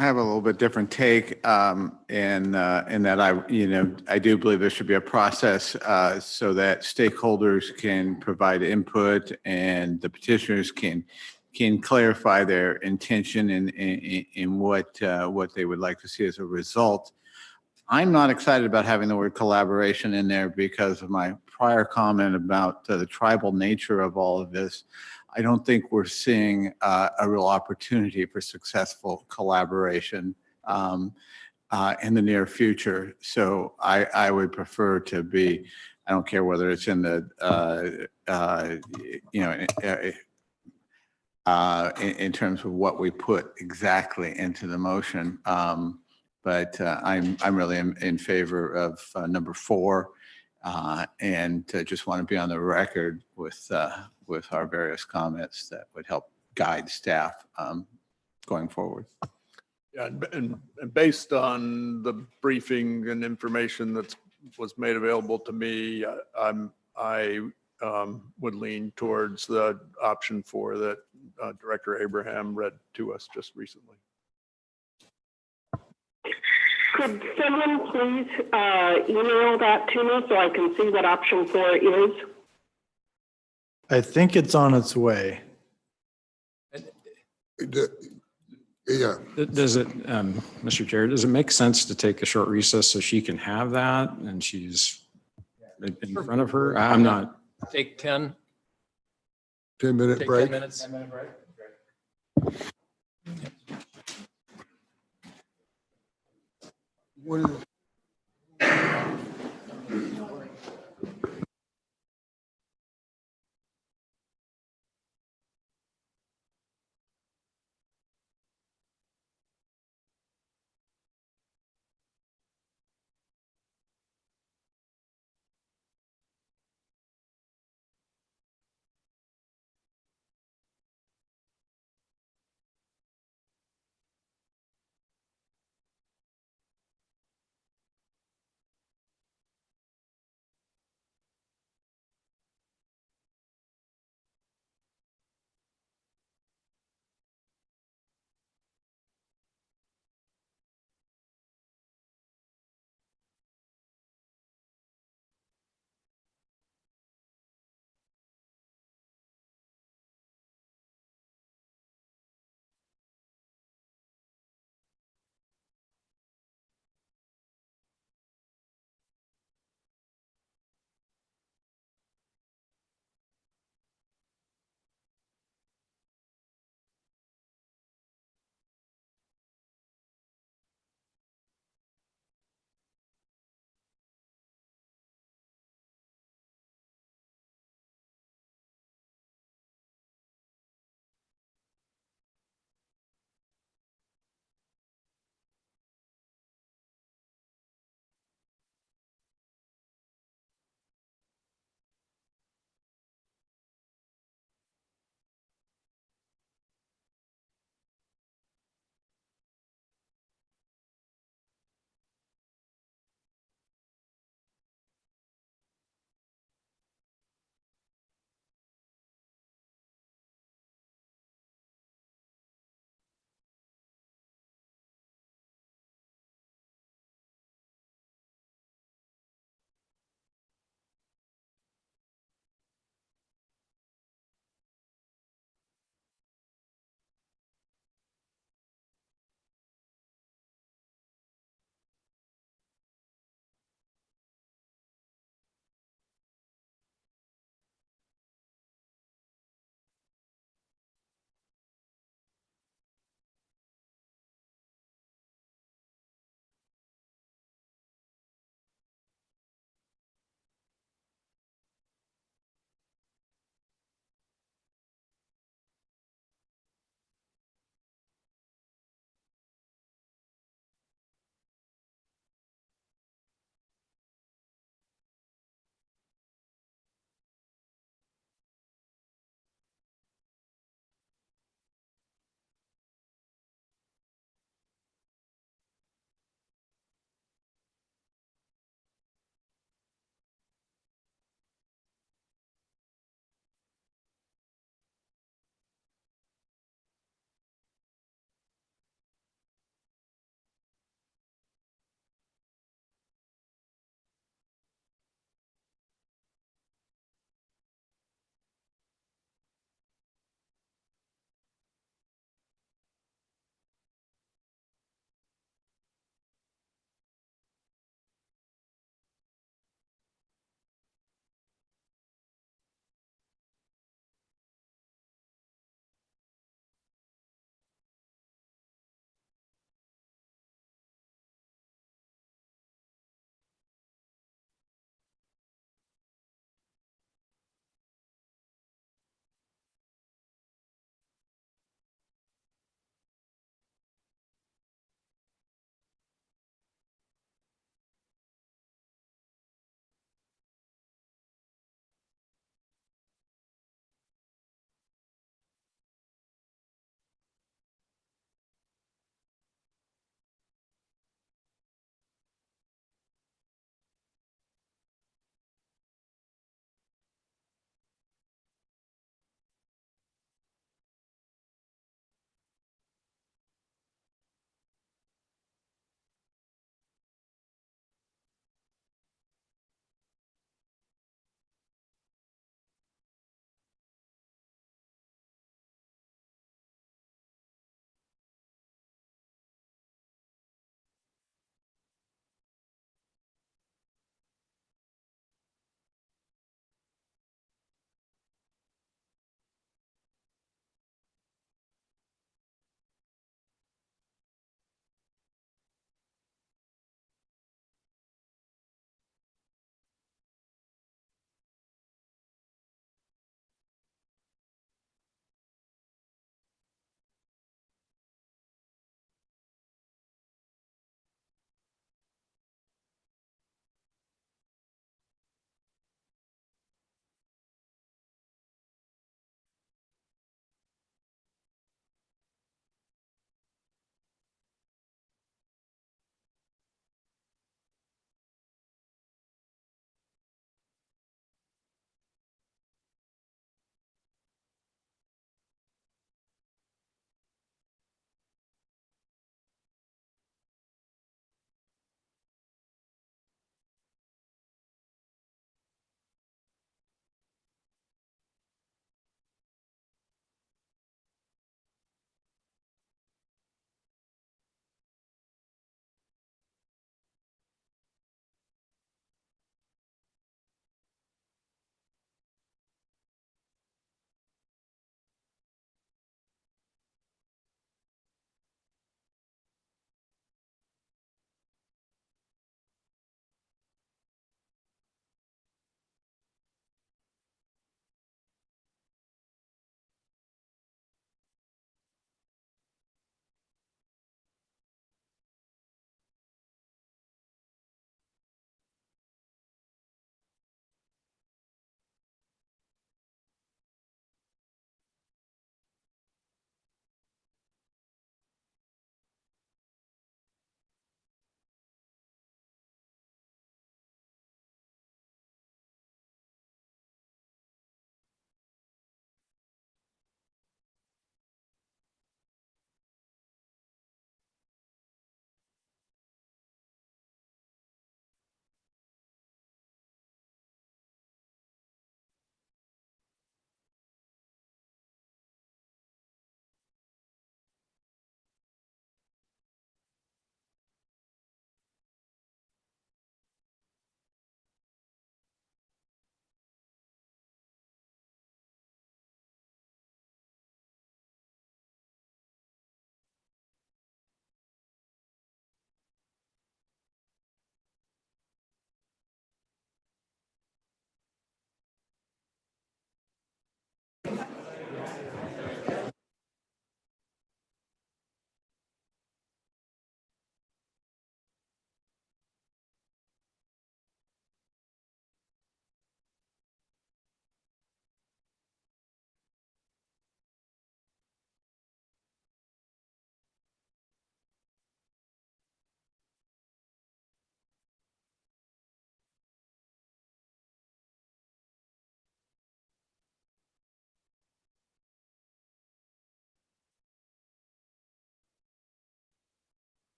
I have a little bit different take in that I do believe there should be a process so that stakeholders can provide input and the petitioners can clarify their intention in what they would like to see as a result. I'm not excited about having the word collaboration in there because of my prior comment about the tribal nature of all of this. I don't think we're seeing a real opportunity for successful collaboration in the near future. So I would prefer to be, I don't care whether it's in the, in terms of what we put exactly into the motion. But I'm really in favor of number 4 and just want to be on the record with our various comments that would help guide staff going forward. Yeah, and based on the briefing and information that was made available to me, I would lean towards the option 4 that Director Abraham read to us just recently. Could someone please email that to me so I can see what option 4 is? I think it's on its way. Yeah. Does it, Mr. Chair, does it make sense to take a short recess so she can have that and she's in front of her? I'm not. Take 10. 10-minute Take break. 10 minutes. 10-minute break. What is it?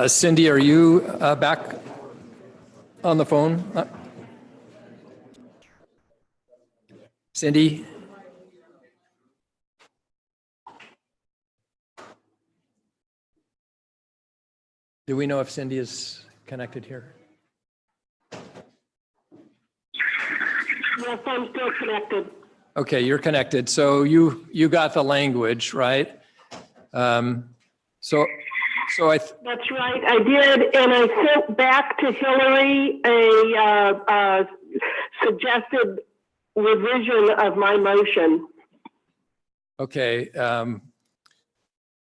Cindy, are you back on the phone? Cindy? Do we know if Cindy is connected here? Yes, I'm still connected. Okay, you're connected. So you got the language, right? So That's right, I did, and I sent back to Hillary a suggested revision of my motion. okay.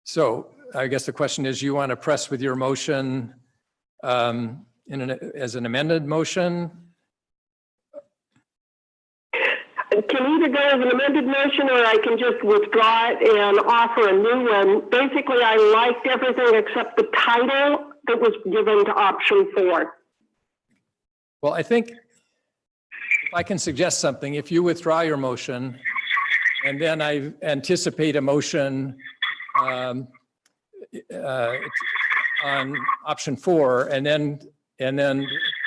So I guess the question is, you want to press with your motion as an amended motion? Can either go as an amended motion, or I can just withdraw it and offer a new one. Basically, I liked everything except the title that was given to option 4. Well, I think if I can suggest something, if you withdraw your motion, and then I anticipate a motion on option 4, and then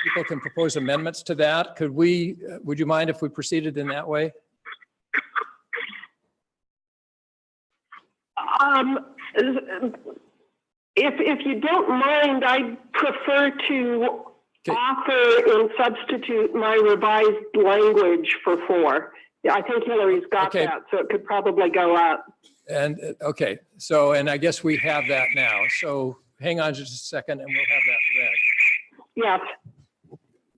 people can propose amendments to that. Would you mind if we proceeded in that way? If you don't mind, I'd prefer to offer and substitute my revised language for 4. Yeah, I think Hillary's got that, so it could probably go up. And, okay, so, and I guess we have that now. So hang on just a second and we'll have that read. Yes.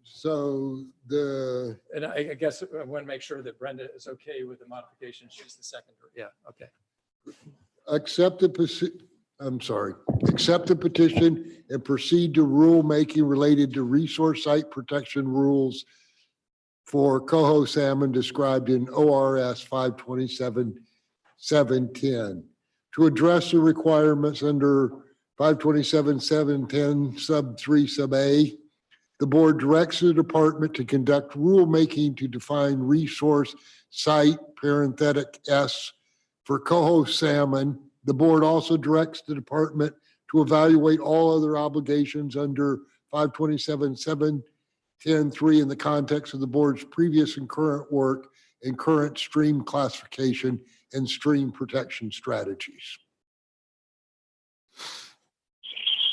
So And I guess I want to make sure that Brenda is okay with the modification. She's the second. Yeah, okay. accept the petition and proceed to rulemaking related to resource site protection rules for coho salmon described in ORS 527-710. To address the requirements under 527-710 sub 3 sub A, the board directs the department to conduct rulemaking to define resource site parenthetic S for coho salmon. The board also directs the department to evaluate all other obligations under 527-710-3 in the context of the board's previous and current work and current stream classification and stream protection strategies.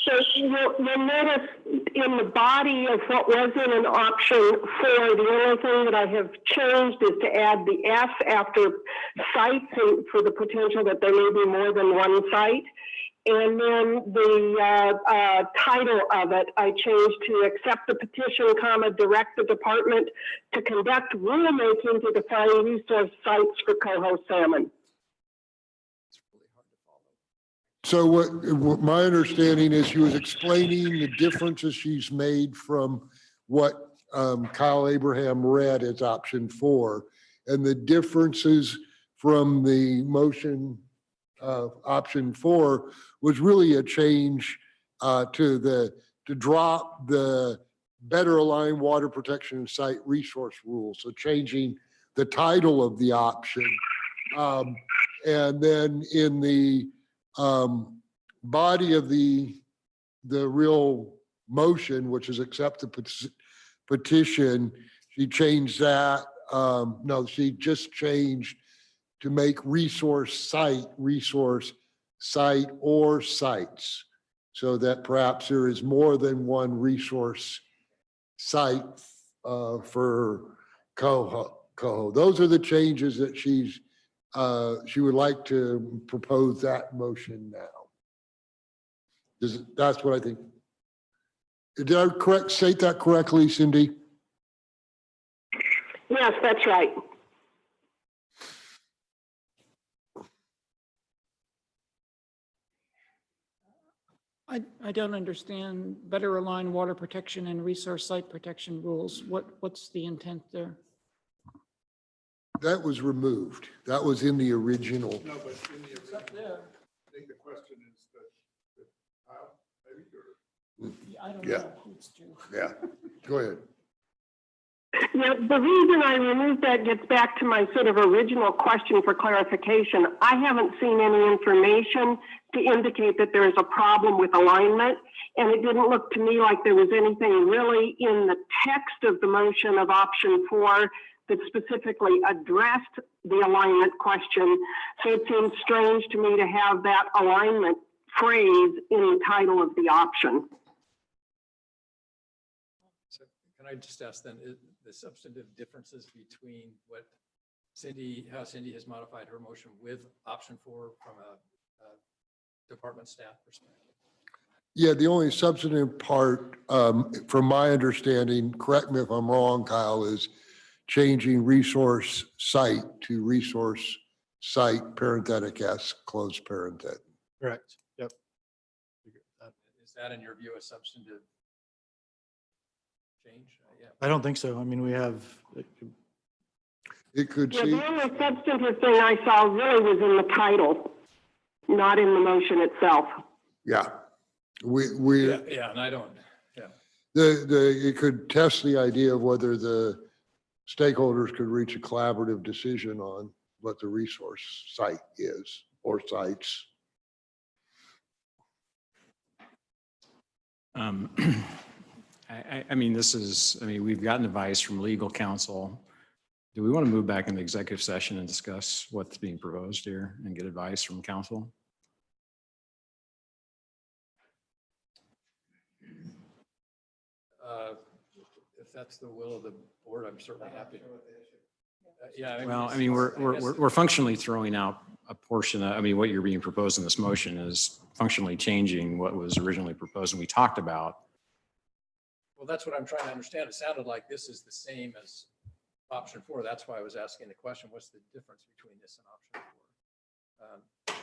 So you'll notice in the body of what was in an option 4, the only thing that I have changed is to add the S after sites and for the potential that there may be more than one site. And then the title of it, I changed to accept the petition, direct the department to conduct rulemaking to define resource sites for coho salmon. So what my understanding is she was explaining the differences she's made from what Kyle Abraham read as option 4, and the differences from the motion option 4 was really a change to drop the better aligned water protection and site resource rules. So changing the title of the option, and then in the body of the real motion, which is accept the petition, she changed that. No, she just changed to make resource site or sites, so that perhaps there is more than one resource site for coho. Those are the changes that she would like to propose that motion now. That's what I think. Did I state that correctly, Cindy? Yes, that's right. I don't understand better aligned water protection and resource site protection rules. What's the intent there? That was removed. That was in the original. No, but in the, I think the question is that Kyle, maybe, or? I don't Yeah. know who's due. Yeah, go ahead. Yeah, the reason I removed that gets back to my sort of original question for clarification. I haven't seen any information to indicate that there is a problem with alignment, and it didn't look to me like there was anything really in the text of the motion of option 4 that specifically addressed the alignment question. So it seems strange to me to have that alignment phrase in the title of the option. So can I just ask then, the substantive differences between what how Cindy has modified her motion with option 4 from a department staff perspective? Yeah, the only substantive part, from my understanding, correct me if I'm wrong, Kyle, is changing resource site to resource site parenthetic S close parenthetic. Correct. Yep. Is that in your view a substantive change? Yeah. I don't think so. I mean, we have, It could Yeah, see, the only substantive thing I saw really was in the title, not in the motion itself. yeah. We, Yeah, and I don't, yeah. it could test the idea of whether the stakeholders could reach a collaborative decision on what the resource site is or sites. I mean, we've gotten advice from legal counsel. Do we want to move back into executive session and discuss what's being proposed here and get advice from counsel? If that's the will of the board, I'm certainly happy. Yeah. Well, I mean, we're functionally throwing out a portion of, what you're being proposed in this motion is functionally changing what was originally proposed and we talked about. Well, that's what I'm trying to understand. It sounded like this is the same as option 4. That's why I was asking the question, what's the difference between this and option 4?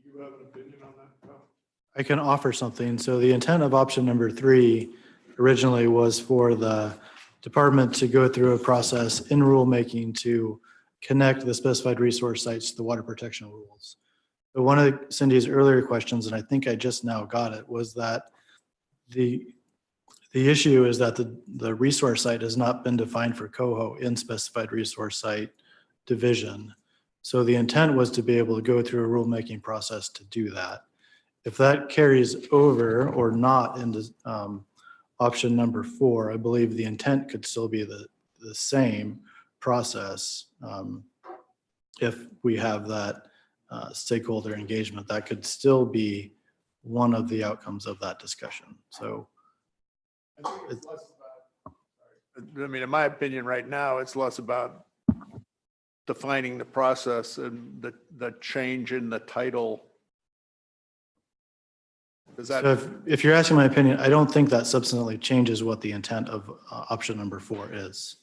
Do you have an opinion on that, Kyle? I can offer something. So the intent of option number 3 originally was for the department to go through a process in rulemaking to connect the specified resource sites to the water protection rules. But one of Cindy's earlier questions, and I think I just now got it, was that the issue is that the resource site has not been defined for coho in specified resource site division. So the intent was to be able to go through a rulemaking process to do that. If that carries over or not into option number 4, I believe the intent could still be the same process. If we have that stakeholder engagement, that could still be one of the outcomes of that discussion. So I think it's less about, in my opinion right now, it's less about defining the process and the change in the title. Is that? so if you're asking my opinion, I don't think that substantially changes what the intent of option number 4 is.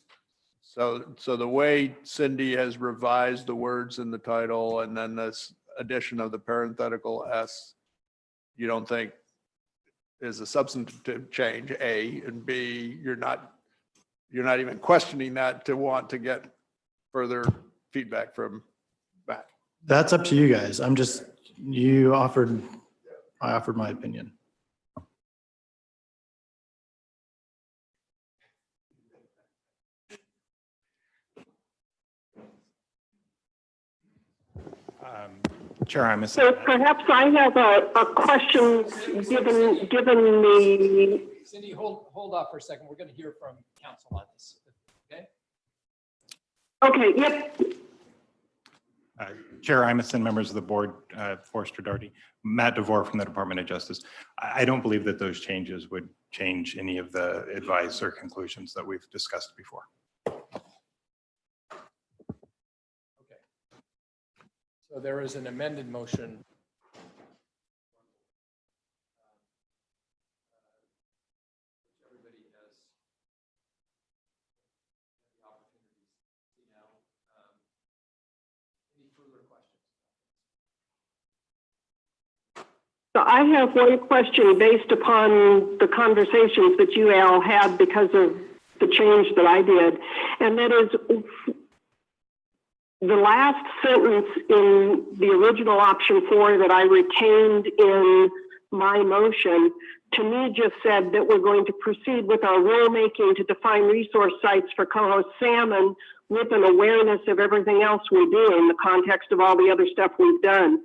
So the way Cindy has revised the words in the title and then this addition of the parenthetical S, you don't think is a substantive change, A, and B, you're not even questioning that to want to get further feedback from back. That's up to you guys. I offered my opinion. Chair, I'm So perhaps I have a question given the. Cindy, hold off for a second. We're going to hear from counsel on this. Okay. Okay. Yep. Chair Imison, members of the board, Forestry Doherty, Matt DeVore from the Department of Justice. I don't believe that those changes would change any of the advice or conclusions that we've discussed before. So there is an amended motion. Everybody has the opportunity to see now. Any further questions? So I have one question based upon the conversations that you all had because of the change that I did, and that is the last sentence in the original option 4 that I retained in my motion, to me just said that we're going to proceed with our rulemaking to define resource sites for coho salmon with an awareness of everything else we do in the context of all the other stuff we've done.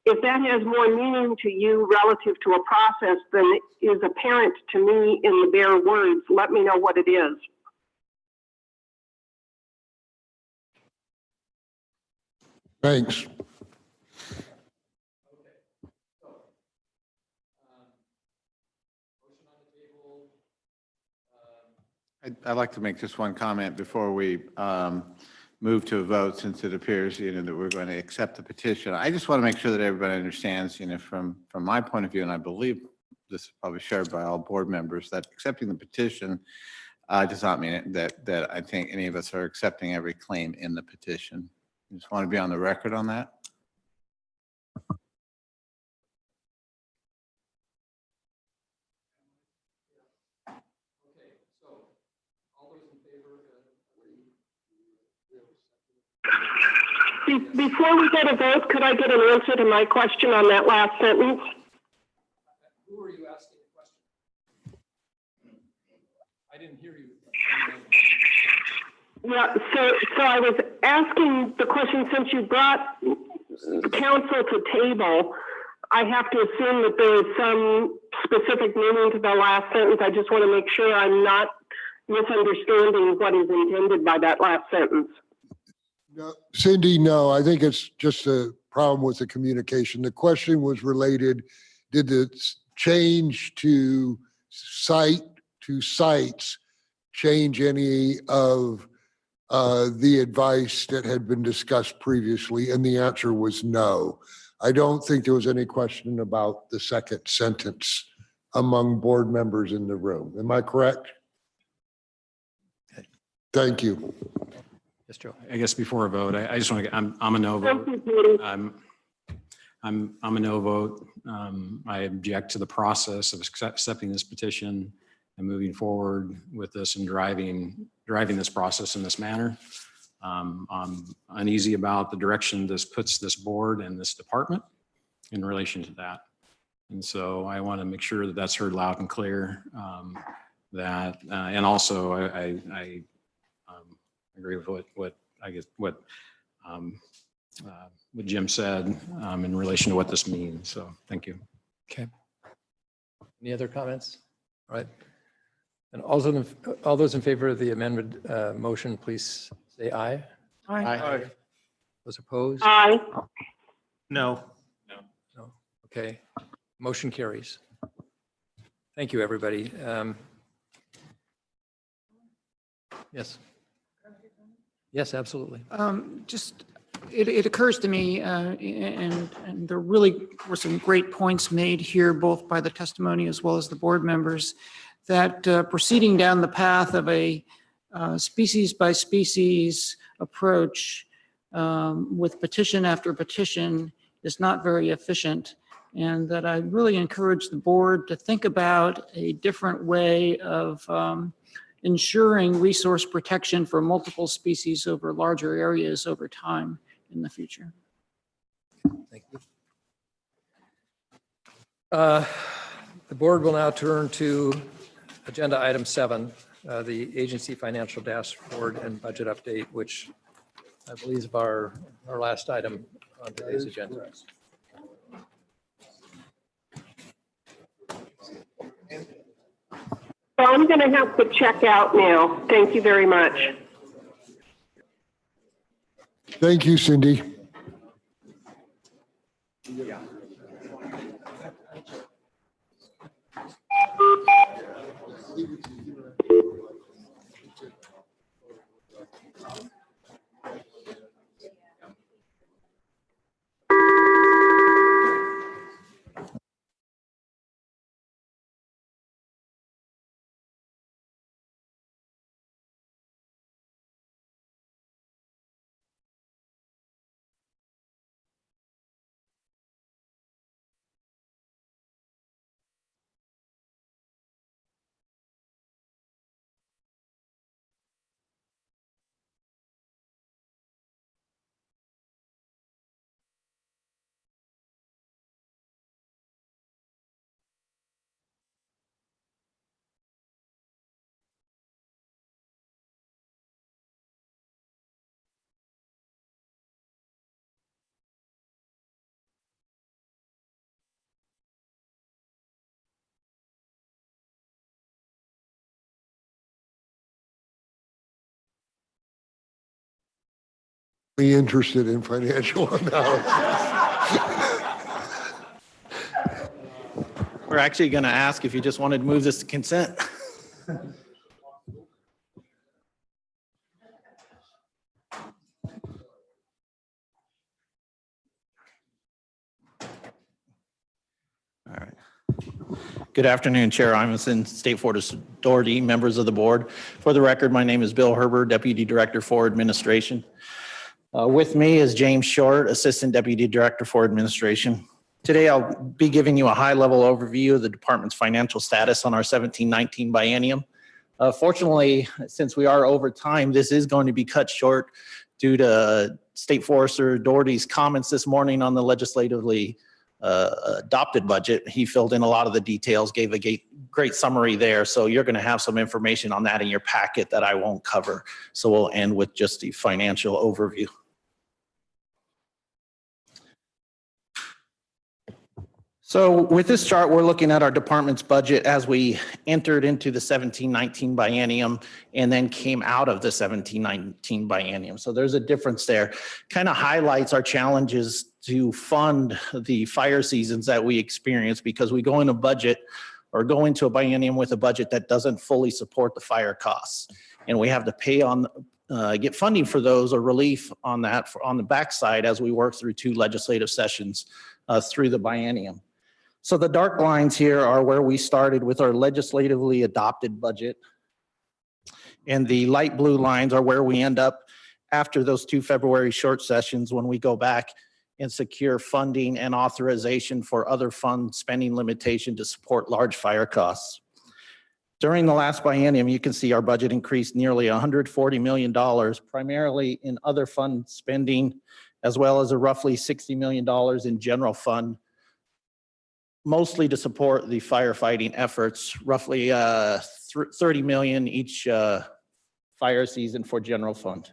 If that has more meaning to you relative to a process than is apparent to me in the bare words, let me know what it is. Thanks. I'd like to make just one comment before we move to a vote, since it appears, that we're going to accept the petition. I just want to make sure that everybody understands, from my point of view, and I believe this is probably shared by all board members, that accepting the petition does not mean that I think any of us are accepting every claim in the petition. I just want to be on the record on that. Before we get a vote, could I get an answer to my question on that last sentence? Who are you asking the question? I didn't hear you. Yeah, so I was asking the question, since you brought council to table, I have to assume that there is some specific meaning to the last sentence. I just want to make sure I'm not misunderstanding what is intended by that last sentence. No, Cindy, no, I think it's just a problem with the communication. The question was related, did the change to sites change any of the advice that had been discussed previously? And the answer was no. I don't think there was any question about the second sentence among board members in the room. Am I correct? Thank you. Yes, Joe. I guess before a vote, I just want to, I'm a no vote. I'm a no vote. I object to the process of accepting this petition and moving forward with this and driving this process in this manner. I'm uneasy about the direction this puts this board and this department in relation to that. And so I want to make sure that that's heard loud and clear. And also I agree with what Jim said in relation to what this means. So thank you. Okay. Any other comments? All right. And also, all those in favor of the amended motion, please say aye. Aye. Aye. Those opposed? Aye. No. No. Okay. Motion carries. Thank you, everybody. Yes. Yes, absolutely. It occurs to me, and there really were some great points made here, both by the testimony as well as the board members, that proceeding down the path of a species by species approach with petition after petition is not very efficient, and that I really encourage the board to think about a different way of ensuring resource protection for multiple species over larger areas over time in the future. Thank you. The board will now turn to agenda item 7, the agency financial dashboard and budget update, which I believe is our last item on today's agenda. So I'm going to have to check out now. Thank you very much. Thank you, Cindy. interested in financial analysis. We're actually going to ask if you just wanted to move this to consent. All right. Good afternoon, Chair Imeson, State Forest Authority, members of the board. For the record, my name is Bill Herber, Deputy Director for Administration. With me is James Short, Assistant Deputy Director for Administration. Today, I'll be giving you a high-level overview of the department's financial status on our 17-19 biennium. Fortunately, since we are over time, this is going to be cut short due to State Forester Doherty's comments this morning on the legislatively adopted budget. He filled in a lot of the details, gave a great summary there. So you're going to have some information on that in your packet that I won't cover. So we'll end with just the financial overview. So with this chart, we're looking at our department's budget as we entered into the 17-19 biennium and then came out of the 17-19 biennium. So there's a difference there. Kind of highlights our challenges to fund the fire seasons that we experience because we go into budget or go into a biennium with a budget that doesn't fully support the fire costs. And we have to pay on, get funding for those or relief on that on the backside as we work through 2 legislative sessions through the biennium. So the dark lines here are where we started with our legislatively adopted budget. And the light blue lines are where we end up after those 2 February short sessions when we go back and secure funding and authorization for other fund spending limitation to support large fire costs. During the last biennium, you can see our budget increased nearly $140 million, primarily in other fund spending, as well as a roughly $60 million in general fund, mostly to support the firefighting efforts, roughly 30 million each fire season for general fund.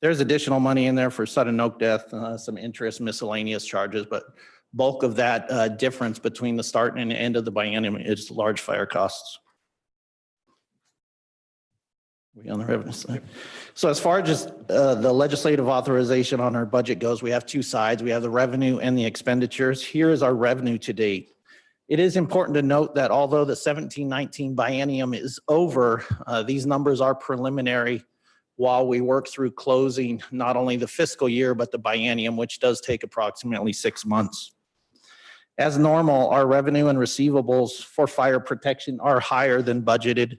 There's additional money in there for sudden oak death, some interest, miscellaneous charges, but bulk of that difference between the start and end of the biennium is large fire costs. We on the revenue side. So as far as just the legislative authorization on our budget goes, we have 2 sides. We have the revenue and the expenditures. Here is our revenue to date. It is important to note that although the 17-19 biennium is over, these numbers are preliminary while we work through closing not only the fiscal year, but the biennium, which does take approximately 6 months. As normal, our revenue and receivables for fire protection are higher than budgeted.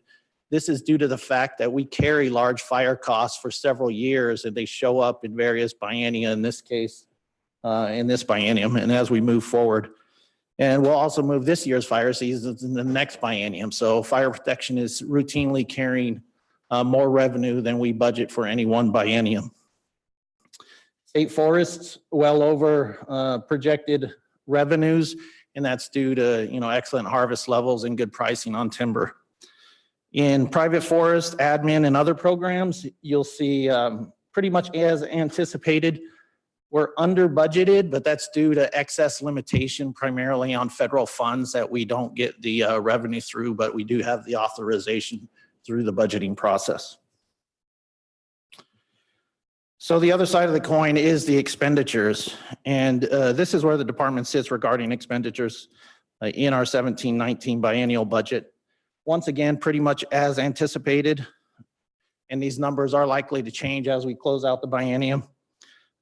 This is due to the fact that we carry large fire costs for several years and they show up in various biennia, in this case, in this biennium, and as we move forward. And we'll also move this year's fire seasons in the next biennium. So fire protection is routinely carrying more revenue than we budget for any one biennium. State forests well over projected revenues, and that's due to excellent harvest levels and good pricing on timber. In private forest, admin, and other programs, you'll see pretty much as anticipated. We're under budgeted, but that's due to excess limitation primarily on federal funds that we don't get the revenue through, but we do have the authorization through the budgeting process. So the other side of the coin is the expenditures. And this is where the department sits regarding expenditures in our 17-19 biennial budget. Once again, pretty much as anticipated, and these numbers are likely to change as we close out the biennium.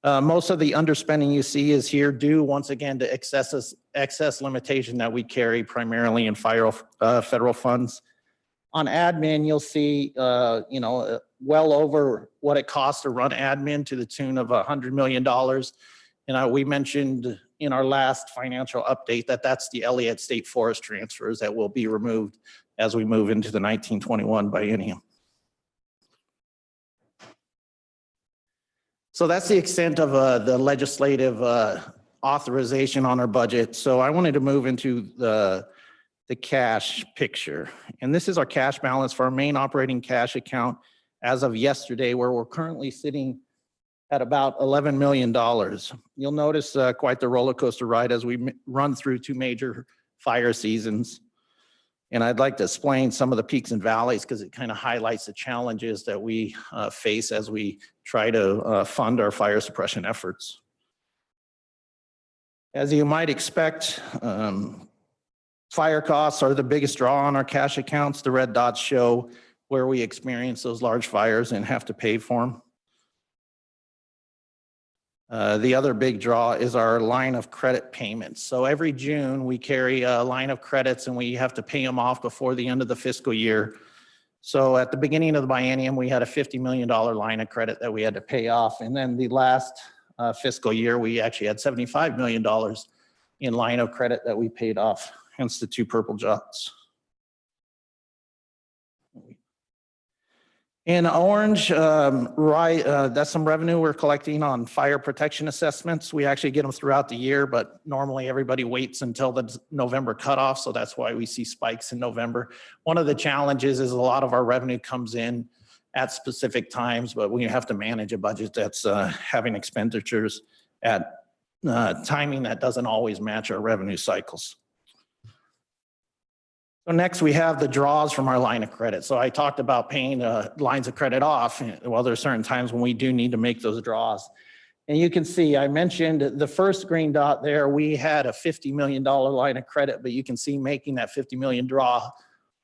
Most of the underspending you see is here due once again to excess limitation that we carry primarily in federal funds. On admin, you'll see well over what it costs to run admin to the tune of $100 million. And we mentioned in our last financial update that that's the Elliott State Forest transfers that will be removed as we move into the 1921 biennium. So that's the extent of the legislative authorization on our budget. So I wanted to move into the cash picture. And this is our cash balance for our main operating cash account as of yesterday, where we're currently sitting at about $11 million. You'll notice quite the roller coaster ride as we run through 2 major fire seasons. And I'd like to explain some of the peaks and valleys because it kind of highlights the challenges that we face as we try to fund our fire suppression efforts. As you might expect, fire costs are the biggest draw on our cash accounts. The red dots show where we experience those large fires and have to pay for them. The other big draw is our line of credit payments. So every June, we carry a line of credits and we have to pay them off before the end of the fiscal year. So at the beginning of the biennium, we had a $50 million line of credit that we had to pay off. And then the last fiscal year, we actually had $75 million in line of credit that we paid off, hence the two purple dots. In orange, that's some revenue we're collecting on fire protection assessments. We actually get them throughout the year, but normally everybody waits until the November cutoff, so that's why we see spikes in November. One of the challenges is a lot of our revenue comes in at specific times, but we have to manage a budget that's having expenditures at timing that doesn't always match our revenue cycles. So next we have the draws from our line of credit. So I talked about paying lines of credit off. Well, there's certain times when we do need to make those draws. And you can see, I mentioned the first green dot there, we had a $50 million line of credit, but you can see making that 50 million draw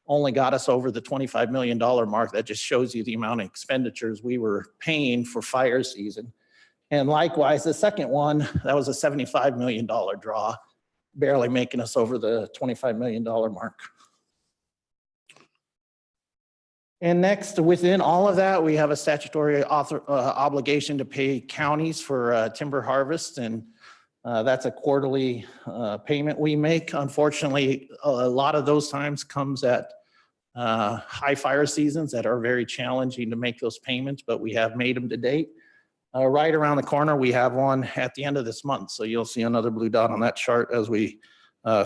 only got us over the $25 million mark. That just shows you the amount of expenditures we were paying for fire season. And likewise, the second one, that was a $75 million draw, barely making us over the $25 million mark. And next, within all of that, we have a statutory obligation to pay counties for timber harvest, and that's a quarterly payment we make. Unfortunately, a lot of those times comes at high fire seasons that are very challenging to make those payments, but we have made them to date. Right around the corner, we have one at the end of this month, so you'll see another blue dot on that chart as we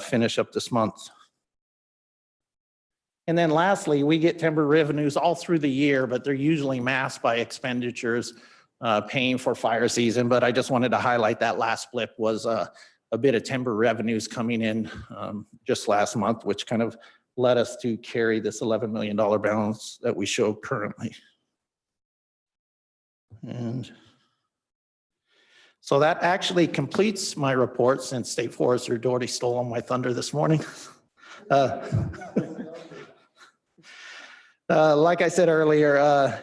finish up this month. And then lastly, we get timber revenues all through the year, but they're usually masked by expenditures paying for fire season. But I just wanted to highlight that last blip was a bit of timber revenues coming in just last month, which kind of led us to carry this $11 million balance that we show currently. And so that actually completes my report since State Forester Doherty stole my thunder this morning. Like I said earlier,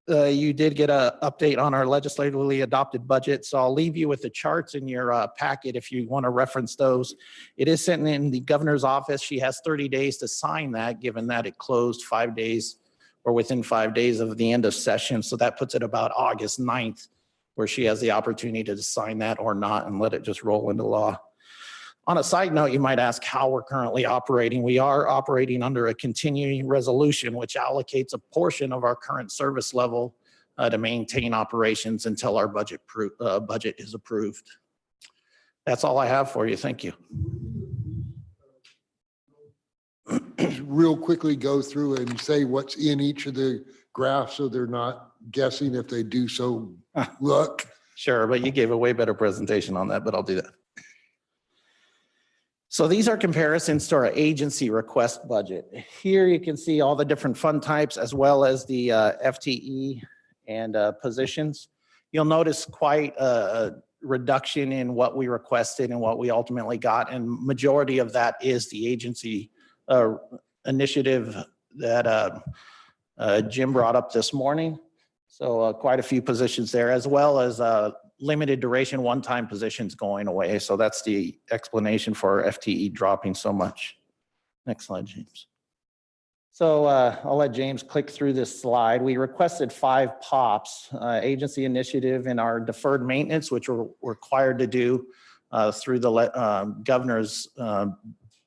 you did get an update on our legislatively adopted budget, so I'll leave you with the charts in your packet if you want to reference those. It is sitting in the governor's office. She has 30 days to sign that, given that it closed 5 days or within 5 days of the end of session. So that puts it about August 9th, where she has the opportunity to sign that or not and let it just roll into law. On a side note, you might ask how we're currently operating. We are operating under a continuing resolution, which allocates a portion of our current service level to maintain operations until our budget is approved. That's all I have for you. Thank you. Real quickly go through and say what's in each of the graphs so they're not guessing if they do so. Look. Sure, but you gave a way better presentation on that, but I'll do that. So these are comparisons to our agency request budget. Here you can see all the different fund types as well as the FTE and positions. You'll notice quite a reduction in what we requested and what we ultimately got, and majority of that is the agency initiative that Jim brought up this morning. So quite a few positions there, as well as limited duration one-time positions going away. So that's the explanation for FTE dropping so much. Next slide, James. So I'll let James click through this slide. We requested 5 POPs, agency initiative in our deferred maintenance, which we're required to do through the governor's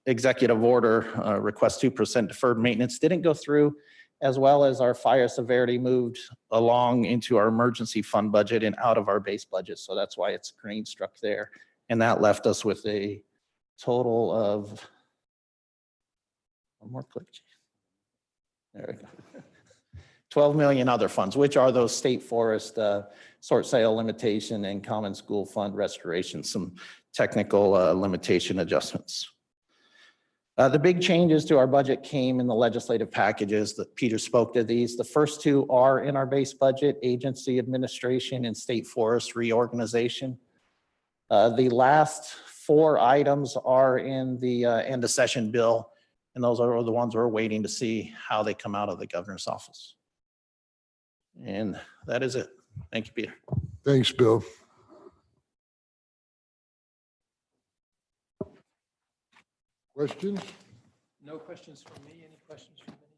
executive order, request 2% deferred maintenance. Didn't go through, as well as our fire severity moved along into our emergency fund budget and out of our base budget. So that's why it's green struck there. And that left us with a total of, one more click. There we go. 12 million other funds, which are those state forest sort sale limitation and common school fund restoration, some technical limitation adjustments. The big changes to our budget came in the legislative packages that Peter spoke to these. The first two are in our base budget, agency administration and state forest reorganization. The last 4 items are in the end of session bill, and those are the ones we're waiting to see how they come out of the governor's office. And that is it. Thank you, Peter. Thanks, Bill. Questions? No questions from me. Any questions from any?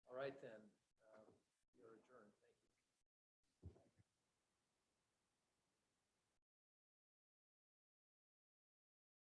All right then.